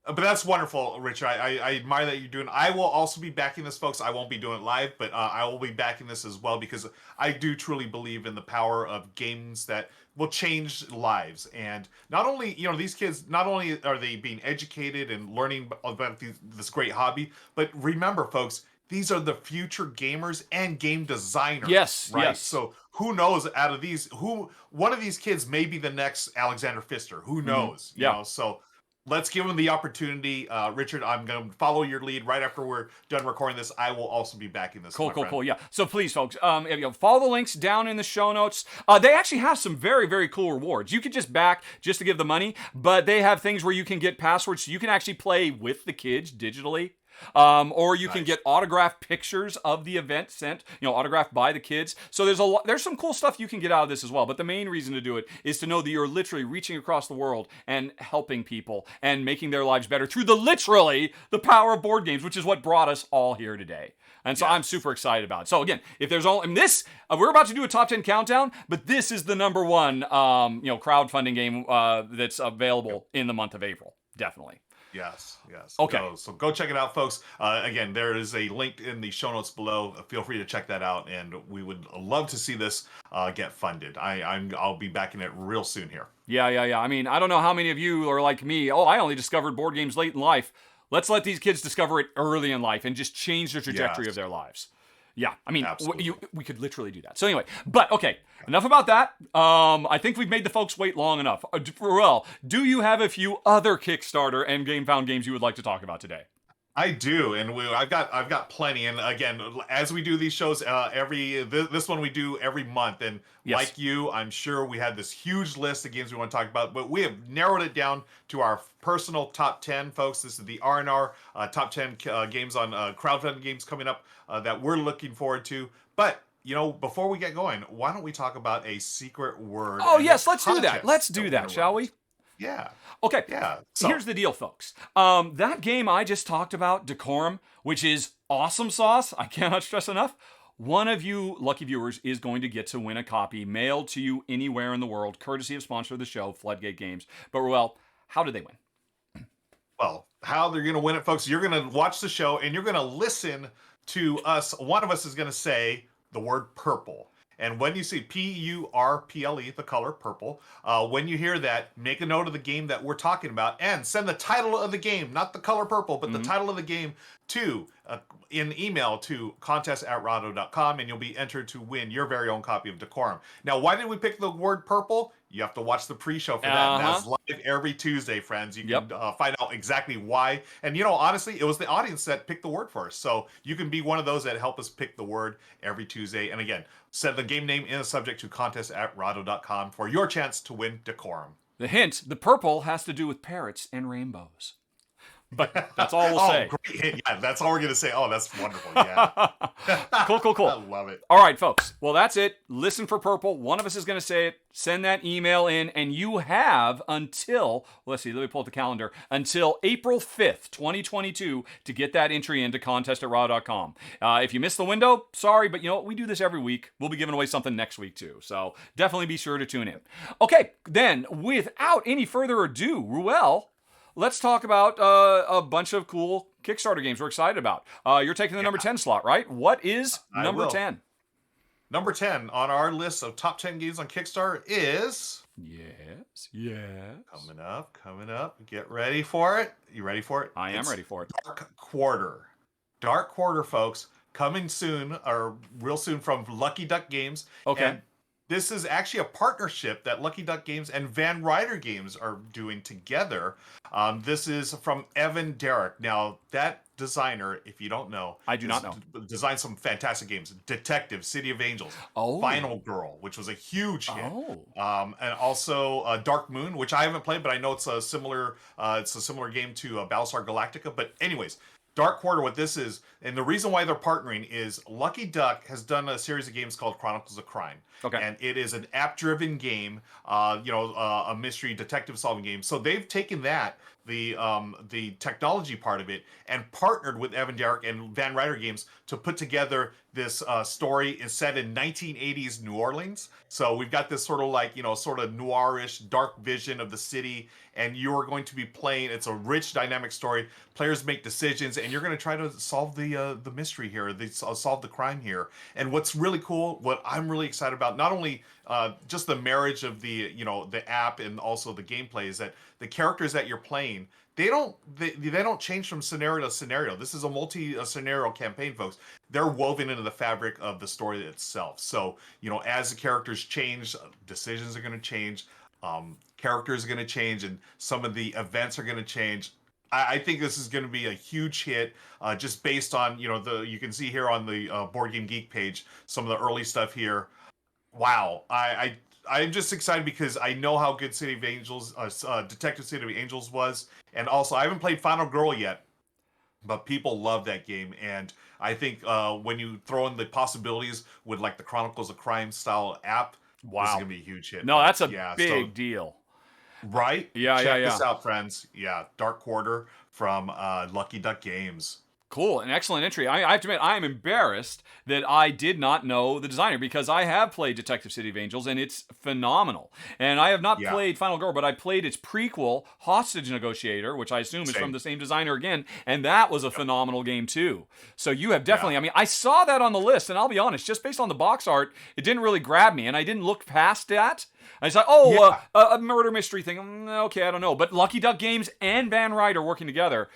But that's wonderful, Richard. I admire that you're doing. I will also be backing this, folks. I won't be doing it live, but I will be backing this as well because I do truly believe in the power of games that will change lives. And not only, these kids, not only are they being educated and learning about this great hobby, but remember, folks, these are the future gamers and game designers. Yes, right. Yes. So who knows? Out of these, one of these kids may be the next Alexander Pfister. Who knows? You know, so. Let's give them the opportunity. Richard, I'm going to follow your lead right after we're done recording this. I will also be backing this. Cool. Yeah. So please, folks, follow the links down in the show notes. They actually have some very, very cool rewards. You could just back just to give the money, but they have things where you can get passwords so you can actually play with the kids digitally. Or you can get autographed pictures of the event sent, autographed by the kids. So there's some cool stuff you can get out of this as well. But the main reason to do it is to know that you're literally reaching across the world and helping people and making their lives better through the power of board games, which is what brought us all here today. And so I'm super excited about it. So again, if there's we're about to do a top 10 countdown, but this is the number one, crowdfunding game that's available in the month of April. Definitely. Yes. Okay. So go check it out, folks. Again, there is a link in the show notes below. Feel free to check that out, and we would love to see this get funded. I'll be backing it real soon here. Yeah. I mean, I don't know how many of you are like me. Oh, I only discovered board games late in life. Let's let these kids discover it early in life and just change the trajectory of their lives. Yeah, I mean, Absolutely. we could literally do that. So anyway, but okay, enough about that. I think we've made the folks wait long enough. Ruel, do you have a few other Kickstarter and GameFound games you would like to talk about today? I do, and I've got plenty. And again, as we do these shows, this one we do every month. And Yes. like you, I'm sure we had this huge list of games we want to talk about, but we have narrowed it down to our personal top 10, folks. This is the R&R top 10 games on crowdfunding games coming up that we're looking forward to. But before we get going, why don't we talk about a secret word? Oh and yes, a let's do that. contest Let's do we're that, gonna shall run. we? Yeah, Okay. yeah. So Here's the deal, folks. That game I just talked about, Decorum, which is awesome sauce, I cannot stress enough. One of you lucky viewers is going to get to win a copy mailed to you anywhere in the world, courtesy of sponsor of the show, Floodgate Games. But Ruel, how do they win? well, how they're going to win it, folks. You're going to watch the show and you're going to listen to us. One of us is going to say the word purple. And when you see Purple, the color purple, when you hear that, make a note of the game that we're talking about and send the title of the game, not the color purple, but the title of the game to in email to contest@rahdo.com, and you'll be entered to win your very own copy of Decorum. Now, why did we pick the word purple? You have to watch the pre-show for that. And that's live every Tuesday, friends. You can find out exactly why. And honestly, it was the audience that picked the word for us. So you can be one of those that help us pick the word every Tuesday. And again, send the game name in the subject to contest@rahdo.com for your chance to win Decorum. The hint, the purple has to do with parrots and rainbows. But that's all we'll say. Great. Yeah, that's all we're going to say. Oh, that's wonderful. Yeah. Cool. I love it. All right, folks. Well, that's it. Listen for purple. One of us is going to say it. Send that email in, and you have until, let's see, let me pull up the calendar, until April 5th, 2022 to get that entry into contest@raw.com. If you missed the window, sorry, but you know what? We do this every week. We'll be giving away something next week, too. So definitely be sure to tune in. Okay, then, without any further ado, Ruel, let's talk about a bunch of cool Kickstarter games we're excited about. You're taking the number 10 slot, right? What is number 10? Number 10 on our list of top 10 games on Kickstarter is... Yes. Coming up. Get ready for it. You ready for it? I am ready for it. Dark Quarter. Dark Quarter, folks. Coming soon, or real soon, from Lucky Duck Games. Okay. And this is actually a partnership that Lucky Duck Games and Van Ryder Games are doing together. This is from Evan Derrick. Now, that designer, if you don't know, I do not know, designed some fantastic games. Detective, City of Angels, Final Girl, which was a huge hit, and also Dark Moon, which I haven't played, but I know it's a similar game to Battlestar Galactica. But anyways, Dark Quarter, what this is, and the reason why they're partnering is Lucky Duck has done a series of games called Chronicles of Crime. Okay. And it is an app-driven game, a mystery detective solving game. So they've taken that, the technology part of it, and partnered with Evan Derrick and Van Ryder Games to put together this story is set in 1980s New Orleans. So we've got this sort of noirish dark vision of the city, and you're going to be playing. It's a rich, dynamic story. Players make decisions, and you're going to try to solve the mystery here, solve the crime here. And what's really cool, what I'm really excited about, not only just the marriage of the app and also the gameplay, is that the characters that you're playing, they don't change from scenario to scenario. This is a multi-scenario campaign, folks. They're woven into the fabric of the story itself. So, as the characters change, decisions are going to change, characters are going to change, and some of the events are going to change. I think this is going to be a huge hit, just based on, you can see here on the Board Game Geek page, some of the early stuff here. Wow. I'm just excited because I know how good City of Angels, Detective City of Angels was. And also, I haven't played Final Girl yet, but people love that game. And I think when you throw in the possibilities with like the Chronicles of Crime style app, this is going to be a huge hit. No, that's a big deal. Right? Yeah, Check this out, friends. Yeah, Dark Quarter from Lucky Duck Games. Cool, an excellent entry. I have to admit, I am embarrassed that I did not know the designer, because I have played Detective City of Angels, and it's phenomenal. And I have not played Final Girl, but I played its prequel, Hostage Negotiator, which I assume is from the same designer again, and that was a phenomenal game too. So you have definitely, I mean, I saw that on the list, and I'll be honest, just based on the box art, it didn't really grab me, and I didn't look past that. I was like, a murder mystery thing. Okay, I don't know. But Lucky Duck Games and Van Ryder working together,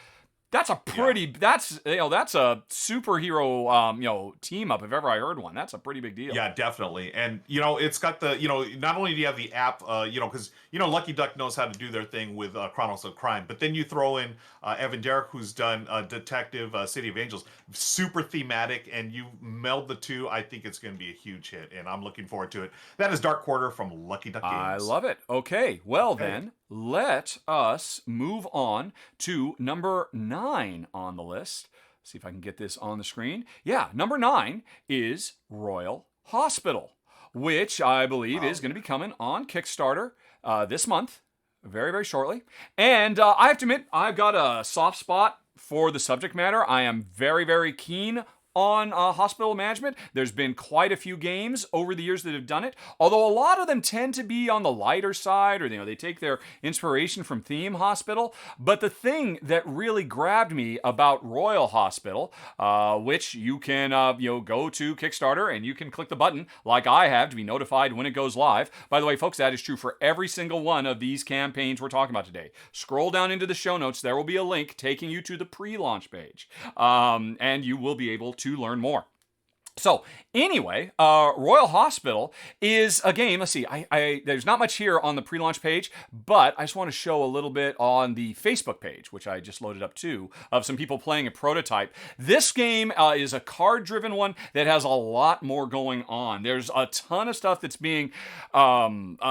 That's a pretty. That's that's a superhero team up if ever I heard one. That's a pretty big deal. Yeah, definitely. And it's got the not only do you have the app, because Lucky Duck knows how to do their thing with Chronicles of Crime, but then you throw in Evan Derrick, who's done Detective City of Angels, super thematic, and you meld the two. I think it's going to be a huge hit, and I'm looking forward to it. That is Dark Quarter from Lucky Duck Games. I love it. Okay, well then, let us move on to number 9 on the list. See if I can get this on the screen. Yeah, number 9 is Royal Hospital, which I believe is going to be coming on Kickstarter this month, very, very shortly. And I have to admit, I've got a soft spot for the subject matter. I am very, very keen on hospital management. There's been quite a few games over the years that have done it, although a lot of them tend to be on the lighter side, or they take their inspiration from Theme Hospital. But the thing that really grabbed me about Royal Hospital, which you can go to Kickstarter and you can click the button like I have to be notified when it goes live. By the way, folks, that is true for every single one of these campaigns we're talking about today. Scroll down into the show notes. There will be a link taking you to the pre-launch page, and you will be able to learn more. So anyway, Royal Hospital is a game. Let's see, there's not much here on the pre-launch page, but I just want to show a little bit on the Facebook page, which I just loaded up too, of some people playing a prototype. This game is a card-driven one that has a lot more going on. There's a ton of stuff that's being modeled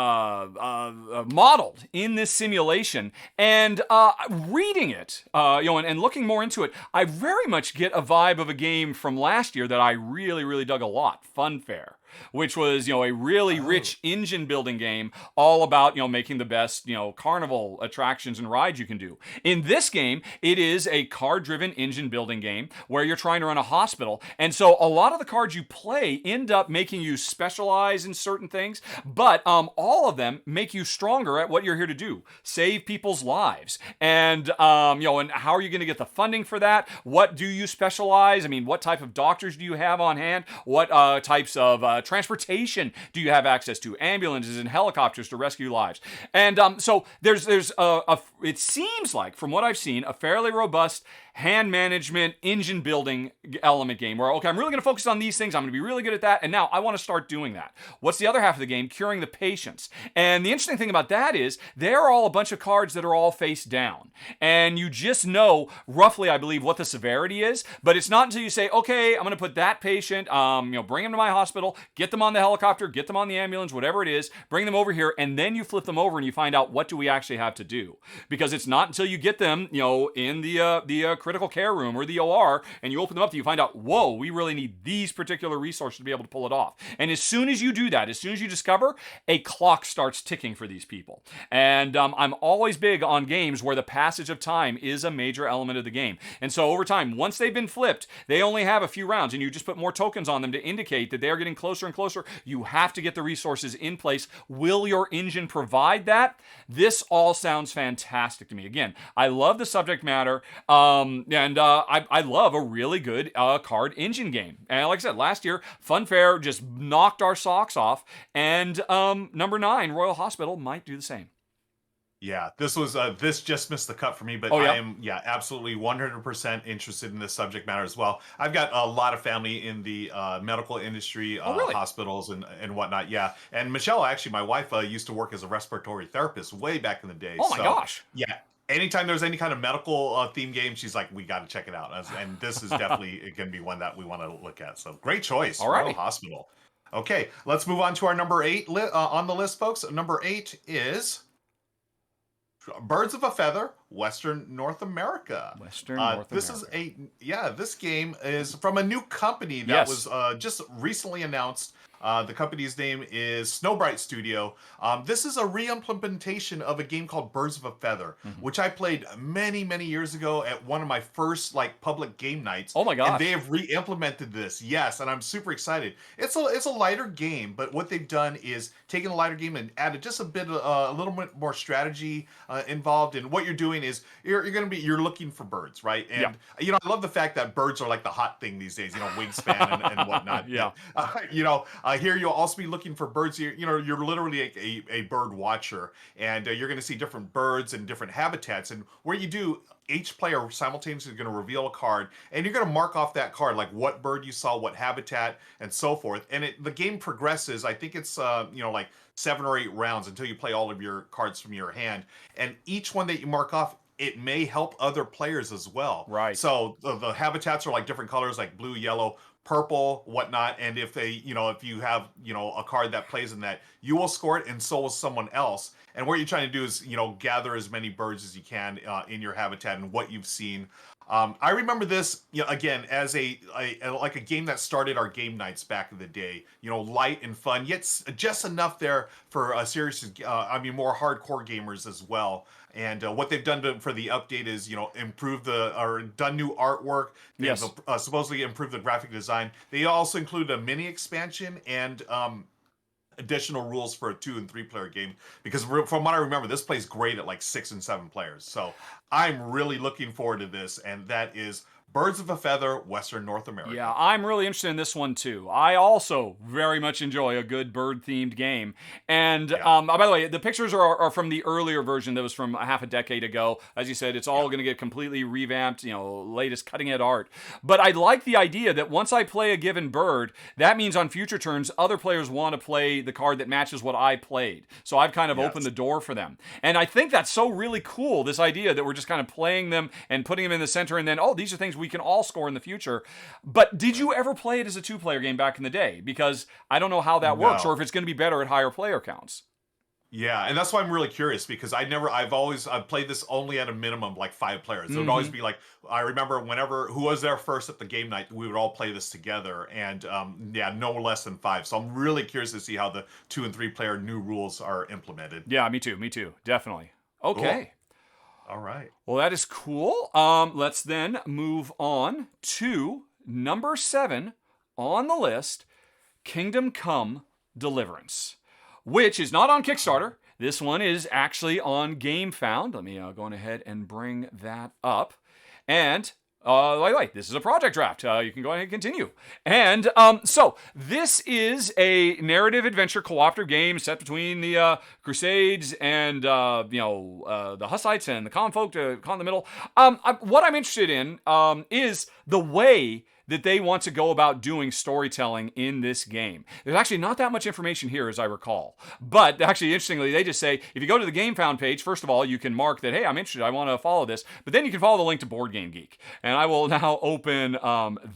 in this simulation, and reading it, and looking more into it, I very much get a vibe of a game from last year that I really dug a lot, Funfair, which was a really rich engine building game all about making the best carnival attractions and rides you can do. In this game, it is a card driven engine building game where you're trying to run a hospital, and so a lot of the cards you play end up making you specialize in certain things, but all of them make you stronger at what you're here to do: save people's lives. And and how are you going to get the funding for that? What do you specialize? I mean, what type of doctors do you have on hand? What types of transportation do you have access to? Ambulances and helicopters to rescue lives. And so there's it seems like, from what I've seen, a fairly robust hand management, engine building element game where, okay, I'm really going to focus on these things. I'm going to be really good at that. And now I want to start doing that. What's the other half of the game? Curing the patients. And the interesting thing about that is they're all a bunch of cards that are all face down. And you just know roughly, I believe, what the severity is. But it's not until you say, okay, I'm going to put that patient, bring him to my hospital, get them on the helicopter, get them on the ambulance, whatever it is, bring them over here, and then you flip them over and you find out what do we actually have to do. Because it's not until you get them, in the critical care room or the OR, and you open them up that you find out, whoa, we really need these particular resources to be able to pull it off. And as soon as you do that, as soon as you discover, a clock starts ticking for these people. And I'm always big on games where the passage of time is a major element of the game. And so over time, once they've been flipped, they only have a few rounds, and you just put more tokens on them to indicate that they are getting closer and closer. You have to get the resources in place. Will your engine provide that? This all sounds fantastic to me. Again, I love the subject matter, and I love a really good card engine game. And like I said, last year, Funfair just knocked our socks off, and number 9, Royal Hospital, might do the same. Yeah, this was this just missed the cut for me, but Oh, yeah? I am absolutely 100% interested in this subject matter as well. I've got a lot of family in the medical industry, really? hospitals and whatnot. Yeah, and Michelle, actually, my wife used to work as a respiratory therapist way back in the day. Oh my gosh! Yeah, anytime there's any kind of medical theme game, she's like, we got to check it out. And this is definitely going to be one that we want to look at. So great choice, All right, Royal Hospital. Okay, let's move on to our number 8 on the list, folks. Number 8 is Birds of a Feather, Western North America. This game is from a new company that was just recently announced. The company's name is Snowbright Studio. This is a re-implementation of a game called Birds of a Feather, which I played many, many years ago at one of my first public game nights. Oh my gosh. And they have re-implemented this, yes, and I'm super excited. It's a lighter game, but what they've done is taken a lighter game and added just a little bit more strategy involved. And what you're doing is you're looking for birds, right? And I love the fact that birds are like the hot thing these days. Wingspan and whatnot. Yeah. Here you'll also be looking for birds. You're literally a bird watcher, and you're going to see different birds and different habitats. And where you do, each player simultaneously is going to reveal a card, and you're going to mark off that card, like what bird you saw, what habitat, and so forth. And the game progresses. I think it's like 7 or 8 rounds until you play all of your cards from your hand. And each one that you mark off, it may help other players as well. Right. So the habitats are like different colors, like blue, yellow, purple, whatnot. And if if you have, a card that plays in that, you will score it, and so will someone else. And what you're trying to do is, gather as many birds as you can in your habitat and what you've seen. I remember this, again, as a game that started our game nights back in the day. Light and fun, yet just enough there for a serious, more hardcore gamers as well. And what they've done for the update is, improve done new artwork. They've supposedly improved the graphic design. They also include a mini expansion and additional rules for a 2 and 3 player game, because from what I remember, this plays great at like 6 and 7 players. So I'm really looking forward to this, and that is Birds of a Feather, Western North America. Yeah, I'm really interested in this one too. I also very much enjoy a good bird-themed game. And by the way, the pictures are from the earlier version that was from a half a decade ago. As you said, it's all going to get completely revamped, latest cutting-edge art. But I like the idea that once I play a given bird, that means on future turns, other players want to play the card that matches what I played. So I've kind of opened the door for them. And I think that's so really cool, this idea that we're just kind of playing them and putting them in the center, and then, these are things we can all score in the future. But did you ever play it as a 2-player game back in the day? Because I don't know how that works, or if it's going to be better at higher player counts. Yeah, and that's why I'm really curious, because I've played this only at a minimum like 5 players. It would always be like, I remember who was there first at the game night, we would all play this together, and no less than 5. So I'm really curious to see how the 2 and 3 player new rules are implemented. Yeah, me too, definitely. Okay. Cool. All right. Well, that is cool. Let's then move on to number 7 on the list, Kingdom Come Deliverance, which is not on Kickstarter. This one is actually on GameFound. Let me go on ahead and bring that up. And this is a project draft. You can go ahead and continue. And so this is a narrative adventure cooperative game set between the Crusades and the Hussites and the Common Folk to Con the Middle. What I'm interested in is the way that they want to go about doing storytelling in this game. There's actually not that much information here, as I recall. But actually, interestingly, they just say, if you go to the GameFound page, first of all, you can mark that, hey, I'm interested, I want to follow this. But then you can follow the link to Boardgame Geek. And I will now open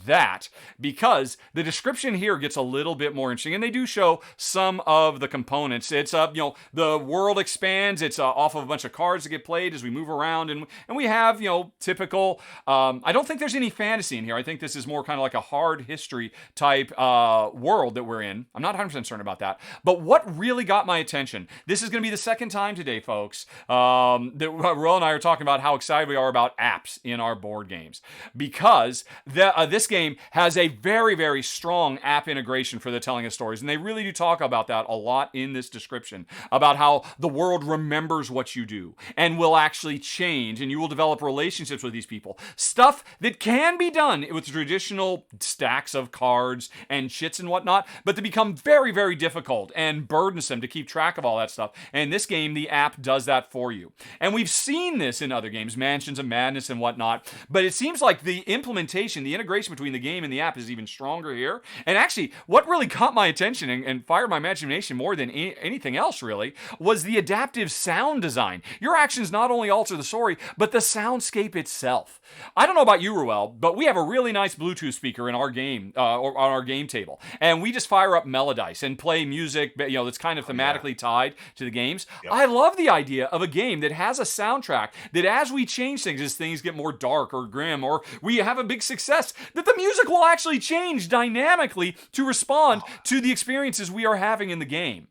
that, because the description here gets a little bit more interesting. And they do show some of the components. It's, the world expands. It's off of a bunch of cards that get played as we move around. And we have, typical, I don't think there's any fantasy in here. I think this is more kind of like a hard history type world that we're in. I'm not 100% certain about that. But what really got my attention, this is going to be the second time today, folks, that Ruel and I are talking about how excited we are about apps in our board games. Because this game has a very, very strong app integration for the telling of stories. And they really do talk about that a lot in this description, about how the world remembers what you do and will actually change, and you will develop relationships with these people. Stuff that can be done with traditional stacks of cards and chits and whatnot, but they become very, very difficult and burdensome to keep track of all that stuff. And in this game, the app does that for you. And we've seen this in other games, Mansions of Madness and whatnot, but it seems like the implementation, the integration between the game and the app is even stronger here. And actually, what really caught my attention and fired my imagination more than anything else, really, was the adaptive sound design. Your actions not only alter the story, but the soundscape itself. I don't know about you, Ruel, but we have a really nice Bluetooth speaker in our game, or on our game table, and we just fire up Melodice and play music, that's kind of thematically tied to the games. Yep. I love the idea of a game that has a soundtrack that, as we change things, as things get more dark or grim, or we have a big success, that the music will actually change dynamically to respond to the experiences we are having in the game.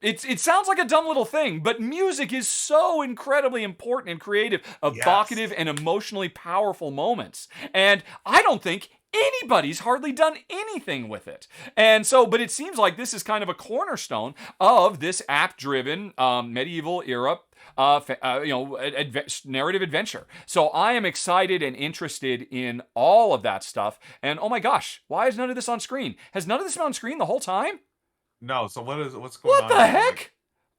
It sounds like a dumb little thing, but music is so incredibly important and creative, evocative, and emotionally powerful moments. And I don't think anybody's hardly done anything with it. And so, but it seems like this is kind of a cornerstone of this app-driven medieval era narrative adventure. So I am excited and interested in all of that stuff. And oh my gosh, why is none of this on screen? Has none of this been on screen the whole time? No. So what's going What on the here? heck?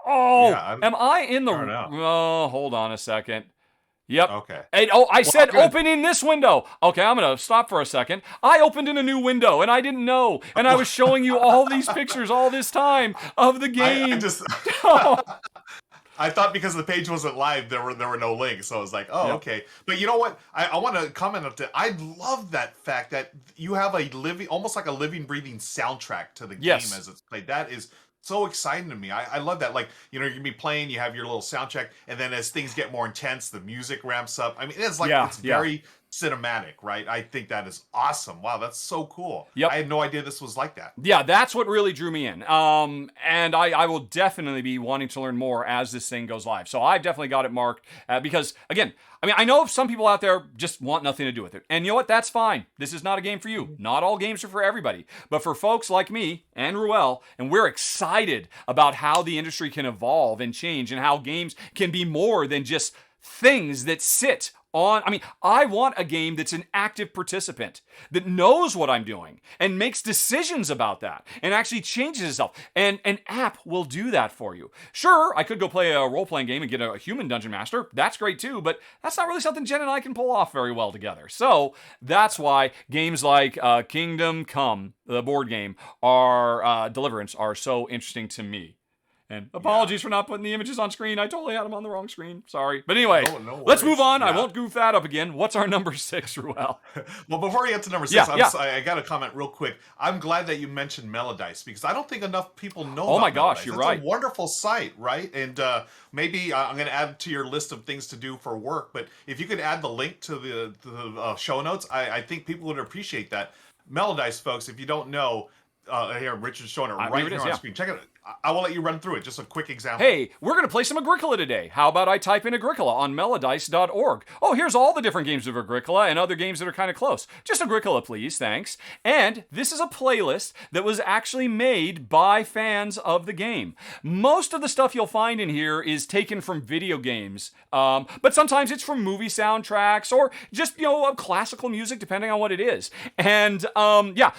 Oh, Yeah, am I in the? I don't know. Oh, hold on a second. Yep. Okay. And, I said open in this window. Okay, I'm going to stop for a second. I opened in a new window, and I didn't know. And I was showing you all these pictures all this time of the game. I just... I thought because the page wasn't live, there were no links. So I was like, oh, Yep. okay. But you know what? I want to comment on that. I love that fact that you have almost like a living, breathing soundtrack to the game as it's played. That is so exciting to me. I love that. Like, you're going to be playing, you have your little soundtrack, and then as things get more intense, the music ramps up. I mean, it's like, it's very cinematic, right? I think that is awesome. Wow, that's so cool. Yep. I had no idea this was like that. Yeah, that's what really drew me in. And I will definitely be wanting to learn more as this thing goes live. So I've definitely got it marked because, again, I mean, I know some people out there just want nothing to do with it. And you know what? That's fine. This is not a game for you. Not all games are for everybody. But for folks like me and Ruel, and we're excited about how the industry can evolve and change and how games can be more than just things that sit on. I mean, I want a game that's an active participant, that knows what I'm doing and makes decisions about that and actually changes itself. And an app will do that for you. Sure, I could go play a role-playing game and get a human dungeon master. That's great too, but that's not really something Jen and I can pull off very well together. So that's why games like Kingdom Come, the board game, are Deliverance, are so interesting to me. And apologies for not putting the images on screen. I totally had them on the wrong screen. Sorry. But anyway, no let's move on. Yeah. I won't goof that up again. What's our number 6, Ruel? Well, before we get to number 6, I got to comment real quick. I'm glad that you mentioned Melodice because I don't think enough people know about my gosh, Melodice. you're It's right. a wonderful site, right? And maybe I'm going to add to your list of things to do for work. But if you could add the link to the show notes, I think people would appreciate that. Melodice, folks, if you don't know, here, Richard's showing it right here on screen. Check it out. I will let you run through it. Just a quick example. Hey, we're going to play some Agricola today. How about I type in Agricola on melodice.org? Oh, here's all the different games of Agricola and other games that are kind of close. Just Agricola, please. Thanks. And this is a playlist that was actually made by fans of the game. Most of the stuff you'll find in here is taken from video games, but sometimes it's from movie soundtracks or just, classical music, depending on what it is. And,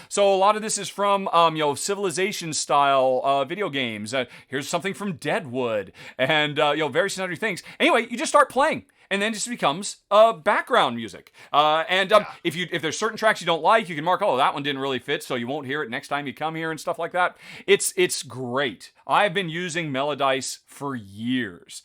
so a lot of this is from, Civilization-style video games. Here's something from Deadwood and various sundry things. Anyway, you just start playing. And then it just becomes background music. If there's certain tracks you don't like, you can mark, that one didn't really fit, so you won't hear it next time you come here and stuff like that. It's great. I've been using Melodice for years.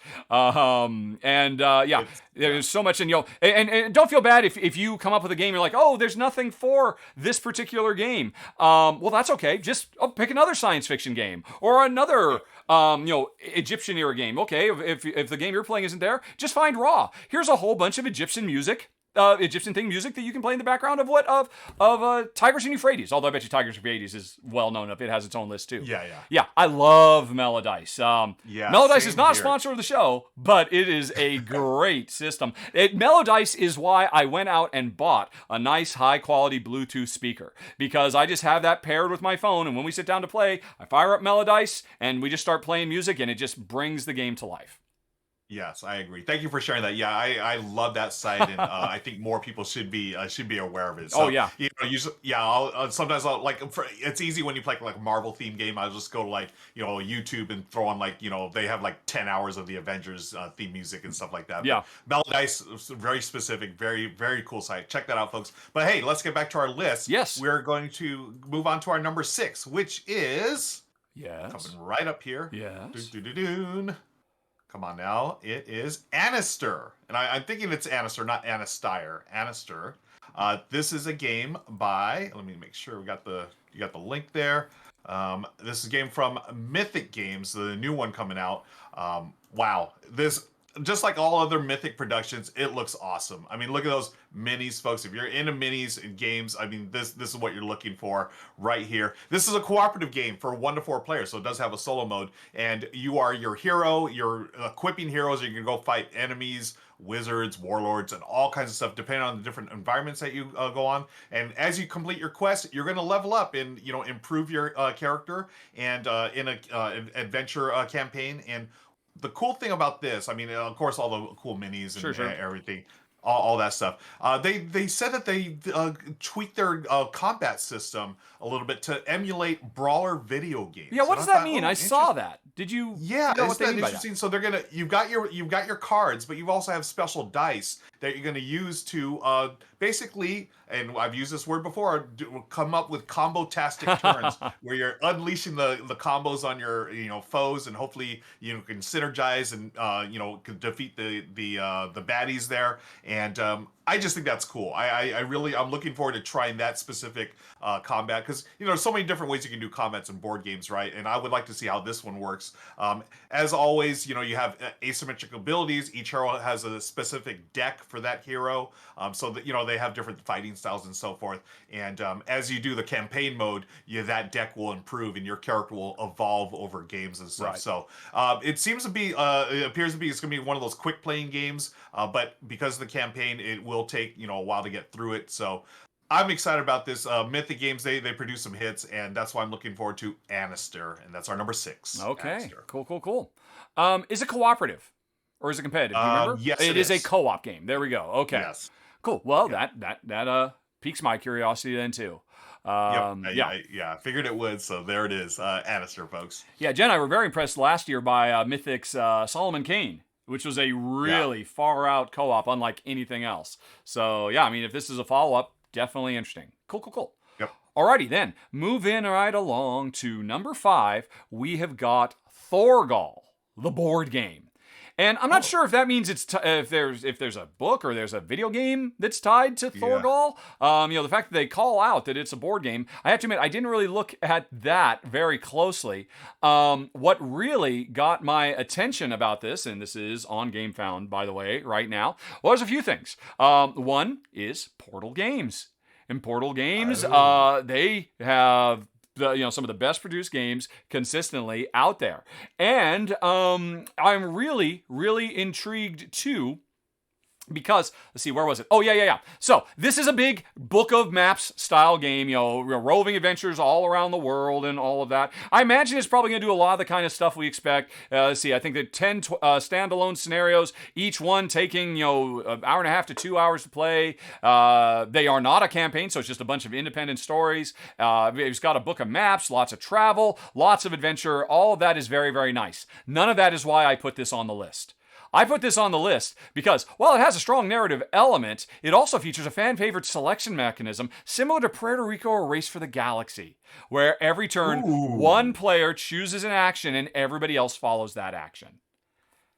There's so much, and don't feel bad if you come up with a game, you're like, there's nothing for this particular game. Well, that's okay. Just pick another science fiction game or another Egyptian era game. Okay, if the game you're playing isn't there, just find Raw. Here's a whole bunch of Egyptian music. Egyptian theme music that you can play in the background of Tigris and Euphrates. Although I bet you Tigris and Euphrates is well known enough. It has its own list too. Yeah. I love Melodice. Melodice is not a sponsor of the show, but it is a great system. Melodice is why I went out and bought a nice high quality Bluetooth speaker, because I just have that paired with my phone, and when we sit down to play, I fire up Melodice and we just start playing music, and it just brings the game to life. Yes, I agree. Thank you for sharing that. Yeah, I love that site, and I think more people should be aware of it. So, sometimes I'll it's easy when you play like a Marvel themed game. I'll just go to YouTube and throw on they have 10 hours of the Avengers theme music and stuff like that. Yeah, but Melodice, very specific, very very cool site. Check that out, folks. But hey, let's get back to our list. Yes, we're going to move on to our number 6, which is coming right up here. Yes. Come on now. It is Anastyr. And I'm thinking it's Anastyr, not Anastyr. Anastyr. This is a game by, let me make sure you got the link there. This is a game from Mythic Games, the new one coming out. Wow. This, just like all other Mythic productions, it looks awesome. I mean, look at those minis, folks. If you're into minis and games, I mean, this is what you're looking for right here. This is a cooperative game for 1 to 4 players, so it does have a solo mode. And you are your hero. You're equipping heroes. You can go fight enemies, wizards, warlords, and all kinds of stuff, depending on the different environments that you go on. And as you complete your quest, you're going to level up and improve your character and in an adventure campaign. And the cool thing about this, I mean, of course, all the cool minis and Sure. everything, all that stuff. They said that they tweaked their combat system a little bit to emulate brawler video games. Yeah, what And does I that thought, mean? oh, I saw interesting. that. Did you Yeah, figure out what isn't they that mean by interesting? So you've got your cards, but you've also have special dice that you're gonna use to basically, and I've used this word before, come up with combo-tastic turns that? where you're unleashing the combos on your foes, and hopefully can synergize and can defeat the baddies there. And I just think that's cool. I'm looking forward to trying that specific combat, because there's so many different ways you can do combats in board games, right? And I would like to see how this one works. As always, you have asymmetric abilities. Each hero has a specific deck for that hero, so that they have different fighting styles and so forth. And as you do the campaign mode, that deck will improve and your character will evolve over games and stuff. Right. So it seems to be, it appears to be, it's going to be one of those quick playing games. But because of the campaign, it will take a while to get through it. So I'm excited about this. Mythic Games, they produce some hits, and that's why I'm looking forward to Anastyr, and that's our number 6. Okay, Anastyr. cool. Is it cooperative or is it competitive? Do you remember? Yes, it is a co-op game. There we go. Okay, Yes. cool. Well, that piques my curiosity then too. Yeah. Figured it would. So there it is, Anastyr, folks. Yeah, Jen and I were very impressed last year by Mythic's Solomon Kane, which was a really far out co-op, unlike anything else. So yeah, I mean, if this is a follow-up, definitely interesting. Cool. Yep. Alrighty then, moving right along to number 5, we have got Thorgal, the board game. And I'm not sure if that means it's if there's a book or there's a video game that's tied to Thorgal. The fact that they call out that it's a board game, I have to admit I didn't really look at that very closely. What really got my attention about this, and this is on GameFound by the way right now, well, there's a few things. One is Portal Games. In Portal Games, they have some of the best produced games consistently out there. And I'm really, really intrigued too, because, let's see, where was it? Oh, yeah. So, this is a big Book of Maps style game, roving adventures all around the world and all of that. I imagine it's probably going to do a lot of the kind of stuff we expect. Let's see, I think that 10 standalone scenarios, each one taking, an hour and a half to 2 hours to play. They are not a campaign, so it's just a bunch of independent stories. It's got a Book of Maps, lots of travel, lots of adventure. All of that is very, very nice. None of that is why I put this on the list. I put this on the list because, while it has a strong narrative element, it also features a fan-favorite selection mechanism similar to Puerto Rico or Race for the Galaxy, where every turn, one player chooses an action and everybody else follows that action.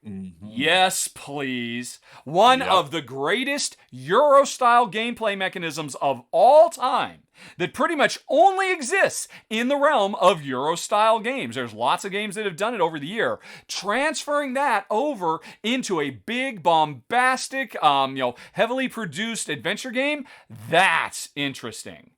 Mm-hmm. Yes, please. One of the greatest Euro-style gameplay mechanisms of all time that pretty much only exists in the realm of Euro-style games. There's lots of games that have done it over the year. Transferring that over into a big, bombastic, heavily produced adventure game, that's interesting.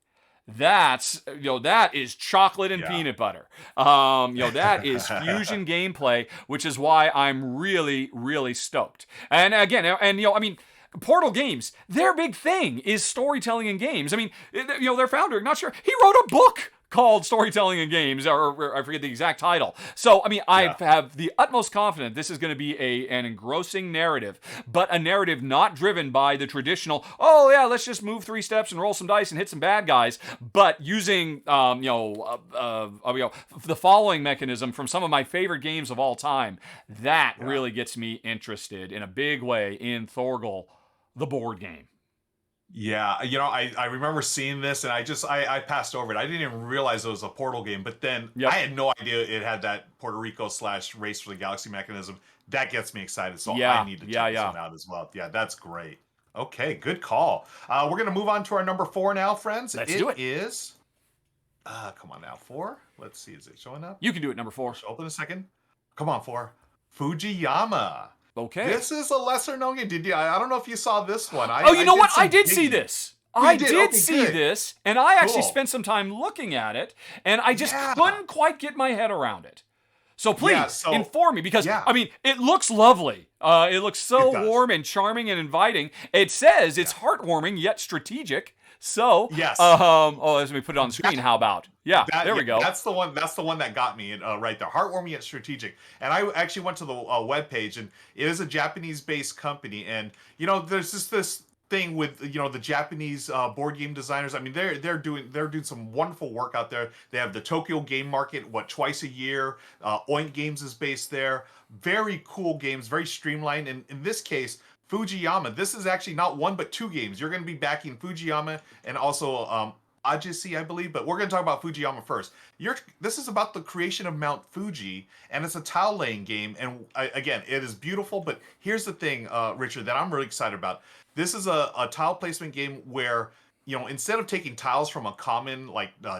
That is chocolate and peanut butter. That is fusion gameplay, which is why I'm really, really stoked. And again, Portal Games, their big thing is storytelling in games. I mean, their founder, not sure, he wrote a book called Storytelling in Games, or I forget the exact title. So, I have the utmost confidence this is going to be an engrossing narrative, but a narrative not driven by the traditional, let's just move 3 steps and roll some dice and hit some bad guys, but using, the following mechanism from some of my favorite games of all time. That really gets me interested in a big way in Thorgal, the board game. Yeah, I remember seeing this and I passed over it. I didn't even realize it was a Portal game, but then I had no idea it had that Puerto Rico / Race for the Galaxy mechanism. That gets me excited, so I need to check this one out as well. Yeah, that's great. Okay, good call. We're going to move on to our number 4 now, friends. Let's do it. It is, come on now, 4. Let's see, is it showing up? You can do it, number 4. Open a second. Come on, 4. Fujiyama. Okay. This is a lesser known game. I don't know if you saw this one. You know what? I did see this. I did see good. this, and I actually spent some time looking at it, and I just couldn't quite get my head around it. So Yeah, please so inform me because yeah, I mean it looks lovely. It looks it so does. warm and charming and inviting. It says Yeah. it's heartwarming yet strategic. So, Yes. let me put it on the screen. How about? Yeah, there Yeah, we go. that's the one. That's the one that got me right there. Heartwarming yet strategic. And I actually went to the web page, and it is a Japanese-based company. And there's just this thing with the Japanese board game designers. I mean, they're doing some wonderful work out there. They have the Tokyo Game Market, twice a year. Oink Games is based there. Very cool games, very streamlined. And in this case, Fujiyama. This is actually not one but two games. You're going to be backing Fujiyama and also Ajisai, I believe, but we're going to talk about Fujiyama first. This is about the creation of Mount Fuji, and it's a tile laying game. And again, it is beautiful. But here's the thing, Richard, that I'm really excited about. This is a tile placement game where instead of taking tiles from a common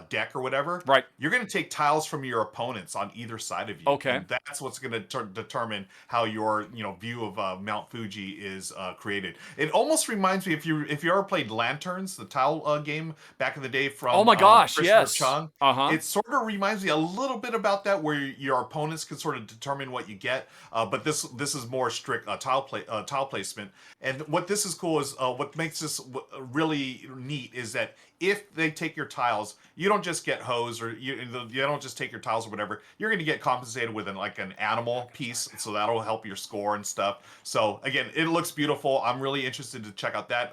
deck or whatever, Right. you're going to take tiles from your opponents on either side of you. Okay. And that's what's going to determine how your view of Mount Fuji is created. It almost reminds me if you ever played Lanterns, the tile game back in the day from Oh my gosh, Christopher yes. Chung. Uh-huh. It sort of reminds me a little bit about that, where your opponents can sort of determine what you get. But this is more strict tile placement. And what this is cool is what makes this really neat is that if they take your tiles, you don't just get hosed, or you don't just take your tiles or whatever. You're going to get compensated with an animal piece, so that'll help your score and stuff. So again, it looks beautiful. I'm really interested to check out that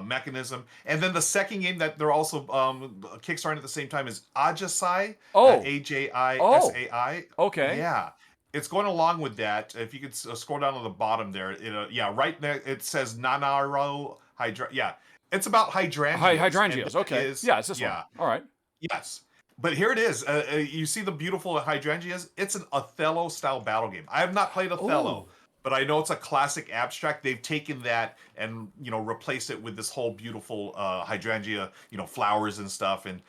mechanism. And then the second game that they're also kickstarting at the same time is Ajisai. Ajisai. Okay. Yeah. It's going along with that. If you could scroll down to the bottom there, right there it says Nanaro Hydra. Yeah, it's about hydrangeas. Hydrangeas. Okay. It's this one. All right. Yes. But here it is. You see the beautiful hydrangeas? It's an Othello-style battle game. I have not played Othello, but I know it's a classic abstract. They've taken that and replaced it with this whole beautiful hydrangea, flowers and stuff. And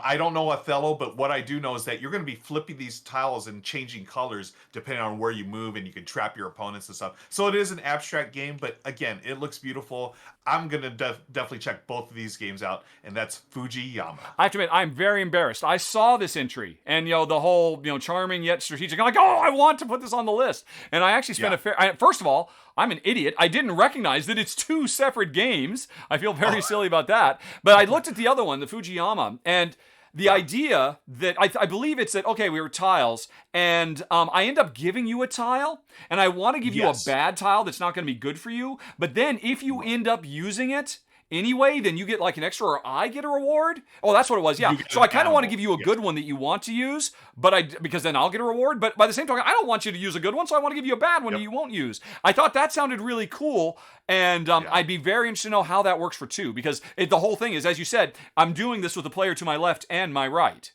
I don't know Othello, but what I do know is that you're going to be flipping these tiles and changing colors depending on where you move, and you can trap your opponents and stuff. So it is an abstract game, but again, it looks beautiful. I'm going to definitely check both of these games out, and that's Fujiyama. I have to admit, I'm very embarrassed. I saw this entry, and the whole charming yet strategic. I'm like, oh, I want to put this on the list, and I actually spent first of all, I'm an idiot. I didn't recognize that it's two separate games. I feel very silly about that. But I looked at the other one, the Fujiyama, and the idea that I believe it's that, okay, we were tiles, and I end up giving you a tile, and I want to give you a bad tile that's not going to be good for you. But then if you end up using it anyway, then you get an extra, or I get a reward. Oh, that's what it was. Yeah. So I kind of want to give you a good one that you want to use, because then I'll get a reward. But by the same token, I don't want you to use a good one, so I want to give you a bad one that you won't use. I thought that sounded really cool, and I'd be very interested to know how that works for two, because the whole thing is, as you said, I'm doing this with the player to my left and my right.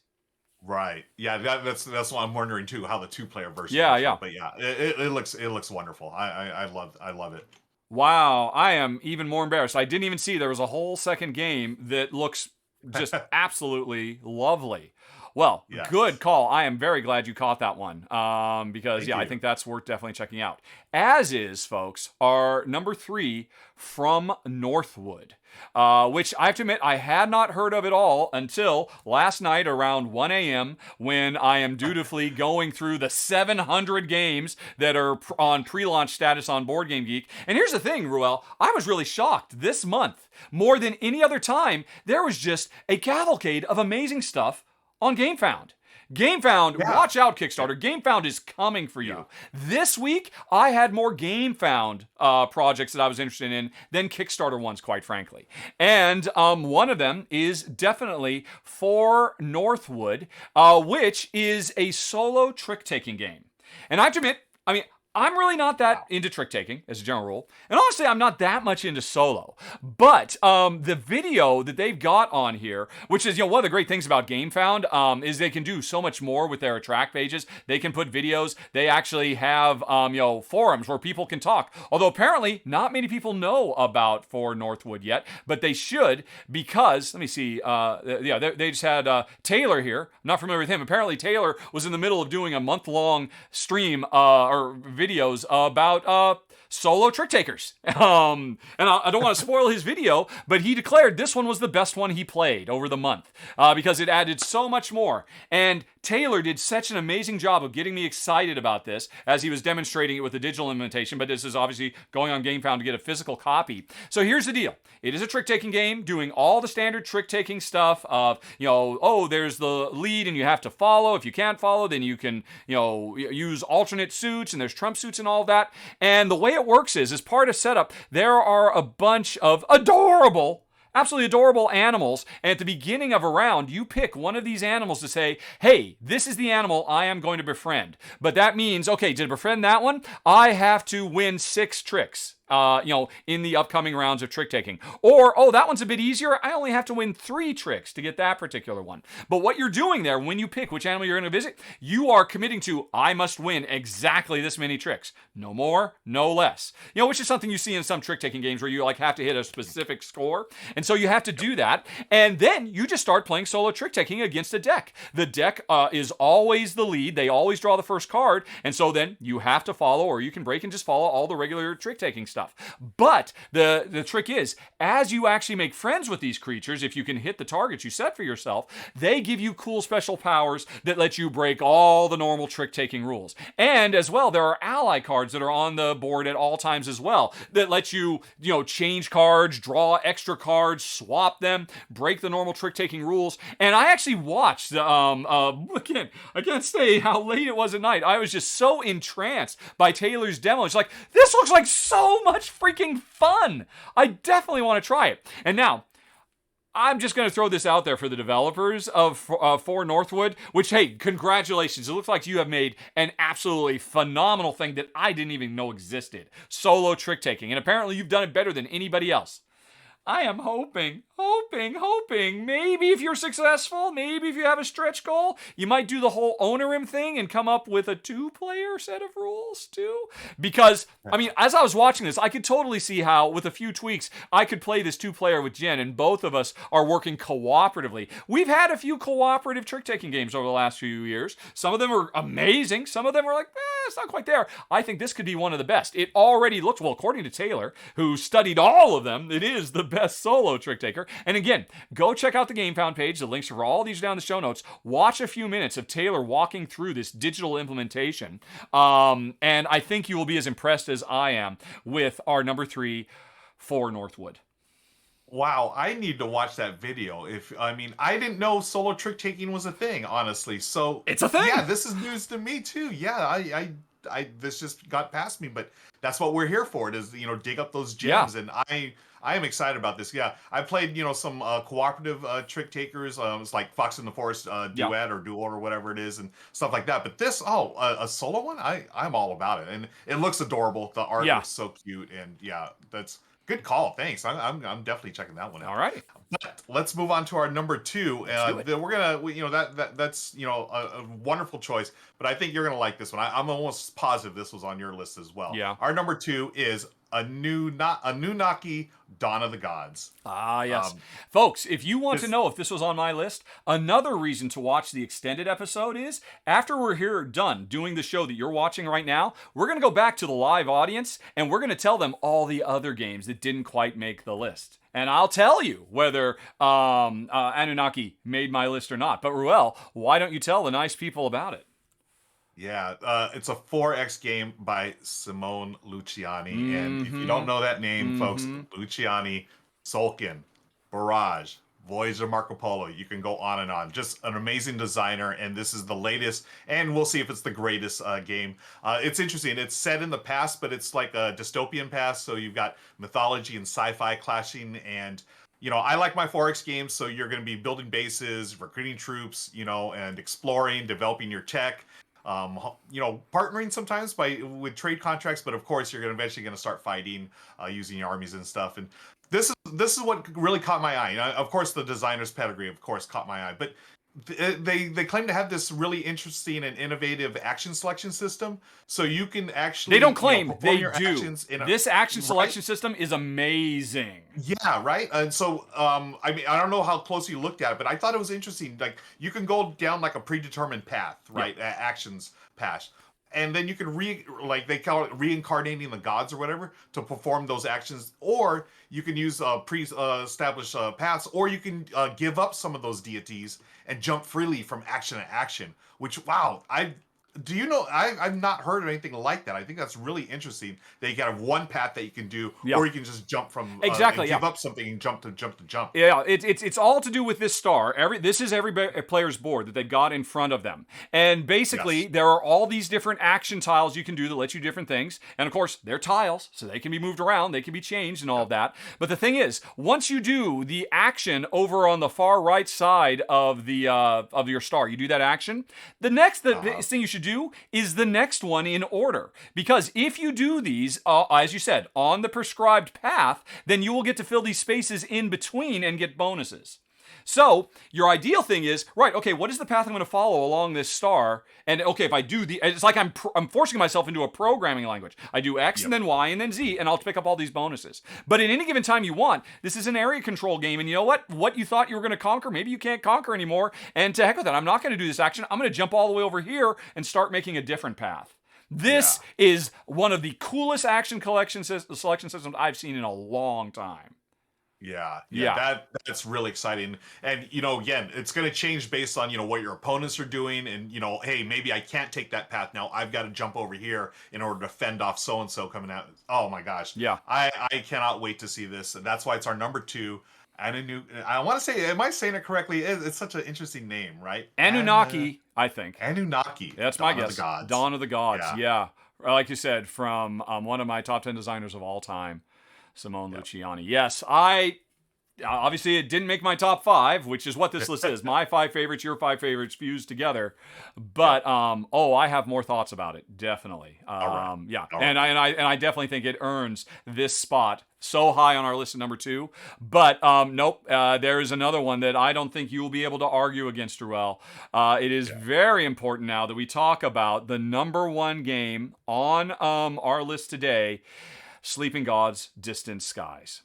Right. Yeah. That's what I'm wondering too, how the two-player version. Yeah. Works. Yeah. But yeah, it looks wonderful. I love it. Wow, I am even more embarrassed. I didn't even see there was a whole second game that looks just absolutely lovely. Well, good call. I am very glad you caught that one, because I think that's worth definitely checking out. As is, folks, our number 3 from Northwood, which I have to admit I had not heard of at all until last night around 1 a.m. when I am dutifully going through the 700 games that are on pre-launch status on Boardgame Geek. And here's the thing, Ruel, I was really shocked. This month, more than any other time, there was just a cavalcade of amazing stuff on GameFound. GameFound, watch out, Kickstarter. GameFound is coming for you. This week, I had more GameFound projects that I was interested in than Kickstarter ones, quite frankly. And one of them is definitely for Northwood, which is a solo trick-taking game. And I have to admit, I'm really not that into trick-taking, as a general rule. And honestly, I'm not that much into solo. But the video that they've got on here, which is, one of the great things about GameFound, is they can do so much more with their track pages. They can put videos. They actually have, forums where people can talk. Although apparently, not many people know about For Northwood yet. But they should, because, let me see, they just had Taylor here. I'm not familiar with him. Apparently, Taylor was in the middle of doing a month-long stream, or videos about solo trick takers. And I don't want to spoil his video, but he declared this one was the best one he played over the month because it added so much more. And Taylor did such an amazing job of getting me excited about this as he was demonstrating it with the digital implementation, but this is obviously going on GameFound to get a physical copy. So here's the deal. It is a trick-taking game doing all the standard trick-taking stuff of, oh, there's the lead and you have to follow. If you can't follow, then you can, use alternate suits and there's trump suits and all that. And the way it works is, as part of setup, there are a bunch of absolutely adorable animals. And at the beginning of a round, you pick one of these animals to say, hey, this is the animal I am going to befriend. But that means, okay, to befriend that one, I have to win 6 tricks. In the upcoming rounds of trick taking. Or, oh, that one's a bit easier. I only have to win 3 tricks to get that particular one. But what you're doing there, when you pick which animal you're going to visit, you are committing to, I must win exactly this many tricks. No more, no less. Which is something you see in some trick taking games where you have to hit a specific score. And so you have to do that. And then you just start playing solo trick taking against a deck. The deck is always the lead. They always draw the first card. And so then you have to follow, or you can break and just follow all the regular trick taking stuff. But the trick is, as you actually make friends with these creatures, if you can hit the targets you set for yourself, they give you cool special powers that let you break all the normal trick-taking rules. And as well, there are ally cards that are on the board at all times as well that let you, change cards, draw extra cards, swap them, break the normal trick-taking rules. And I actually watched, again, I can't say how late it was at night. I was just so entranced by Taylor's demo. It's like, this looks like so much freaking fun. I definitely want to try it. And now, I'm just going to throw this out there for the developers of for Northwood, which, hey, congratulations. It looks like you have made an absolutely phenomenal thing that I didn't even know existed. Solo trick taking. And apparently you've done it better than anybody else. I am hoping, maybe if you're successful, maybe if you have a stretch goal, you might do the whole Ownerim thing and come up with a 2-player set of rules too. Because, as I was watching this, I could totally see how, with a few tweaks, I could play this 2-player with Jen, and both of us are working cooperatively. We've had a few cooperative trick-taking games over the last few years. Some of them are amazing. Some of them are like, it's not quite there. I think this could be one of the best. It already looks, well, according to Taylor, who studied all of them, it is the best solo trick taker. And again, go check out the GameFound page. The links are for all these down in the show notes. Watch a few minutes of Taylor walking through this digital implementation. And I think you will be as impressed as I am with our number 3 for Northwood. Wow, I need to watch that video. I didn't know solo trick taking was a thing, honestly. So it's a thing. Yeah, this is news to me too. Yeah, I this just got past me, but that's what we're here for. Is dig up those gems, and I am excited about this. Yeah, I played some cooperative trick takers. It's like Fox in the Forest duet or duel or whatever it is, and stuff like that. But this, a solo one, I'm all about it, and it looks adorable. The art looks so cute, and yeah, that's. Good call. Thanks. I'm definitely checking that one out. All right. But let's move on to our number 2. We're gonna, that's a wonderful choice. But I think you're gonna like this one. I'm almost positive this was on your list as well. Yeah. Our number 2 is Anunnaki, Dawn of the Gods. Ah, yes. Folks, if you want to know if this was on my list, another reason to watch the extended episode is, after we're done doing the show that you're watching right now, we're going to go back to the live audience, and we're going to tell them all the other games that didn't quite make the list. And I'll tell you whether Anunnaki made my list or not. But Ruel, why don't you tell the nice people about it? Yeah, it's a 4X game by Simone Luciani. And if you don't know that name, folks, Luciani, Sulkin, Barrage, Voyager Marco Polo, you can go on and on. Just an amazing designer, and this is the latest, and we'll see if it's the greatest game. It's interesting. It's set in the past, but it's like a dystopian past, so you've got mythology and sci-fi clashing, and I like my 4X games, so you're going to be building bases, recruiting troops, and exploring, developing your tech. Partnering sometimes with trade contracts, but of course you're eventually going to start fighting using your armies and stuff. And this is what really caught my eye. Of course, the designer's pedigree, of course, caught my eye. But they claim to have this really interesting and innovative action selection system, so you can actually they don't claim they do. This action selection right? system is amazing. Yeah, right. And so I don't know how close you looked at it, but I thought it was interesting. Like, you can go down like a predetermined path, right? Actions path. and then you can like they call it reincarnating the gods or whatever to perform those actions, or you can use pre-established paths, or you can give up some of those deities and jump freely from action to action. Which, wow, do you know, I've not heard of anything like that. I think that's really interesting that you can have one path that you can do, or you can just jump from exactly, give up something and jump to jump. Yeah, it's all to do with this star. This is every player's board that they've got in front of them. And basically, there are all these different action tiles you can do that let you do different things. And of course, they're tiles, so they can be moved around, they can be changed and all of that. But the thing is, once you do the action over on the far right side of the of your star, you do that action, the next thing you should do is the next one in order. Because if you do these, as you said, on the prescribed path, then you will get to fill these spaces in between and get bonuses. So your ideal thing is, right, okay, what is the path I'm going to follow along this star? And okay, if I do it's like I'm forcing myself into a programming language. I do X and then Y and then Z, and I'll pick up all these bonuses. But at any given time you want, this is an area control game, and you know what? What you thought you were going to conquer, maybe you can't conquer anymore, and to heck with that. I'm not going to do this action. I'm going to jump all the way over here and start making a different path. This is one of the coolest action selection systems I've seen in a long time. Yeah. That's really exciting. And, you know, again, it's going to change based on, you know, what your opponents are doing. And, you know, hey, maybe I can't take that path now. I've got to jump over here in order to fend off so-and-so coming out. Oh, my gosh. Yeah. I cannot wait to see this. And that's why it's our number 2. I want to say, am I saying it correctly? It's such an interesting name, right? Anunnaki, I think. Anunnaki. That's my guess. Dawn of the Gods. Yeah. Like you said, from one of my top 10 designers of all time, Simone Luciani. Yes, obviously it didn't make my top 5, which is what this list is. My 5 favorites, your 5 favorites fused together. But I have more thoughts about it. Definitely. All right. And I definitely think it earns this spot so high on our list at number 2. But nope, there is another one that I don't think you will be able to argue against, Ruel. It is very important now that we talk about the number 1 game on our list today, Sleeping Gods, Distant Skies.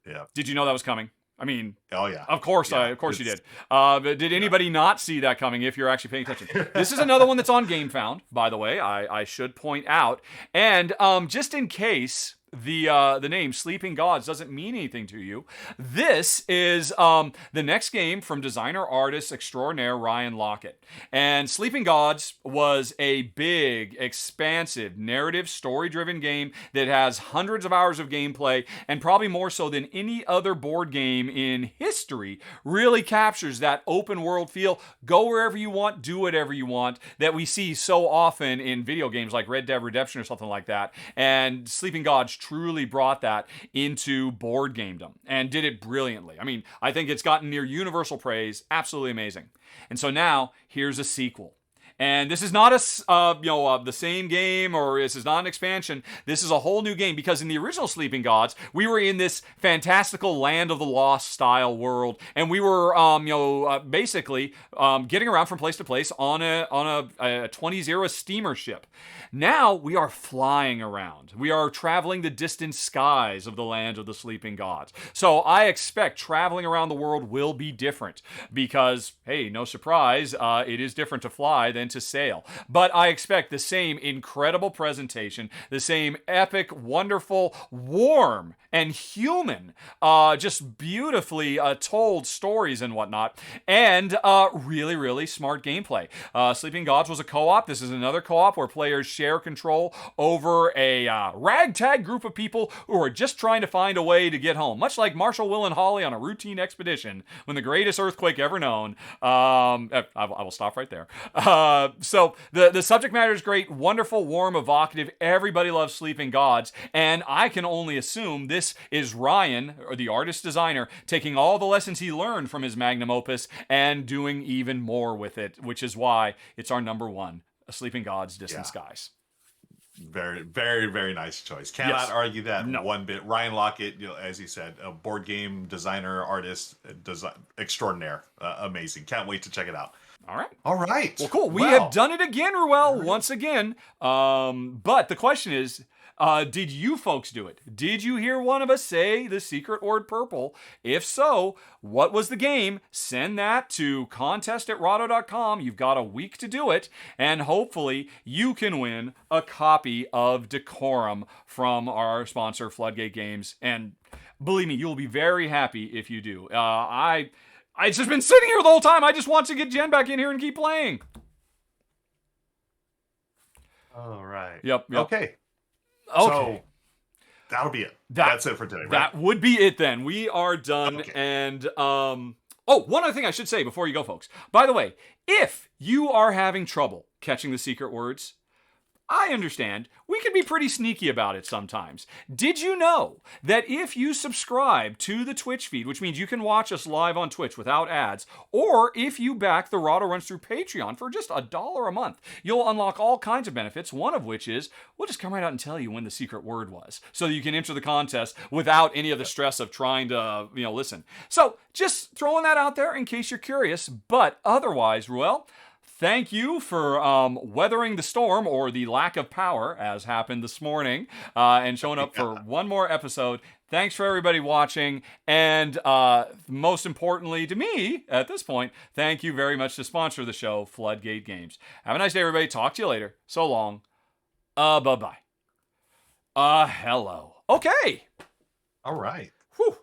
Yeah. Did you know that was coming? I mean, of course you did. But did anybody not see that coming if you're actually paying attention? This is another one that's on GameFound, by the way, I should point out. And just in case the name Sleeping Gods doesn't mean anything to you, this is the next game from designer artist extraordinaire Ryan Laukat. And Sleeping Gods was a big, expansive, narrative, story-driven game that has hundreds of hours of gameplay, and probably more so than any other board game in history, really captures that open world feel, go wherever you want, do whatever you want, that we see so often in video games like Red Dead Redemption or something like that. And Sleeping Gods truly brought that into board gamedom and did it brilliantly. I mean, I think it's gotten near universal praise. Absolutely amazing. And so now here's a sequel. And this is not the same game, or this is not an expansion. This is a whole new game, because in the original Sleeping Gods, we were in this fantastical Land of the Lost style world, and we were basically getting around from place to place on a 20s era steamer ship. Now we are flying around. We are traveling the distant skies of the land of the Sleeping Gods. So I expect traveling around the world will be different, because, hey, no surprise, it is different to fly than to sail. But I expect the same incredible presentation, the same epic, wonderful, warm, and human, just beautifully told stories and whatnot, and really, really smart gameplay. Sleeping Gods was a co-op. This is another co-op where players share control over a ragtag group of people who are just trying to find a way to get home, much like Marshall, Will, and Holly on a routine expedition when the greatest earthquake ever known. I will stop right there. So the subject matter is great, wonderful, warm, evocative. Everybody loves Sleeping Gods, and I can only assume this is Ryan, or the artist-designer, taking all the lessons he learned from his magnum opus and doing even more with it, which is why it's our number 1, Sleeping Gods, Distant Skies. Very, very, very nice choice. Cannot argue that one bit. Ryan Laukat, as you said, a board game designer, artist, extraordinaire. Amazing. Can't wait to check it out. All right. Well, cool. We have done it again, Ruel, once again. But the question is, Did you folks do it? Did you hear one of us say the secret word purple? If so, what was the game? Send that to contest@rahdo.com. You've got a week to do it, and hopefully you can win a copy of Decorum from our sponsor, Floodgate Games. And believe me, you'll be very happy if you do. I just been sitting here the whole time. I just want to get Jen back in here and keep playing. All right. Yep. Okay. So that'll be it. That's it for today, right? That would be it then. We are done. Okay. And, one other thing I should say before you go, folks. By the way, if you are having trouble catching the secret words, I understand. We can be pretty sneaky about it sometimes. Did you know that if you subscribe to the Twitch feed, which means you can watch us live on Twitch without ads, or if you back the Rahdo Runs Through Patreon for just $1 a month, you'll unlock all kinds of benefits, one of which is we'll just come right out and tell you when the secret word was, so that you can enter the contest without any of the stress of trying to, listen. So just throwing that out there in case you're curious, but otherwise, Ruel, thank you for weathering the storm, or the lack of power, as happened this morning, and showing up for one more episode. Thanks for everybody watching, and most importantly to me, at this point, thank you very much to sponsor the show, Floodgate Games. Have a nice day, everybody. Talk to you later. So long. Bye-bye. Hello. Okay. All right. Whew.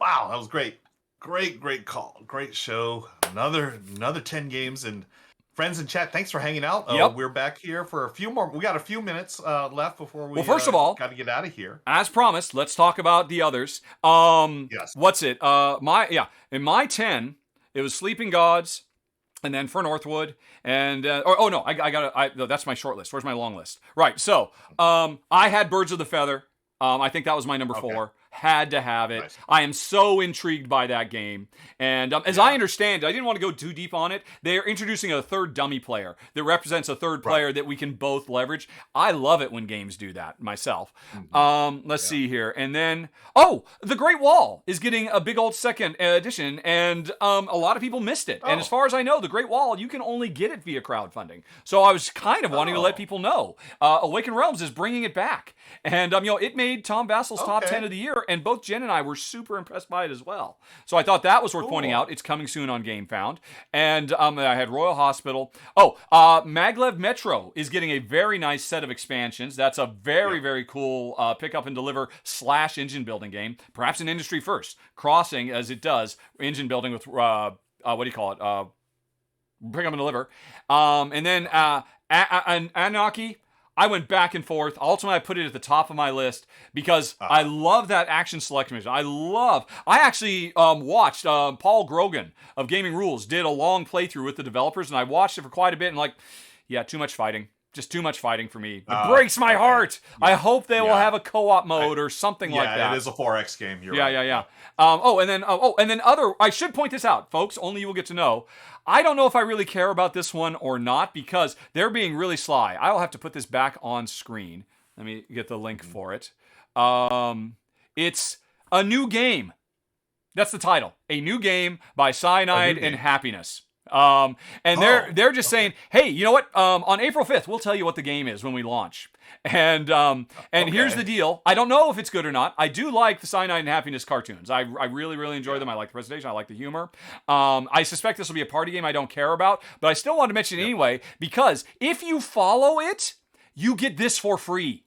Wow, that was great. Great call. Great show. Another 10 games. And friends in chat, thanks for hanging out. Yep. We're back here for a few more. We got a few minutes left before we first of all, got to get out of here. As promised, let's talk about the others. Yes. What's it? In my 10, it was Sleeping Gods, and then for Northwood, and no, that's my short list. Where's my long list? Right. So, I had Birds of the Feather. I think that was my number 4. Had to have it. Nice. I am so intrigued by that game. And as I understand, I didn't want to go too deep on it. They're introducing a third dummy player that represents a third player that we can both leverage. I love it when games do that myself. Let's see here. And then, The Great Wall is getting a big old second edition, and a lot of people missed it. And as far as I know, The Great Wall, you can only get it via crowdfunding. So I was kind of wanting to let people know. Awakened Realms is bringing it back. And, it made Tom Vassel's top 10 of the year, and both Jen and I were super impressed by it as well. So I thought that was worth pointing out. It's coming soon on GameFound. And I had Royal Hospital. Maglev Metro is getting a very nice set of expansions. That's a very cool pick up and deliver / engine building game. Perhaps an industry first, crossing, as it does, engine building with, pick up and deliver. And then Anunnaki, I went back and forth. Ultimately, I put it at the top of my list because I love that action selection mission. I actually watched Paul Grogan of Gaming Rules did a long playthrough with the developers, and I watched it for quite a bit, and too much fighting. Just too much fighing for me. It breaks my heart. Yeah. I hope they will have a co-op mode or something like that. Yeah, it is a 4X game. You're right. Yeah. And then I should point this out, folks. Only you will get to know. I don't know if I really care about this one or not because they're being really sly. I will have to put this back on screen. Let me get the link for it. It's a new game. That's the title. A new game by Cyanide and Happiness. They're just saying, hey, you know what? On April 5th, we'll tell you what the game is when we launch. And here's the deal. I don't know if it's good or not. I do like the Cyanide and Happiness cartoons. I really enjoy them. I like the presentation. I like the humor. I suspect this will be a party game I don't care about, but I still want to mention it anyway, because if you follow it, you get this for free.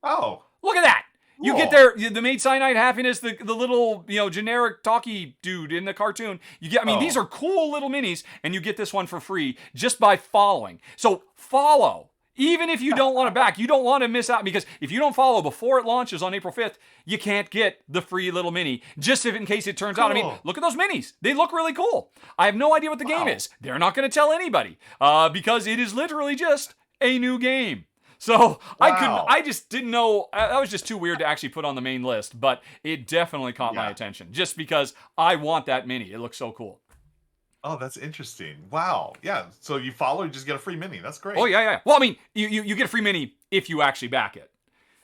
Oh. Look at that. You get the maid Cyanide Happiness, the little, generic talky dude in the cartoon. These are cool little minis, and you get this one for free just by following. So follow. Even if you don't want to back, you don't want to miss out, because if you don't follow before it launches on April 5th, you can't get the free little mini, just in case it turns out. Look at those minis. They look really cool. I have no idea what the game is. They're not going to tell anybody, because it is literally just a new game. So I just didn't know. That was just too weird to actually put on the main list, but it definitely caught my attention just because I want that mini. It looks so cool. Oh, that's interesting. Wow. Yeah. So you follow, you just get a free mini. That's great. Oh, yeah. Well, you get a free mini if you actually back it.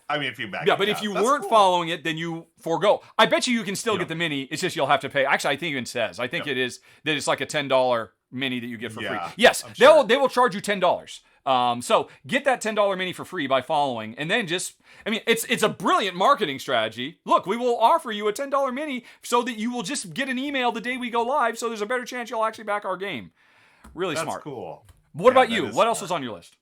If you back it. But if you weren't following it, then you forego. I bet you can still get the mini. It's just you'll have to pay. Actually, I think it even says. I think it is that it's like a $10 mini that you get for free. Yes, they will charge you $10. So get that $10 mini for free by following, and then it's a brilliant marketing strategy. Look, we will offer you a $10 mini so that you will just get an email the day we go live, so there's a better chance you'll actually back our game. Really smart. That's cool. What about you? What else was on your list?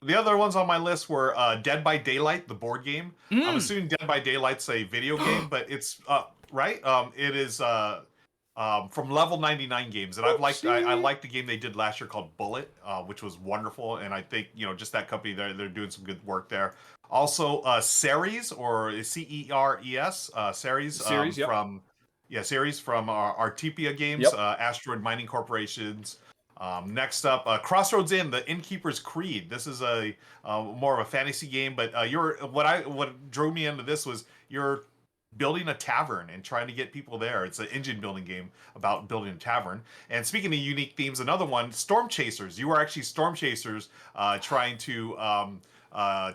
The other ones on my list were Dead by Daylight, the board game. I'm assuming Dead by Daylight's a video game, but it's right. It is from Level 99 Games, and I liked the game they did last year called Bullet, which was wonderful. And I think just that company they're doing some good work there. Also, Ceres or Ceres, Ceres yep. from Ceres from Artepia Games, Yep. Asteroid Mining Corporations. Next up, Crossroads Inn, the Innkeeper's Creed. This is a more of a fantasy game, but what drew me into this was you're building a tavern and trying to get people there. It's an engine building game about building a tavern. And speaking of unique themes, another one, Storm Chasers. You are actually storm chasers trying to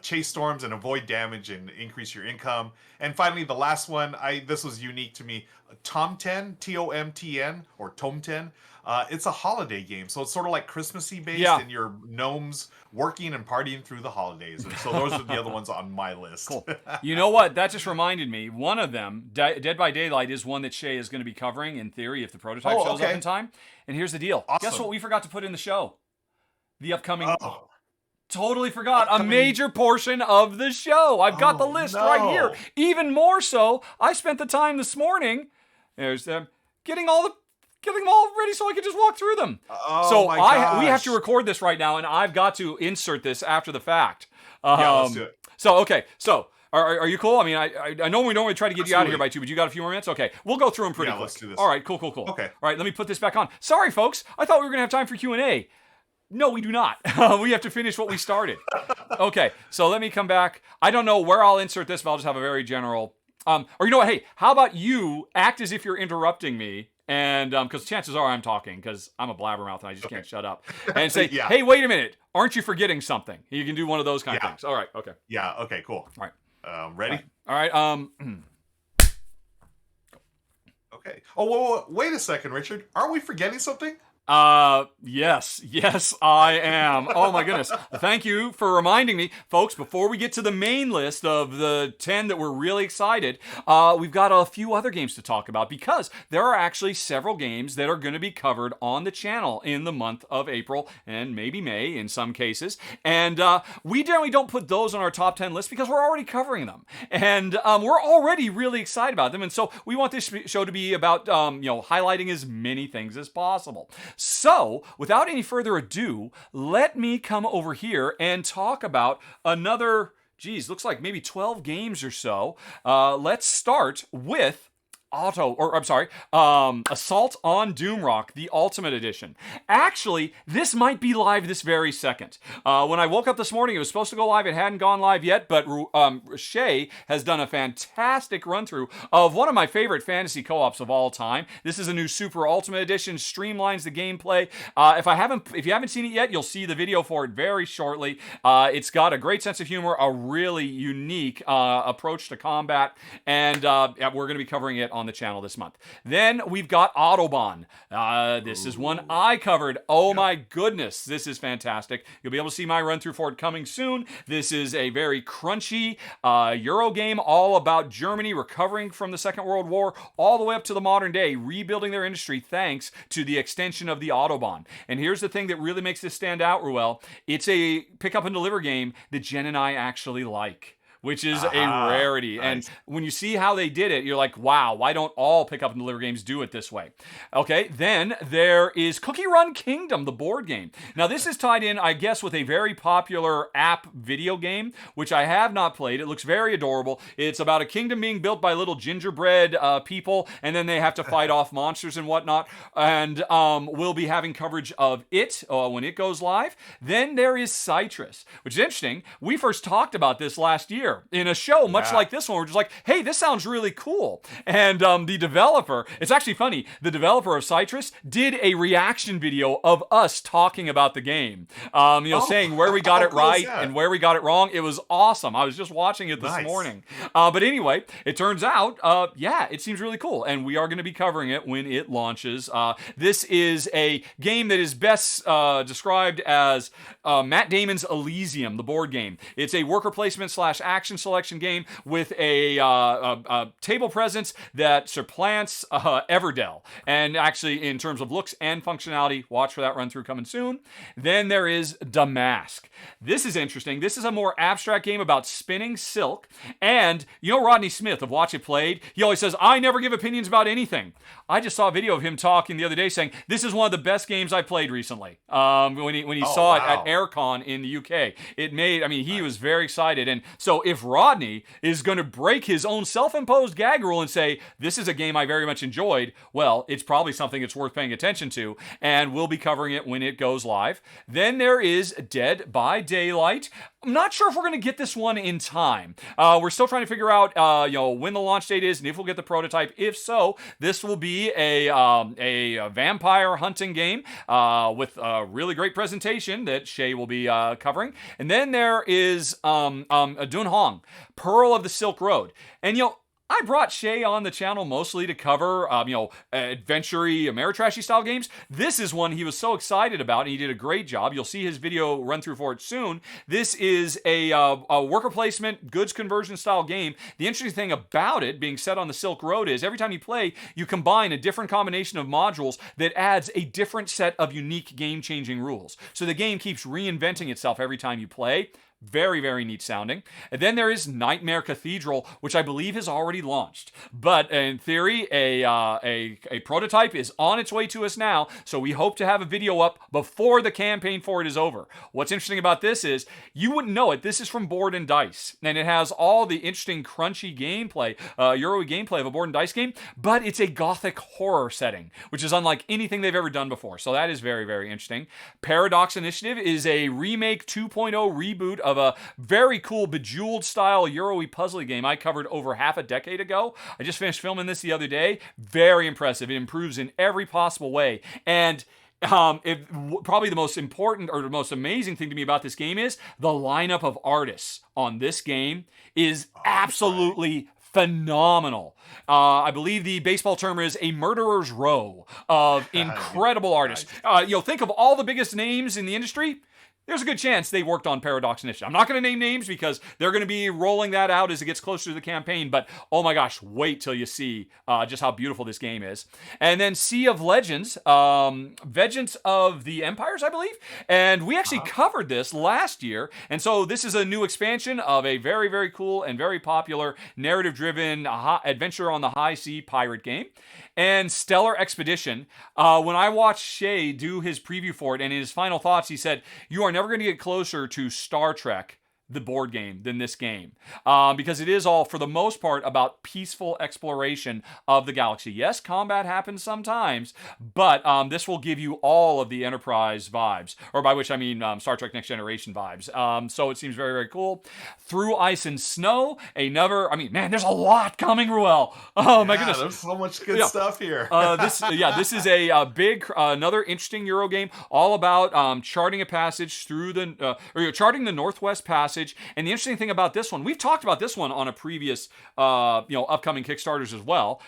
chase storms and avoid damage and increase your income. And finally, the last one, this was unique to me, Tomten, Tomtn, or Tomten. It's a holiday game, so it's sort of like Christmassy based, and your gnomes working and partying through the holidays. And so those are the other ones on my list. Cool. You know what? That just reminded me. One of them, Dead by Daylight, is one that Shay is going to be covering in theory if the prototype shows up in time. And here's the deal. Awesome. Guess what we forgot to put in the show? The upcoming... Totally forgot. A major portion of the show. I've got the list right here. Even more so, I spent the time this morning. There's them getting them all ready so I could just walk through them. Oh, We have to record this right now, and I've got to insert this after the fact. Let's do it. So, okay. So, are you cool? I mean, I know we normally try to get you out of here by 2, but you got a few more minutes? Okay. We'll go through them pretty quick. Let's do this. All right. Cool. Okay. All right. Let me put this back on. Sorry, folks. I thought we were going to have time for Q&A. No, we do not. We have to finish what we started. Okay. So, let me come back. I don't know where I'll insert this, but I'll just have a very general... or you know what? Hey, how about you act as if you're interrupting me? And because chances are I'm talking because I'm a blabbermouth and I just can't shut up. And say, hey, wait a minute. Aren't you forgetting something? You can do one of those kind of things. All right. Okay. Yeah. Okay, cool. All right. Ready? All right. Okay. Oh, wait a second, Richard. Aren't we forgetting something? Yes, I am. Oh my goodness. Thank you for reminding me. Folks, before we get to the main list of the 10 that we're really excited, we've got a few other games to talk about because there are actually several games that are going to be covered on the channel in the month of April and maybe May in some cases. And, we generally don't put those on our top 10 list because we're already covering them. And, we're already really excited about them. And so we want this show to be about, highlighting as many things as possible. So, without any further ado, let me come over here and talk about another, looks like maybe 12 games or so. Let's start with Assault on Doomrock, the Ultimate Edition. Actually, this might be live this very second. When I woke up this morning, it was supposed to go live. It hadn't gone live yet, but Shay has done a fantastic run-through of one of my favorite fantasy co-ops of all time. This is a new Super Ultimate Edition, streamlines the gameplay. If you haven't seen it yet, you'll see the video for it very shortly. It's got a great sense of humor, a really unique approach to combat, and we're going to be covering it on the channel this month. Then we've got Autobahn. This is one I covered. Oh my goodness, this is fantastic. You'll be able to see my run through for it coming soon. This is a very crunchy Euro game all about Germany recovering from the Second World War all the way up to the modern day, rebuilding their industry thanks to the extension of the Autobahn. And here's the thing that really makes this stand out, Ruel. It's a pick up and deliver game that Jen and I actually like, which is a rarity. Nice. And when you see how they did it, you're like, wow, why don't all pick up and deliver games do it this way? Okay, then there is Cookie Run Kingdom, the board game. Now, this is tied in, I guess, with a very popular app video game, which I have not played. It looks very adorable. It's about a kingdom being built by little gingerbread people, and then they have to fight off monsters and whatnot. And we'll be having coverage of it when it goes live. Then there is Citrus, which is interesting. We first talked about this last year. here in a show much like this one. We're just like, hey, this sounds really cool. And the developer, it's actually funny, the developer of Citrus did a reaction video of us talking about the game. Saying where we got it right and where we got it wrong. It was awesome. I was just watching it this morning. But anyway, it turns out, it seems really cool. And we are going to be covering it when it launches. This is a game that is best described as Matt Damon's Elysium, the board game. It's a worker placement / action selection game with a table presence that supplants Everdell. And actually, in terms of looks and functionality, watch for that run through coming soon. Then there is Damask. This is interesting. This is a more abstract game about spinning silk. And you know Rodney Smith of Watch It Played? He always says, I never give opinions about anything. I just saw a video of him talking the other day saying, this is one of the best games I played recently. When he saw it at AirCon in the UK. He was very excited. And so if Rodney is going to break his own self-imposed gag rule and say, this is a game I very much enjoyed, well, it's probably something it's worth paying attention to. And we'll be covering it when it goes live. Then there is Dead by Daylight. I'm not sure if we're going to get this one in time. We're still trying to figure out, when the launch date is and if we'll get the prototype. If so, this will be a vampire hunting game with a really great presentation that Shay will be covering. And then there is Dun Hong, Pearl of the Silk Road. And, I brought Shay on the channel mostly to cover, adventure-y, Ameritrashy style games. This is one he was so excited about, and he did a great job. You'll see his video run through for it soon. This is a worker placement, goods conversion style game. The interesting thing about it being set on the Silk Road is every time you play, you combine a different combination of modules that adds a different set of unique game-changing rules. So the game keeps reinventing itself every time you play. Very, very neat sounding. And then there is Nightmare Cathedral, which I believe has already launched. But in theory, a prototype is on its way to us now, so we hope to have a video up before the campaign for it is over. What's interesting about this is, you wouldn't know it, this is from Board and Dice, and it has all the interesting crunchy gameplay, Euro gameplay of a Board and Dice game, but it's a gothic horror setting, which is unlike anything they've ever done before, so that is very, very interesting. Paradox Initiative is a remake 2.0 reboot of a very cool Bejeweled style Euro-y puzzle game I covered over half a decade ago. I just finished filming this the other day. Very impressive. It improves in every possible way. And probably the most important or the most amazing thing to me about this game is the lineup of artists on this game is absolutely phenomenal. I believe the baseball term is a murderer's row of incredible artists. Think of all the biggest names in the industry. There's a good chance they worked on Paradox Initiative. I'm not going to name names because they're going to be rolling that out as it gets closer to the campaign, but oh my gosh, wait till you see just how beautiful this game is. And then Sea of Legends, Vengeance of the Empires, I believe. And we actually covered this last year, and so this is a new expansion of a very, very cool and very popular narrative-driven adventure on the high sea pirate game. And Stellar Expedition, when I watched Shay do his preview for it, and in his final thoughts, he said, you are never going to get closer to Star Trek, the board game, than this game. Because it is all, for the most part, about peaceful exploration of the galaxy. Yes, combat happens sometimes, but this will give you all of the Enterprise vibes, or by which I mean Star Trek Next Generation vibes. So it seems very, very cool. Through Ice and Snow, there's a lot coming, Ruel. Oh my goodness. There's so much good stuff here. This is a big, another interesting Euro game, all about charting a passage through charting the Northwest Passage. And the interesting thing about this one, we've talked about this one on a previous, upcoming Kickstarters as well,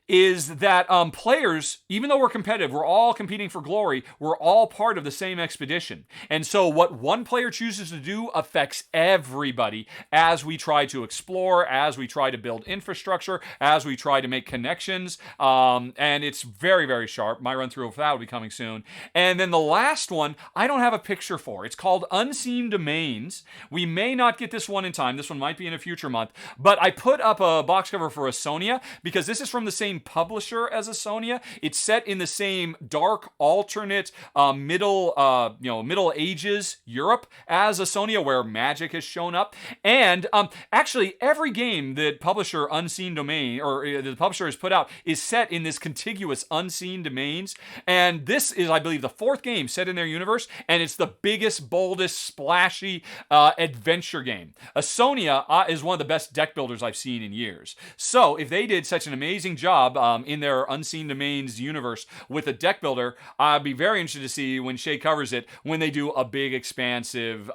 is that players, even though we're competitive, we're all competing for glory, we're all part of the same expedition. And so what one player chooses to do affects everybody as we try to explore, as we try to build infrastructure, as we try to make connections. And it's very, very sharp. My run through of that will be coming soon. And then the last one, I don't have a picture for. It's called Unseen Domains. We may not get this one in time. This one might be in a future month. But I put up a box cover for Asonia because this is from the same same publisher as Asonia. It's set in the same dark, alternate, Middle Ages Europe as Asonia, where magic has shown up. And actually, every game that publisher Unseen Domain, or the publisher has put out, is set in this contiguous Unseen Domains. And this is, I believe, the 4th game set in their universe, and it's the biggest, boldest, splashy adventure game. Asonia is one of the best deck builders I've seen in years. So if they did such an amazing job in their Unseen Domains universe with a deck builder, I'd be very interested to see when Shay covers it, when they do a big, expansive,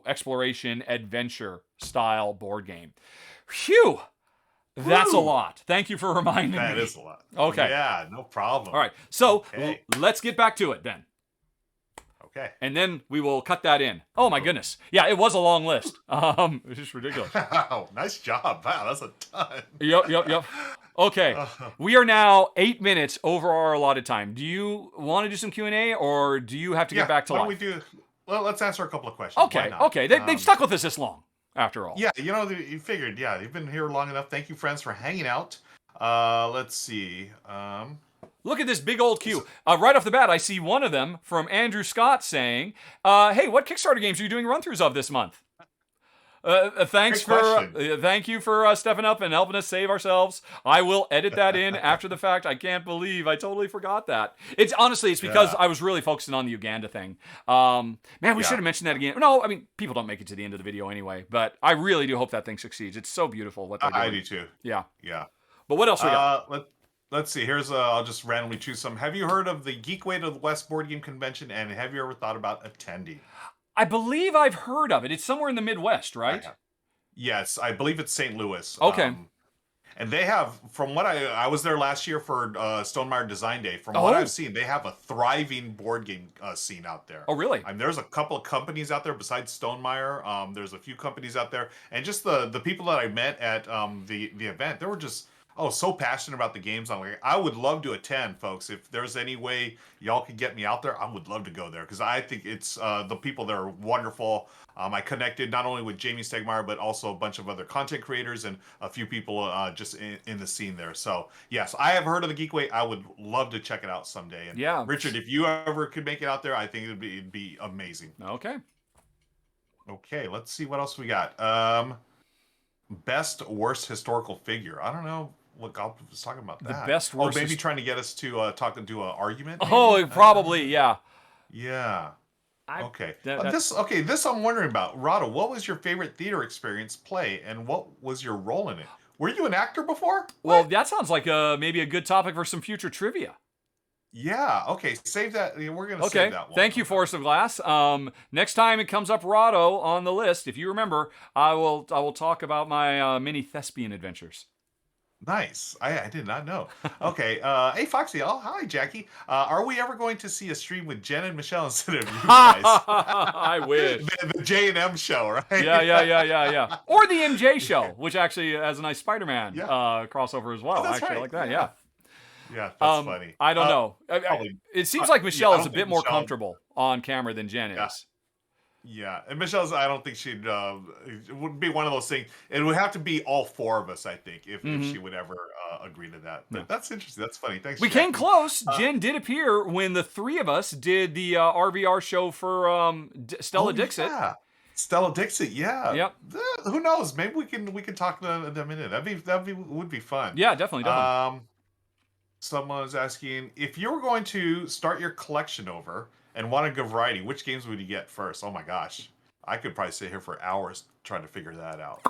exploration, adventure style board game. Phew! That's a lot. Thank you for reminding me. That is a lot. Okay. Yeah, no problem. All right. So let's get back to it then. Okay. And then we will cut that in. Oh my goodness. Yeah, it was a long list. It's just ridiculous. Wow, nice job. Wow, that's a ton. Yep. Okay. We are now 8 minutes over our allotted time. Do you want to do some Q&A, or do you have to get back to life? Why don't we do? Well, let's answer a couple of questions. Okay. They've stuck with us this long, after all. Yeah, you figured. Yeah, you've been here long enough. Thank you, friends, for hanging out. Let's see. Look at this big old queue. Right off the bat, I see one of them from Andrew Scott saying, hey, what Kickstarter games are you doing run-throughs of this month? Thank you for stepping up and helping us save ourselves. I will edit that in after the fact. I can't believe I totally forgot that. It's because I was really focusing on the Uganda thing. We should have mentioned that again. No, I mean, people don't make it to the end of the video anyway, but I really do hope that thing succeeds. It's so beautiful what they're doing. I do too. Yeah. But what else we got? Let's see. Here's I'll just randomly choose some. Have you heard of the Geekway to the West Board Game Convention, and have you ever thought about attending? I believe I've heard of it. It's somewhere in the Midwest, right? Yes, I believe it's St. Louis. Okay. And they have, from what I was there last year for Stonemaier Design Day. From what I've seen, they have a thriving board game scene out there. Oh, really? There's a couple of companies out there besides Stonemaier. There's a few companies out there, and just the people that I met at the event, they were just so passionate about the games. I'm like, I would love to attend, folks. If there's any way y'all could get me out there, I would love to go there, because I think it's the people there are wonderful. I connected not only with Jamie Stegmaier, but also a bunch of other content creators and a few people just in the scene there. So yes, I have heard of the Geekway. I would love to check it out someday. And Richard, if you ever could make it out there, I think it'd be amazing. Okay, let's see what else we got. Best worst historical figure. I don't know. Look, I was talking about that. The best worst. Maybe trying to get us to talk and do an argument. Maybe? Oh, probably, yeah. Yeah. Okay. This I'm wondering about. Rahdo, what was your favorite theater experience play, and what was your role in it? Were you an actor before? Well, that sounds like maybe a good topic for some future trivia. Yeah. Okay. Save that. We're gonna save that one. Thank you, Forest of Glass. Next time it comes up, Rahdo on the list. If you remember, I will talk about my mini thespian adventures. Nice. I did not know. Okay. Hey, Foxy. Oh, hi, Jackie. Are we ever going to see a stream with Jen and Michelle instead of you guys? I wish. The J&M show, right? Yeah. Or the MJ show, which actually has a nice Spider-Man crossover as well. Actually, right. I like that. Yeah. Yeah, that's funny. I don't know. It seems like Michelle is a bit more comfortable on camera than Jen is. Yeah, and Michelle's, I don't think she'd, it would be one of those things. It would have to be all four of us, I think, if she would ever agree to that. But that's interesting. That's funny. Thanks, We came close. Jen did appear when the three of us did the R&R show for Stella Dixit. Yeah. Stella Dixit, yeah. Yep. Who knows? Maybe we can talk to them in it. Would be fun. Yeah, definitely. Someone was asking, if you were going to start your collection over and want a good variety, which games would you get first? Oh my gosh. I could probably sit here for hours trying to figure that out.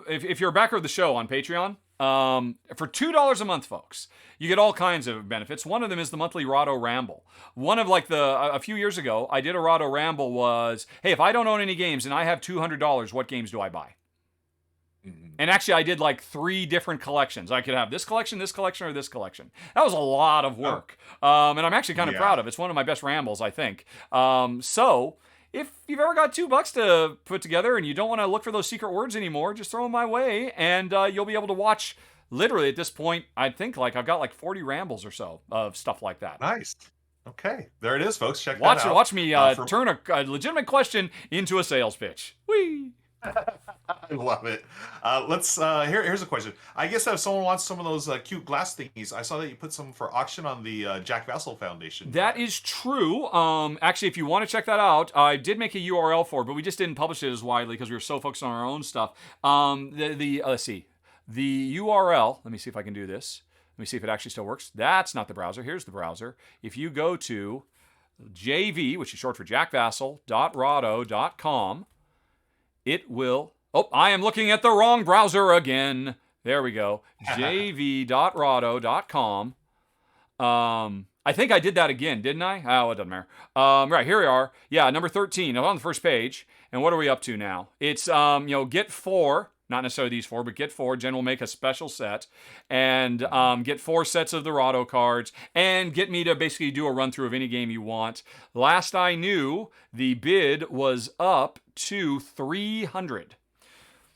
If you're a backer of the show on Patreon, for $2 a month, folks, you get all kinds of benefits. One of them is the monthly Rahdo Ramble. One of a few years ago, I did a Rahdo Ramble was, hey, if I don't own any games and I have $200, what games do I buy? And actually, I did like 3 different collections. I could have this collection, or this collection. That was a lot of work. And I'm actually kind of proud of it. It's one of my best rambles, I think. So if you've ever got $2 to put together and you don't want to look for those secret words anymore, just throw them my way, and you'll be able to watch, literally at this point, I think I've got like 40 rambles or so of stuff like that. Nice. Okay. There it is, folks. Check that out. Watch me turn a legitimate question into a sales pitch. Whee! I love it. Let's here's a question. I guess if someone wants some of those cute glass thingies, I saw that you put some for auction on the Jack Vassell Foundation. That is true. Actually, if you want to check that out, I did make a URL for it, but we just didn't publish it as widely because we were so focused on our own stuff. Let's see. The URL, let me see if I can do this. Let me see if it actually still works. That's not the browser. Here's the browser. If you go to JV, which is short for jackvassell.rahdo.com, it will... Oh, I am looking at the wrong browser again. There we go. jv.rahdo.com. I think I did that again, didn't I? Oh, it doesn't matter. Right, here we are. Yeah, number 13. I'm on the first page. And what are we up to now? It's, get 4. Not necessarily these 4, but get 4. Jen will make a special set. And get 4 sets of the Rahdo cards. And get me to basically do a run-through of any game you want. Last I knew, the bid was up to 300.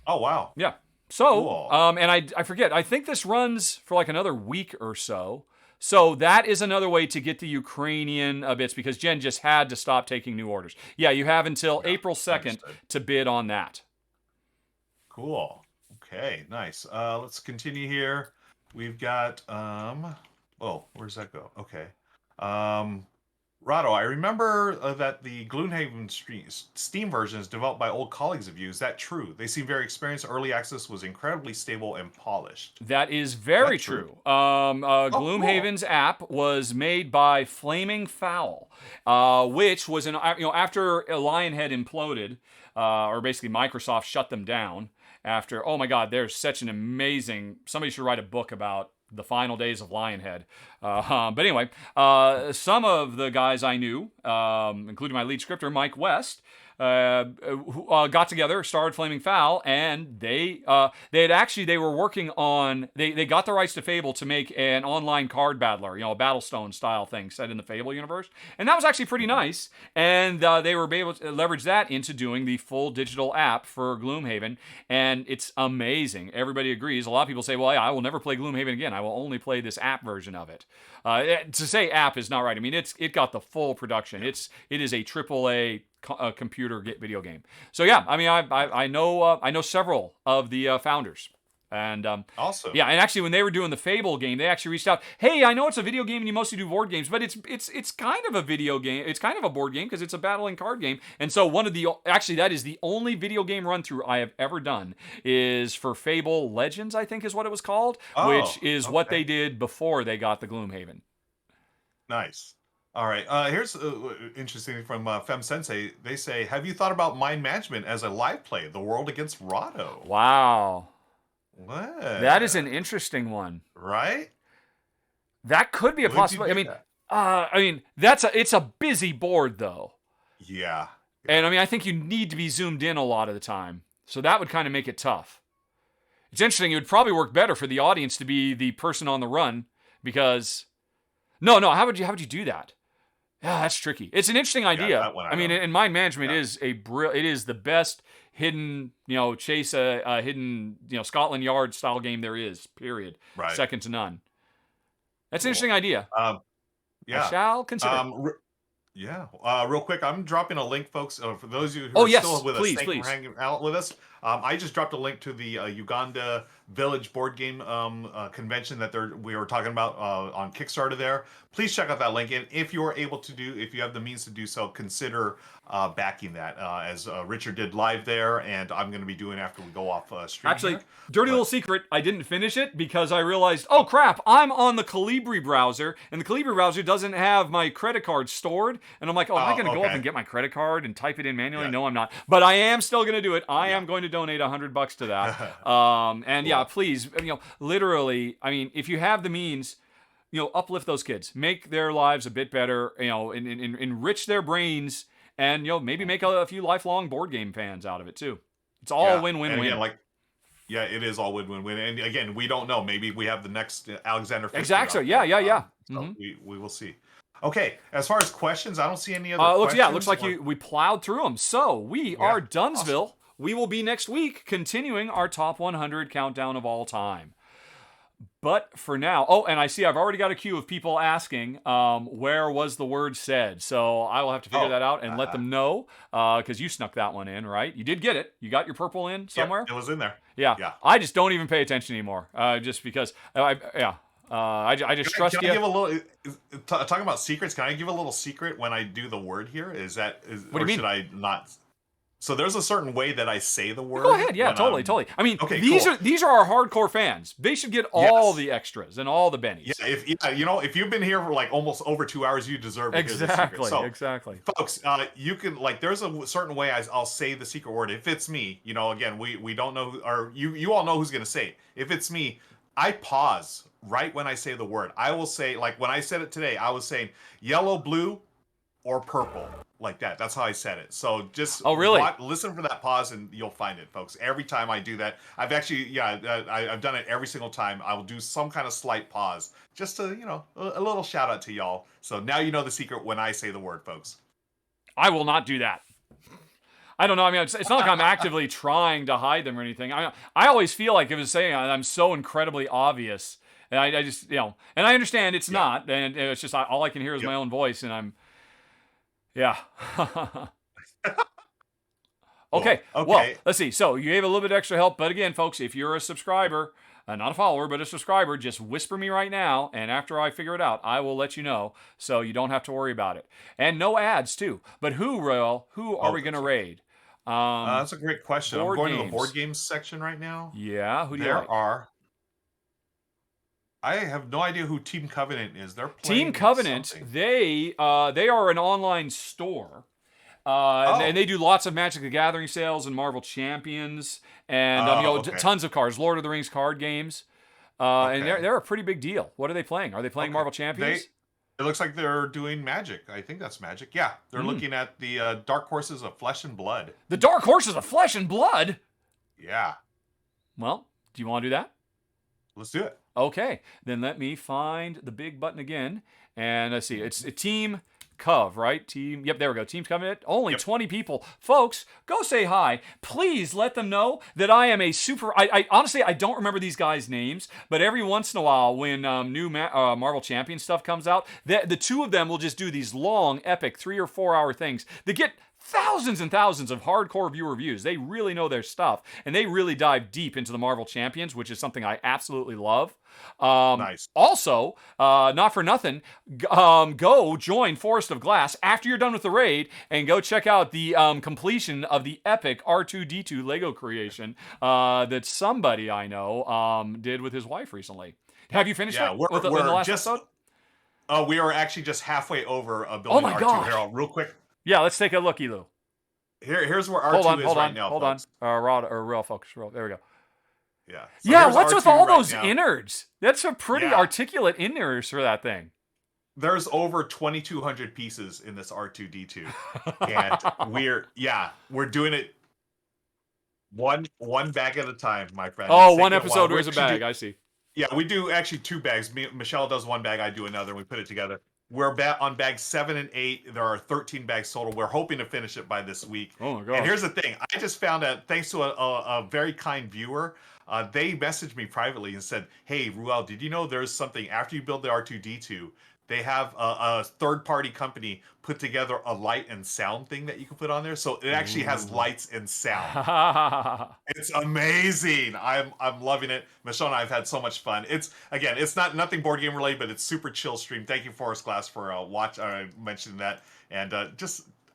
Oh, wow. Yeah. So, cool. And I forget, I think this runs for like another week or so. So that is another way to get the Ukrainian bits because Jen just had to stop taking new orders. Yeah, you have until April 2nd to bid on that. Cool. Okay, nice. Let's continue here. We've got, where's that go? Okay. Rahdo, I remember that the Gloomhaven Steam version is developed by old colleagues of you. Is that true? They seem very experienced. Early access was incredibly stable and polished. That is very true. Gloomhaven's app was made by Flaming Fowl, which was after Lionhead imploded, or basically Microsoft shut them down. After, oh my God, there's such an amazing. Somebody should write a book about the final days of Lionhead. But anyway, some of the guys I knew, including my lead scripter, Mike West, got together, started Flaming Fowl, and they were working on, they got the rights to Fable to make an online card battler, a Battlestone style thing set in the Fable universe. And that was actually pretty nice. And they were able to leverage that into doing the full digital app for Gloomhaven. And it's amazing. Everybody agrees. A lot of people say, well, I will never play Gloomhaven again. I will only play this app version of it. To say app is not right. I mean, it got the full production. It is a AAA computer video game. So yeah, I mean, I know several of the founders, and awesome. Yeah, and actually, when they were doing the Fable game, they actually reached out. Hey, I know it's a video game and you mostly do board games, but it's kind of a video game. It's kind of a board game because it's a battling card game. And so that is the only video game run through I have ever done is for Fable Legends, I think is what it was called, which is what they did before they got the Gloomhaven. Nice. All right. Here's interesting from Fem Sensei. They say, "Have you thought about mind management as a live play? The world against Rahdo." Wow. What? That is an interesting one. Right? That could be a possibility. It's a busy board though. Yeah. And I think you need to be zoomed in a lot of the time, so that would kind of make it tough. It's interesting. It would probably work better for the audience to be the person on the run because. No. How would you do that? Yeah, that's tricky. It's an interesting idea. And mind management is it is the best hidden, chase a hidden, Scotland Yard style game there is. Period. Right. Second to none. That's an interesting idea. Yeah. I shall consider. Real quick, I'm dropping a link, folks, for those of you who are still with us. Thank you for hanging out with us. I just dropped a link to the Uganda Village board game convention that we were talking about on Kickstarter there. Please check out that link. And if you have the means to do so, consider backing that as Richard did live there, and I'm going to be doing after we go off stream. Actually, little secret, I didn't finish it because I realized, oh crap, I'm on the Calibri browser, and the Calibri browser doesn't have my credit card stored. And I'm like, am I going to go up and get my credit card and type it in manually? Yeah. No, I'm not. But I am still going to do it. I am going to donate $100 to that. Please, literally, if you have the means, uplift those kids, make their lives a bit better, enrich their brains, and maybe make a few lifelong board game fans out of it too. It's all win-win-win. It is all win-win-win. And again, we don't know. Maybe we have the next Alexander. Exactly. Yeah. So we will see. Okay, as far as questions, I don't see any other questions. Looks like we plowed through them. So we are Dunsville. Awesome. We will be next week continuing our top 100 countdown of all time. But for now, oh, and I see I've already got a queue of people asking, where was the word said? So I will have to figure that out and let them know, because you snuck that one in, right? You did get it. You got your purple in somewhere? Yep, it was in there. Yeah. Yeah. I just don't even pay attention anymore, just because, I just trust Can you. I give a little, talking about secrets, can I give a little secret when I do the word here? What do you or mean? should I not? So there's a certain way that I say the word. Go ahead. Yeah, totally. I mean, okay, these cool. are our hardcore fans. They should get all the extras and all the bennies. Yeah, if you've been here for like almost over 2 hours, you deserve to hear the secret. So, exactly. Folks, you can there's a certain way I'll say the secret word. If it's me, again, we don't know, or you all know who's gonna say it. If it's me, I pause right when I say the word. I will say, like when I said it today, I was saying yellow, blue, or purple, like that. That's how I said it. So just listen for that pause and you'll find it, folks. Every time I do that, I've actually, I've done it every single time. I will do some kind of slight pause just to, a little shout out to y'all. So now you know the secret when I say the word, folks. I will not do that. I don't know. I mean, it's not like I'm actively trying to hide them or anything. I always feel like if it's saying I'm so incredibly obvious, and I just, and I understand it's not, and it's just all I can hear is my own voice, and I'm, Okay. Well, let's see. So you gave a little bit extra help, but again, folks, if you're a subscriber, not a follower, but a subscriber, just whisper me right now, and after I figure it out, I will let you know, so you don't have to worry about it. And no ads, too. But who are we going to raid? That's a great question. I'm going to the board games section right now. Yeah, who do you like? I have no idea who Team Covenant is. They're playing Team Covenant, something. they are an online store. And they do lots of Magic the Gathering sales and Marvel Champions and tons of cards, Lord of the Rings card games. And they're a pretty big deal. What are they playing? Are they playing Marvel Champions? It looks like they're doing Magic. I think that's Magic. Yeah, they're looking at the Dark Horses of Flesh and Blood. The Dark Horses of Flesh and Blood? Yeah. Well, do you want to do that? Let's do it. Okay, then let me find the big button again. And let's see, it's a Team Cov, right? Yep, there we go. Team Covenant. Only 20 people. Folks, go say hi. Please let them know that I am a super... I honestly, I don't remember these guys' names, but every once in a while when new Marvel Champion stuff comes out, the two of them will just do these long, epic 3 or 4 hour things that get thousands and thousands of hardcore viewer views. They really know their stuff, and they really dive deep into the Marvel Champions, which is something I absolutely love. Nice. Also, not for nothing, go join Forest of Glass after you're done with the raid, and go check out the completion of the epic R2-D2 Lego creation that somebody I know did with his wife recently. Have you finished it in the last episode? We are actually just halfway over building R2. Here, real quick. Yeah, let's take a looky, Lou. Here's where R2 is right now. Hold on. Ruel, focus. There we go. Yeah. So yeah, what's with all those innards? That's a pretty articulate innards for that thing. There's over 2,200 pieces in this R2-D2. And we're doing it one bag at a time, my friend. Oh, one episode was a bag. I see. Yeah, we do actually 2 bags. Michelle does 1 bag, I do another, and we put it together. We're on bags 7 and 8. There are 13 bags total. We're hoping to finish it by this week. Oh my god! And here's the thing: I just found out, thanks to a very kind viewer, they messaged me privately and said, "Hey, Ruel, did you know there's something after you build the R2-D2? They have a third-party company put together a light and sound thing that you can put on there. So it actually has lights and sound. It's amazing. I'm loving it. Michelle and I have had so much fun. It's not nothing board game related, but it's super chill stream. Thank you, Forest Glass, for mentioning that. And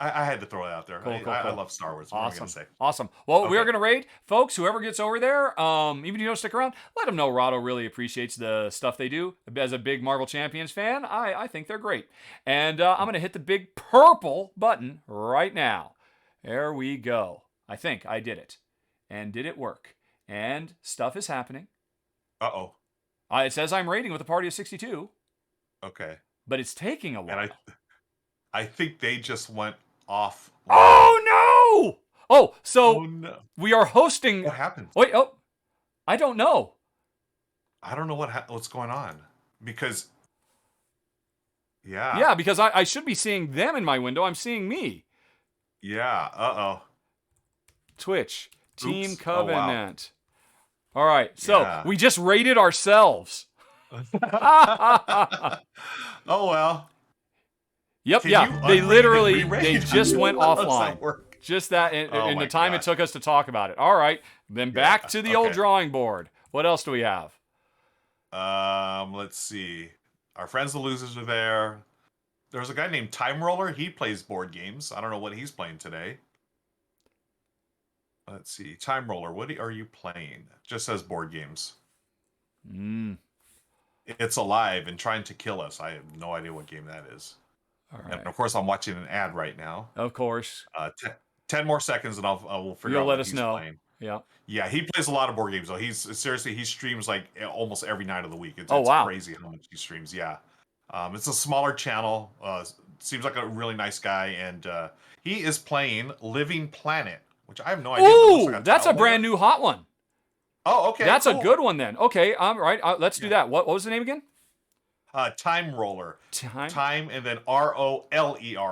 I had to throw it out there. Cool. I love Star Wars. What am I gonna say? Awesome. Well, we are going to raid. Folks, whoever gets over there, even if you don't stick around, let them know Rahdo really appreciates the stuff they do. As a big Marvel Champions fan, I think they're great. And I'm going to hit the big purple button right now. There we go. I think I did it. And did it work? And stuff is happening. Uh-oh. It says I'm raiding with a party of 62. Okay. But it's taking a while. And I think they just went off. Oh no! Oh, so we are hosting. What happened? Wait, I don't know. I don't know what's going on because. Yeah. Yeah, because I should be seeing them in my window. I'm seeing me. Yeah. Uh-oh. Twitch. Team Covenant. Oh, All right. So Yeah. we just rated ourselves. Oh well. Yep. Can Yeah. you They unrate and literally, re-rate? they just went How does offline. that work? Just that Oh in my the time it gosh. took us to talk about it. All right. Then back to the old okay. drawing board. What else do we have? Let's see. Our friends the losers are there. There's a guy named Time Roller. He plays board games. I don't know what he's playing today. Let's see. Time Roller, what are you playing? Just says board games. It's alive and trying to kill us. I have no idea what game that is. All right. And of course, I'm watching an ad right now. Of course. 10 more seconds and I will figure You'll out let what us he's know. playing. Yeah. Yeah, he plays a lot of board games though. He streams like almost every night of the week. It's wow. crazy how much he streams. Yeah. It's a smaller channel. Seems like a really nice guy, and he is playing Living Planet, which I have no idea. Ooh, that's a brand new hot one. Oh, okay. That's cool. a good one then. Okay, right. Let's do that. What was the name again? Time Roller. Time. Time and then ROLER.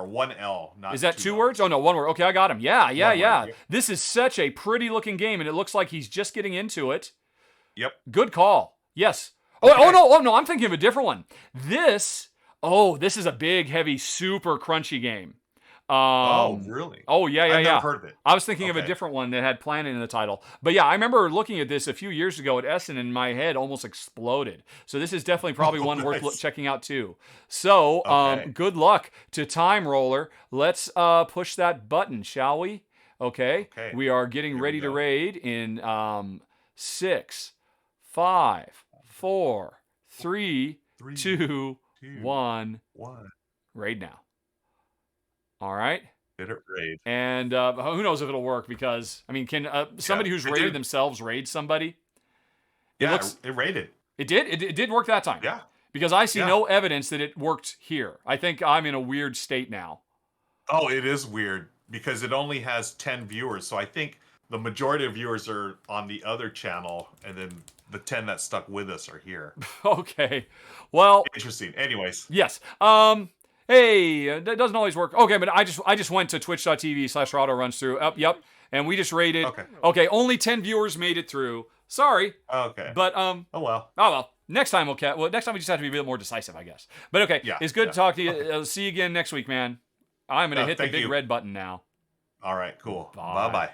1 L. Not Is that 2 two Ls. words? Oh no, one word. Okay, I got him. Yeah. One word, yep. This is such a pretty looking game, and it looks like he's just getting into it. Yep. Good call. Yes. Okay. Oh no, I'm thinking of a different one. This is a big, heavy, super crunchy game. Oh, really? Oh, yeah. I've never heard of it. I was thinking of a different one that had Planet in the title. But yeah, I remember looking at this a few years ago at Essen and my head almost exploded. So this is definitely probably one worth checking out too. So good luck to Time Roller. Let's push that button, shall we? Okay. We are getting ready to raid in 6, 5, 4, 3, 2, 1. Raid now. All right. Did it raid? And who knows if it'll work because, I mean, can somebody who's raided themselves raid somebody? It raided. It did? It did work that time? Yeah. Because I see no evidence that it worked here. I think I'm in a weird state now. Oh, it is weird because it only has 10 viewers. So I think the majority of viewers are on the other channel and then the 10 that stuck with us are here. Okay. Well. Interesting. Anyways. Yes. Hey, that doesn't always work. Okay, but I just went to twitch.tv/Rahdo runs through. Yep. And we just rated. Okay, only 10 viewers made it through. Sorry. Okay. But Oh well. Next time next time we just have to be a bit more decisive, I guess. But okay, it's good to talk to you. See you again next week, man. I'm gonna hit the big red button now. All right, cool. Bye-bye.